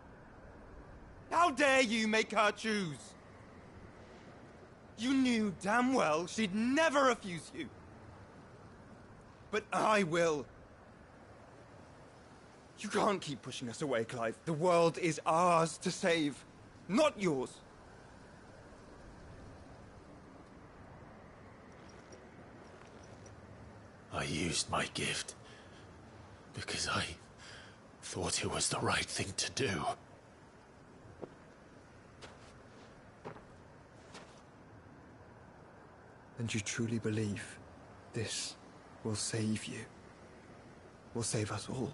How dare you make her choose? You knew damn well she'd never refuse you. But I will. You can't keep pushing us away, Clive. The world is ours to save, not yours. I used my gift because I thought it was the right thing to do. And you truly believe this will save you? Will save us all?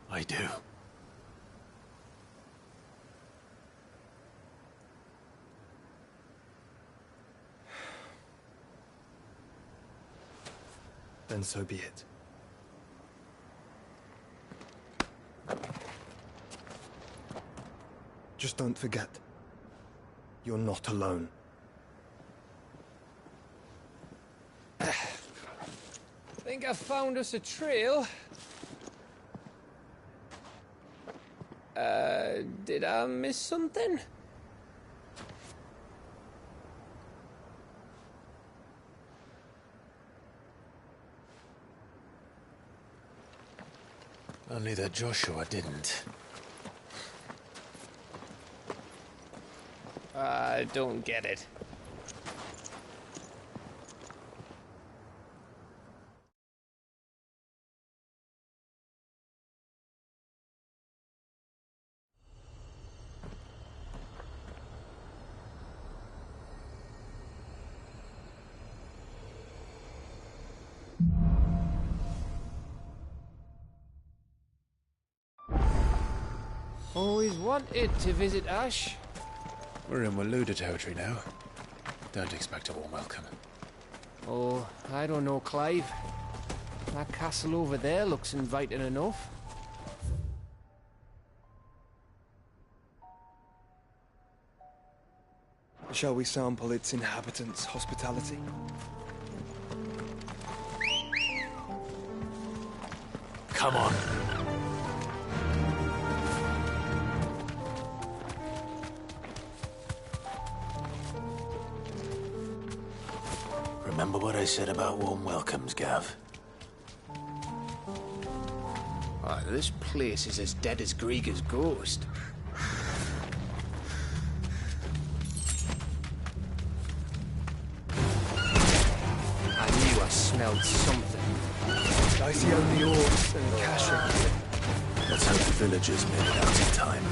I do. Then so be it. Just don't forget, you're not alone. Think I found us a trail. Did I miss something? Only that Joshua didn't. I don't get it. Always wanted to visit Ash. We're in Waluda territory now. Don't expect a warm welcome. Oh, I don't know, Clive. That castle over there looks inviting enough. Shall we sample its inhabitants' hospitality? Come on. Remember what I said about warm welcomes, Gav? Oh, this place is as dead as Grieger's ghost. I knew I smelled something. I see only orbs and caching. Let's hope the villagers made it out in time.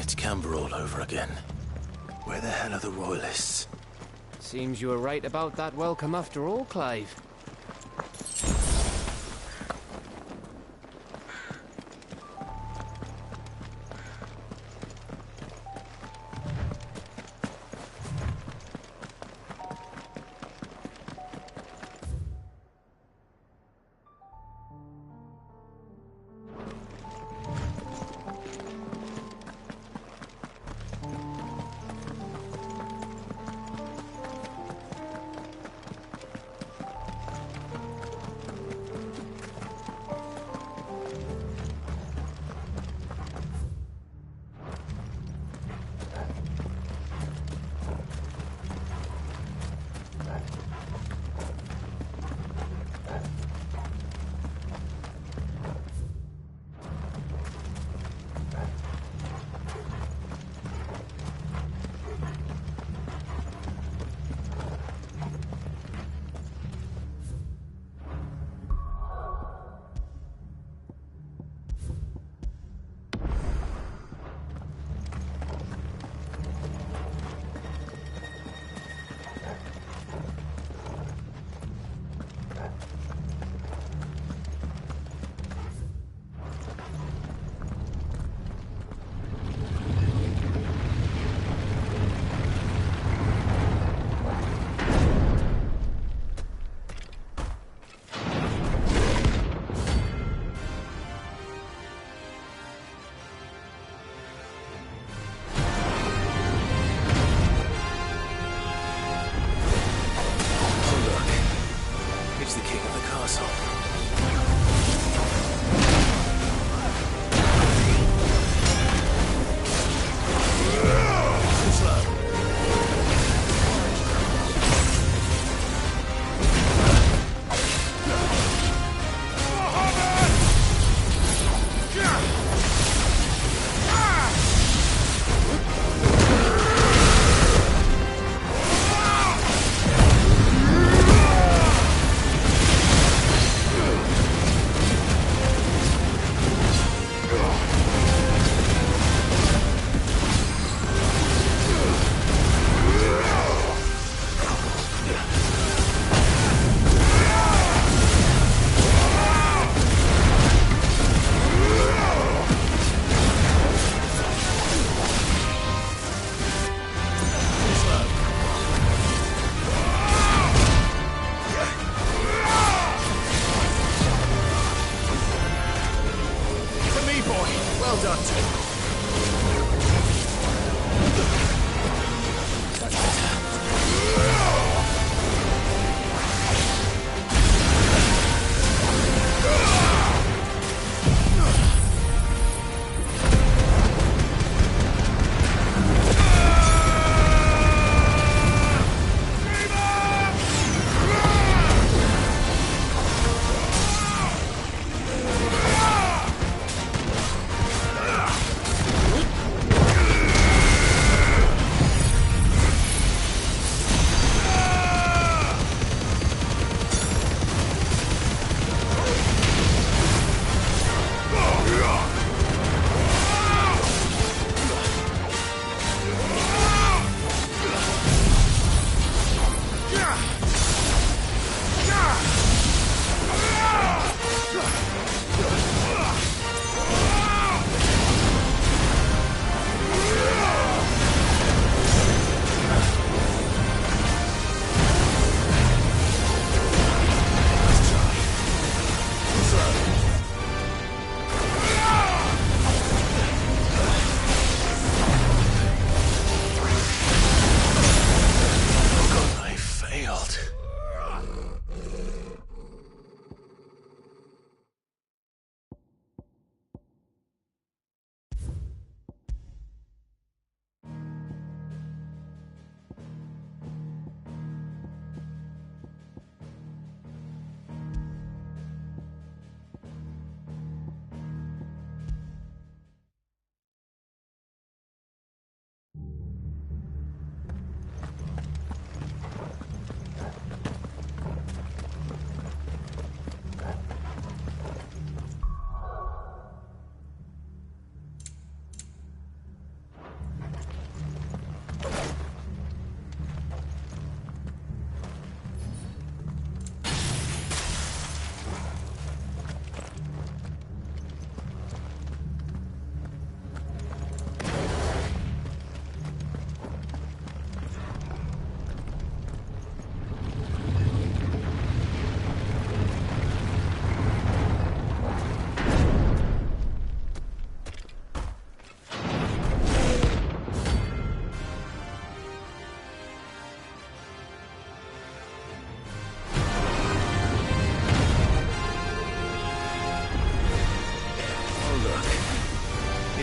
It's Camber all over again. Where the hell are the Royalists? Seems you were right about that welcome after all, Clive.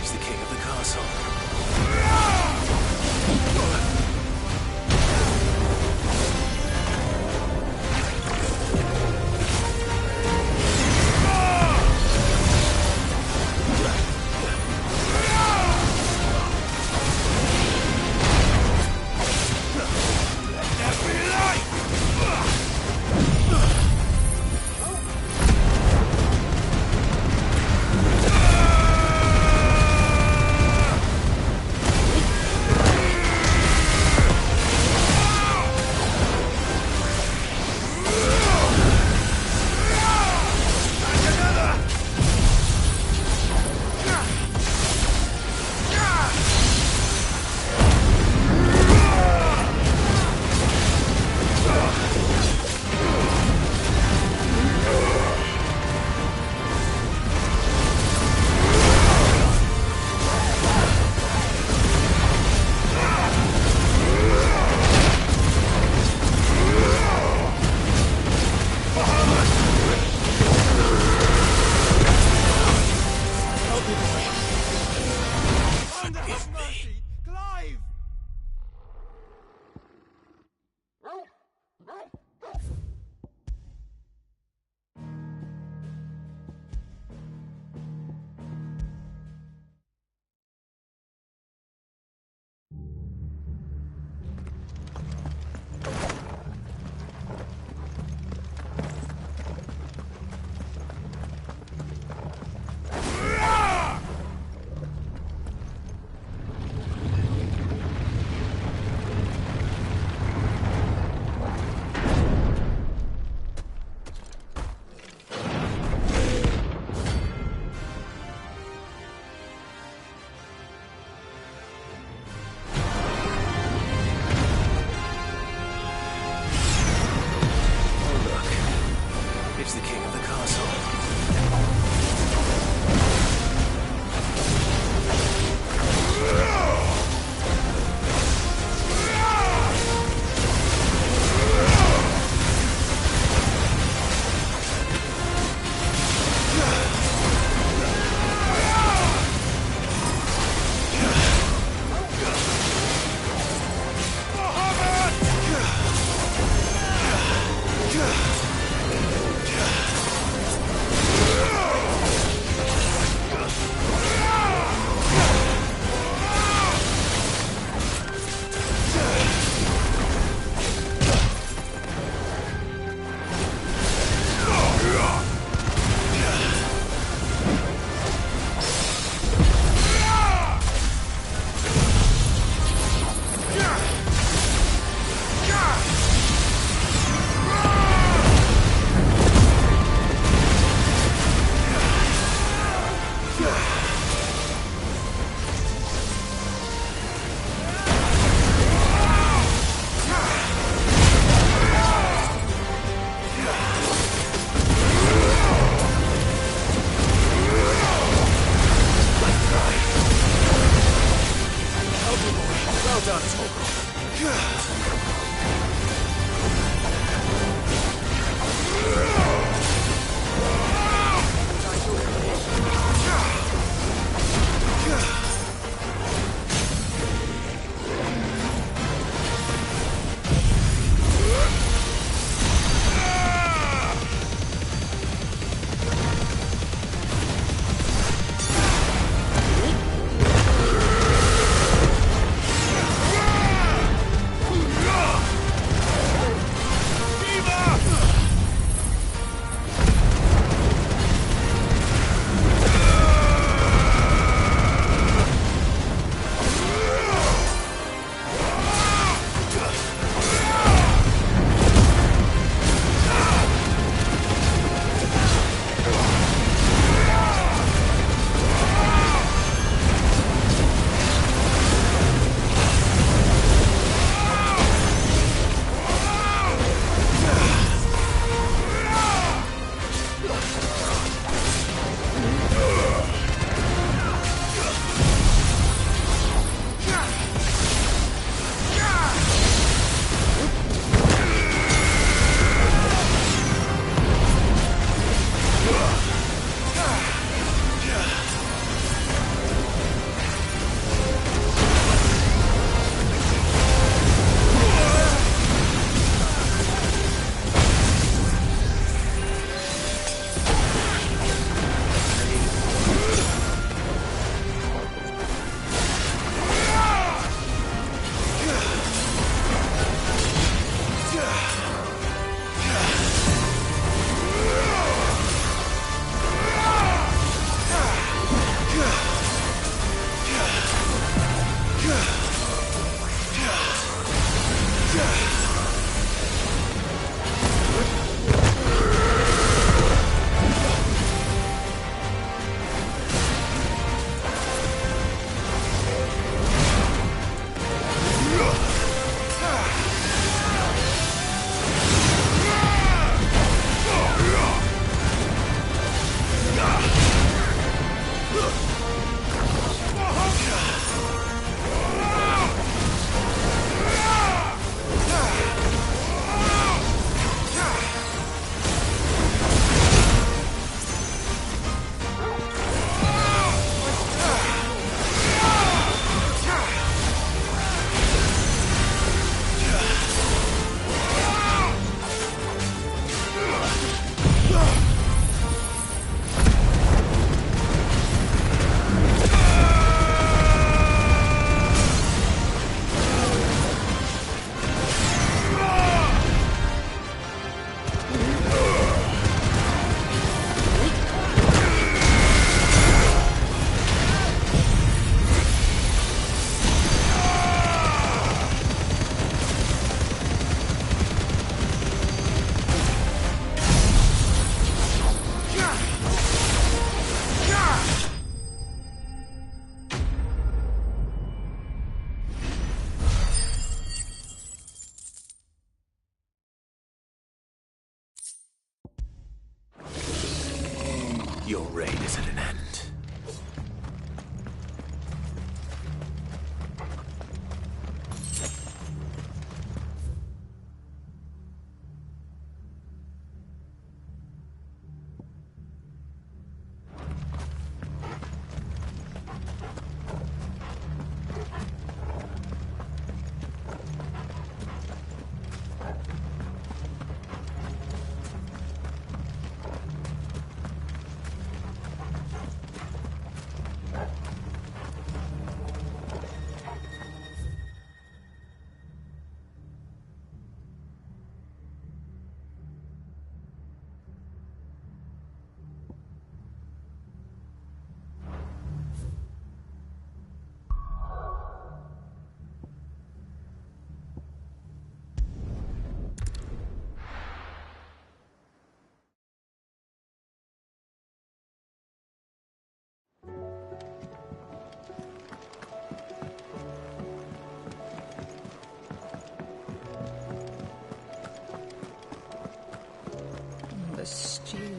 It's the king of the castle.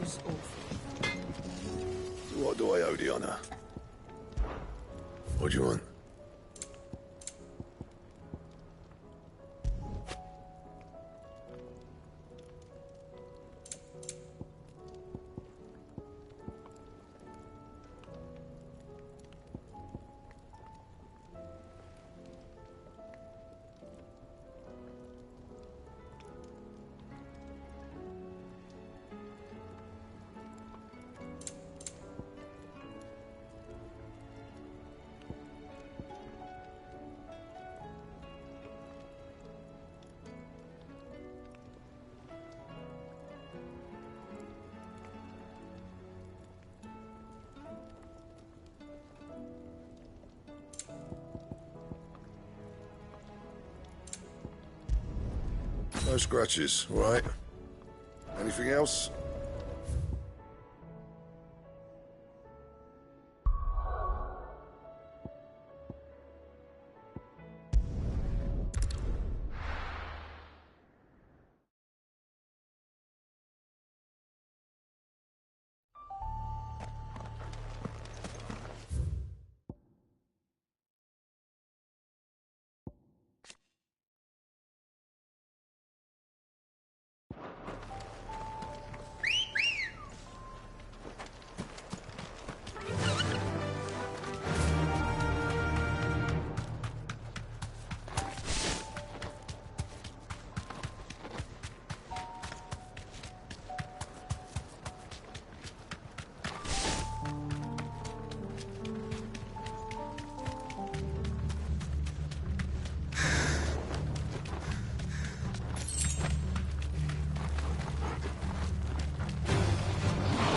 was awful. So what do I owe the honor? What do you want? No scratches, all right? Anything else?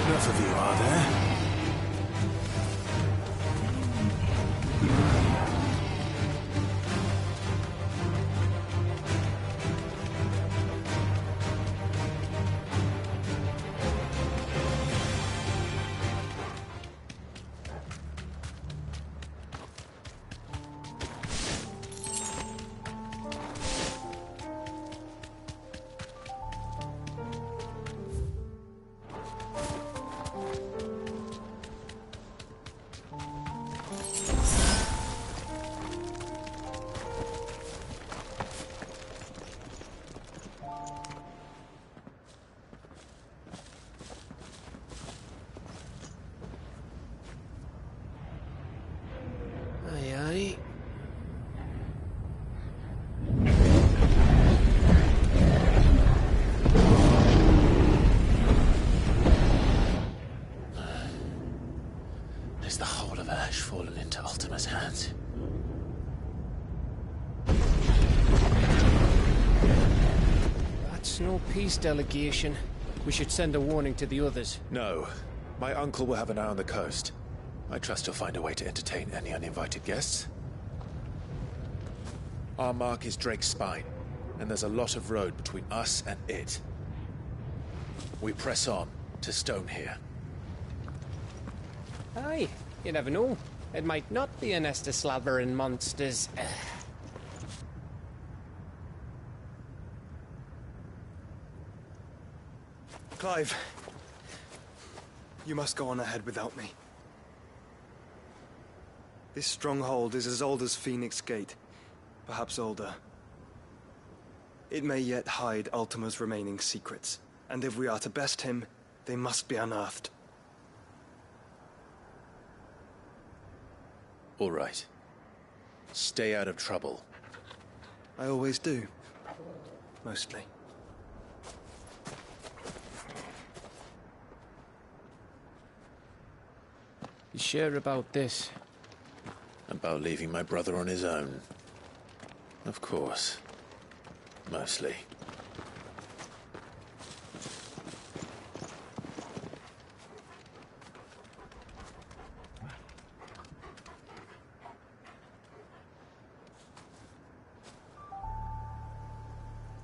Enough of you, are there? Aye, aye. Is the whole of Ash fallen into Ultima's hands? That's no peace delegation. We should send a warning to the others. No. My uncle will have an eye on the coast. I trust he'll find a way to entertain any uninvited guests. Our mark is Drake's Spine, and there's a lot of road between us and it. We press on to Stone here. Aye, you never know. It might not be a nest of slavering monsters. Clive, you must go on ahead without me. This stronghold is as old as Phoenix Gate, perhaps older. It may yet hide Ultima's remaining secrets, and if we are to best him, they must be unearthed. All right. Stay out of trouble. I always do. Mostly. You sure about this? About leaving my brother on his own. Of course. Mostly.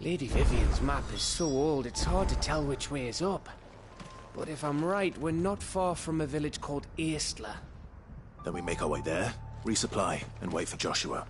Lady Vivian's map is so old it's hard to tell which way is up. But if I'm right, we're not far from a village called Eastla. Then we make our way there, resupply, and wait for Joshua.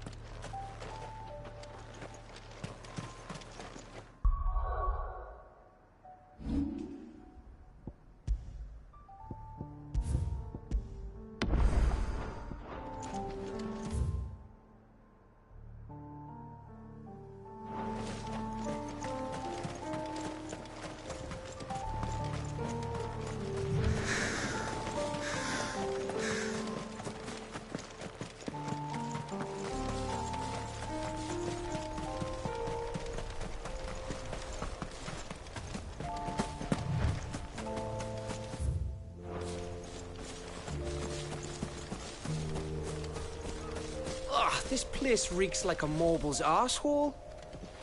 This place reeks like a mobile's arsehole.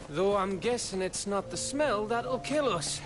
Though I'm guessing it's not the smell that'll kill us.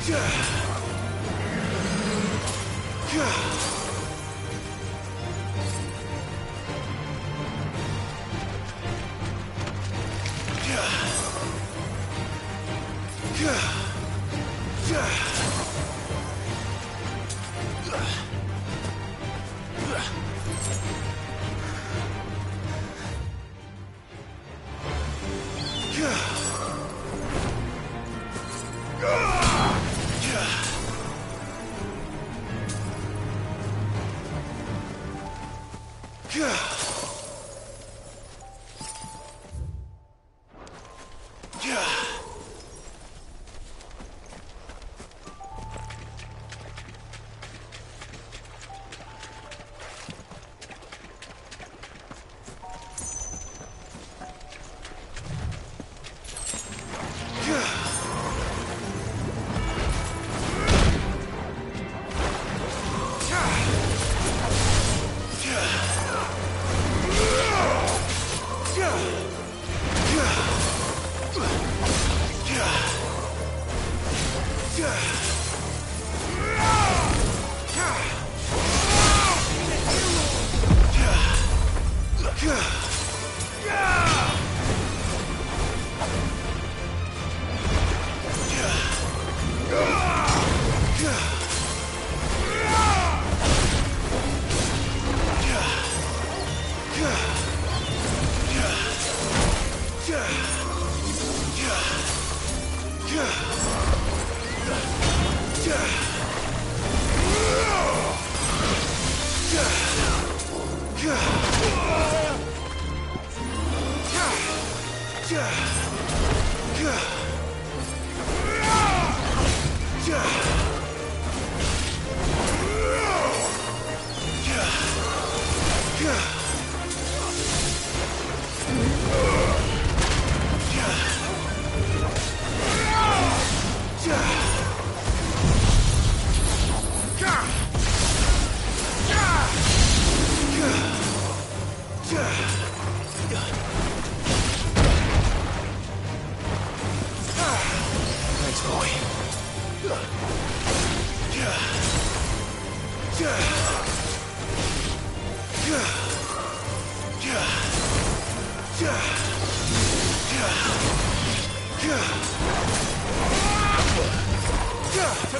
To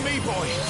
me, boy.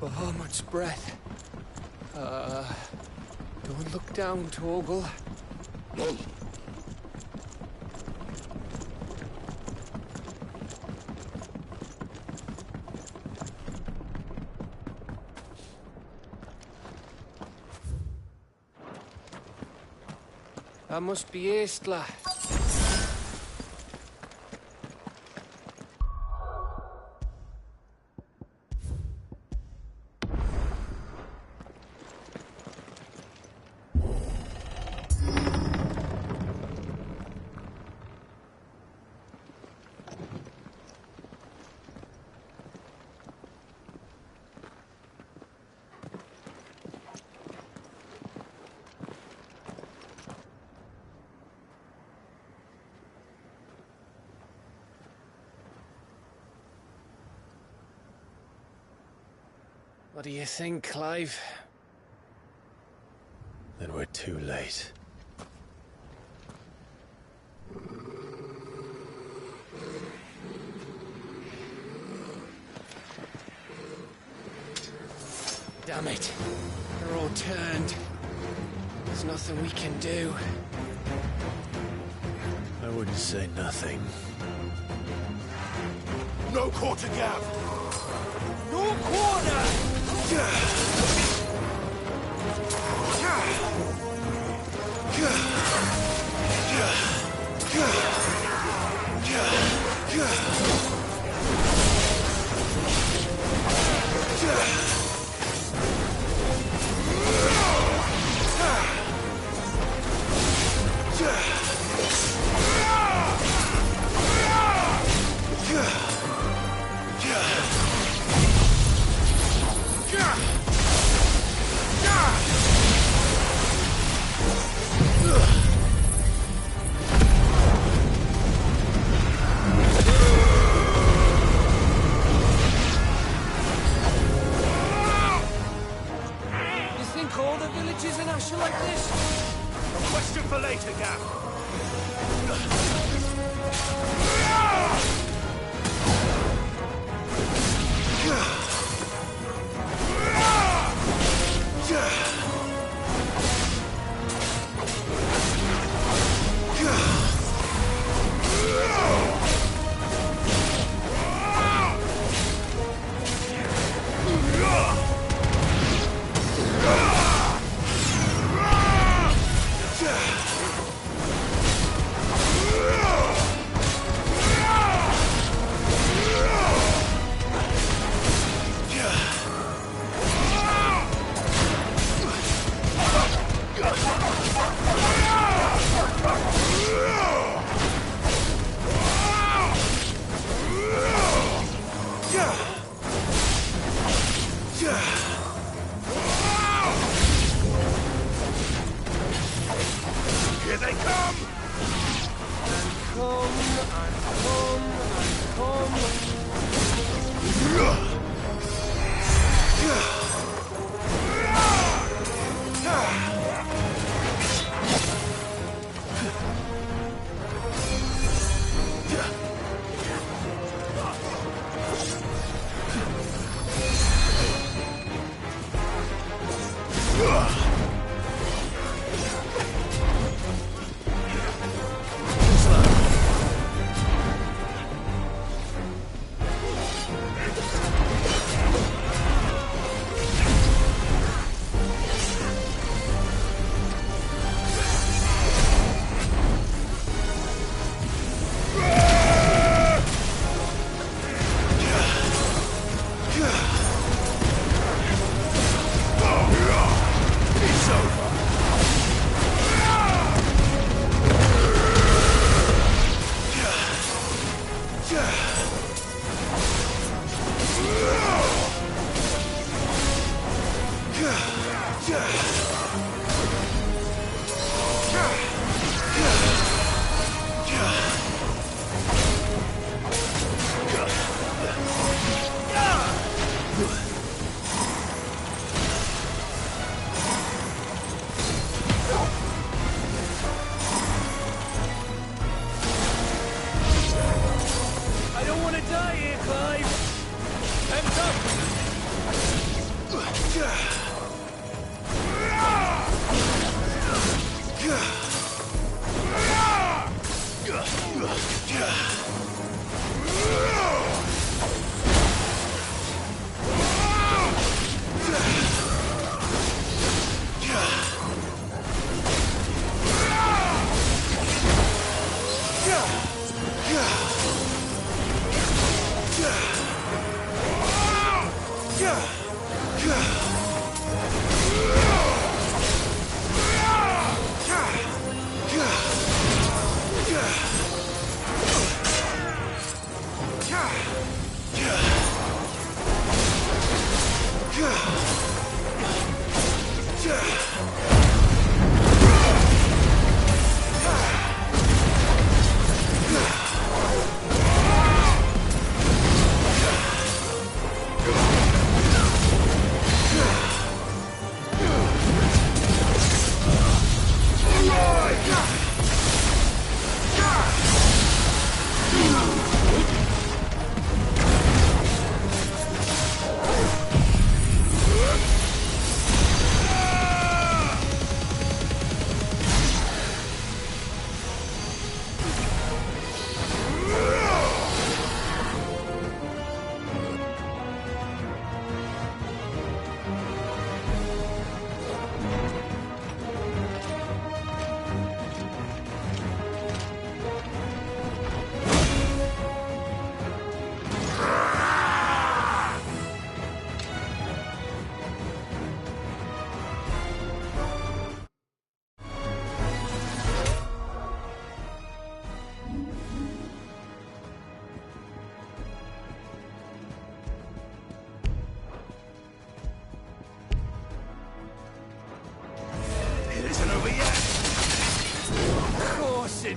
Bahamut's breath. Don't look down, Torgal. That must be Aistla. What do you think, Clive? Then we're too late. Damn it. They're all turned. There's nothing we can do. I wouldn't say nothing. No quarter gap! No quarter! Yeah!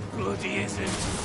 It bloody isn't.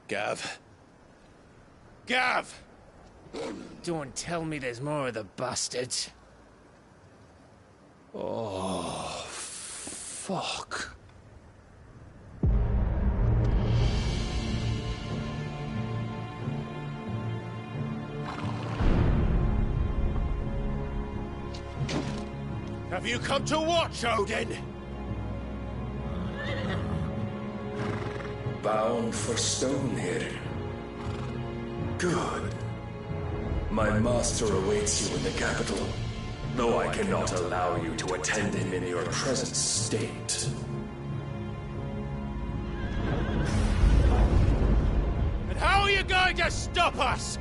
Gav. Gav! Don't tell me there's more of the bastards. Oh, fuck. Have you come to watch, Odin? Bound for stone here. Good. My master awaits you in the capital, though I cannot allow you to attend him in your present state. And how are you going to stop us?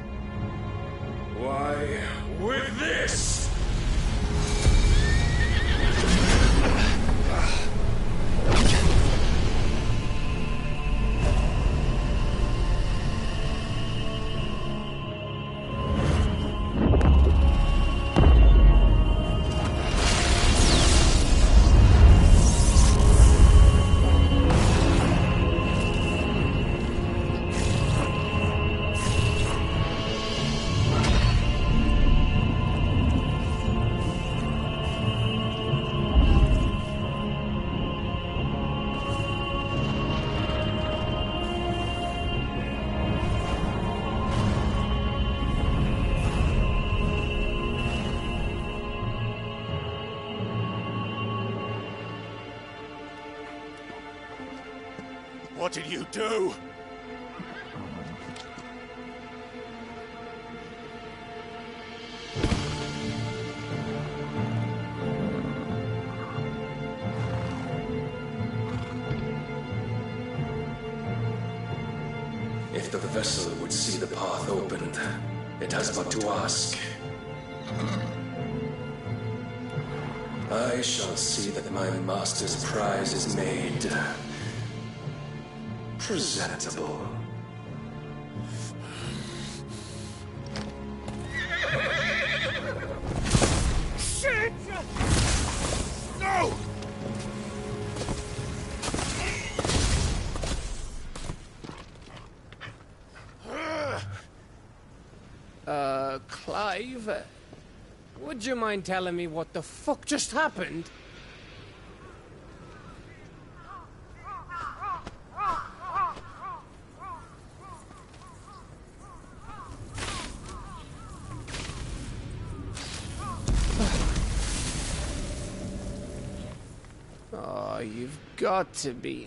Why, with this! What did you do? If the vessel would see the path opened, it has but to ask. I shall see that my master's prize is made presentable. Clive, would you mind telling me what the fuck just happened? Oh, you've got to be.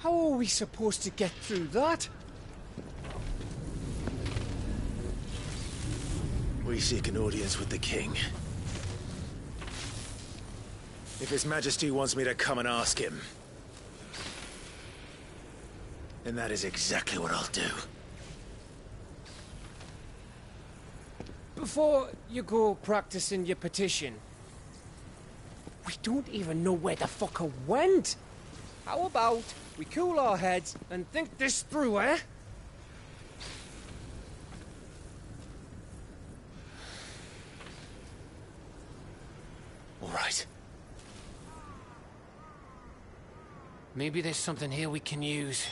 How are we supposed to get through that? We seek an audience with the king. If His Majesty wants me to come and ask him, then that is exactly what I'll do. Before you go practicing your petition, we don't even know where the fucker went. How about we cool our heads and think this through, eh? All right. Maybe there's something here we can use.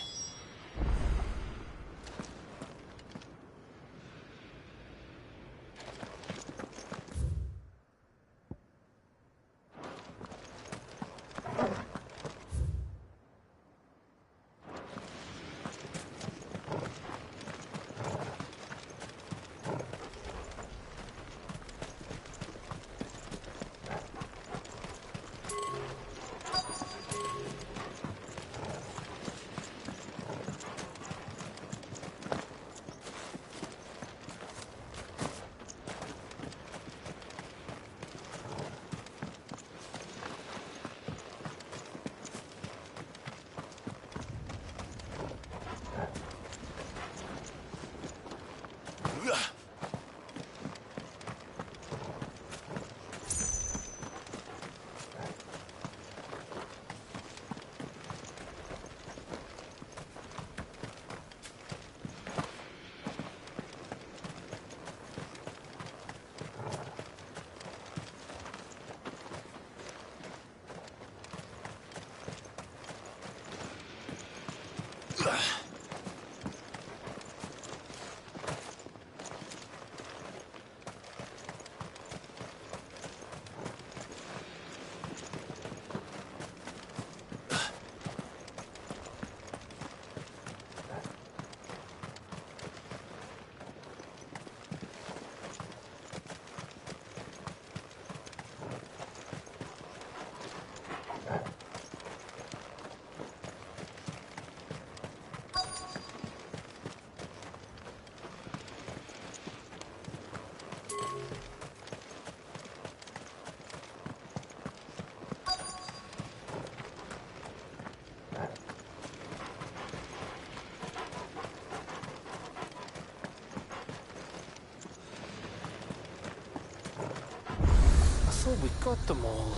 I thought we got them all.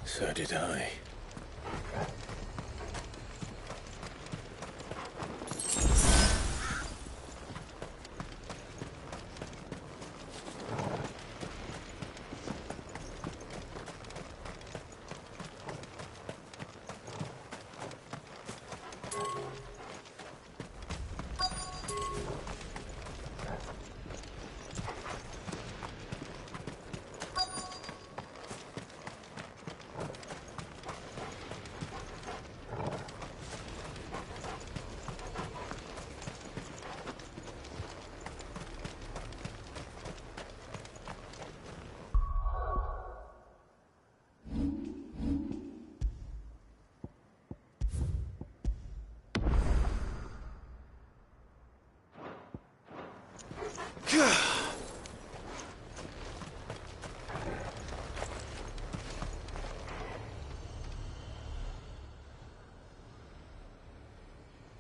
So did I.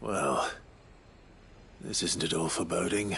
Well, this isn't at all foreboding.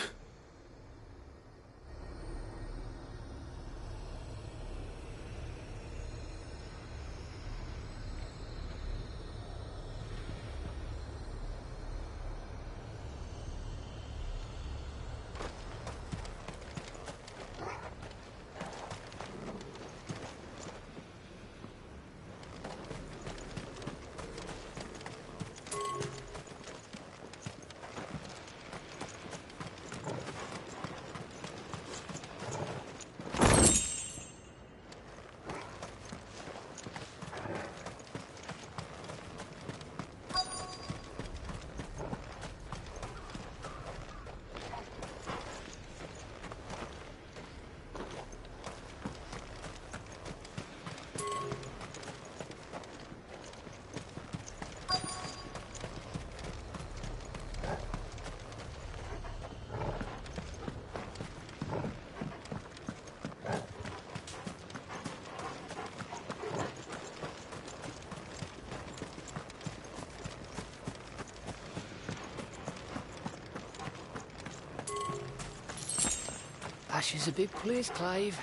Ash is a big place, Clive.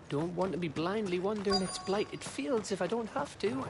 Don't want to be blindly wandering its blighted fields if I don't have to.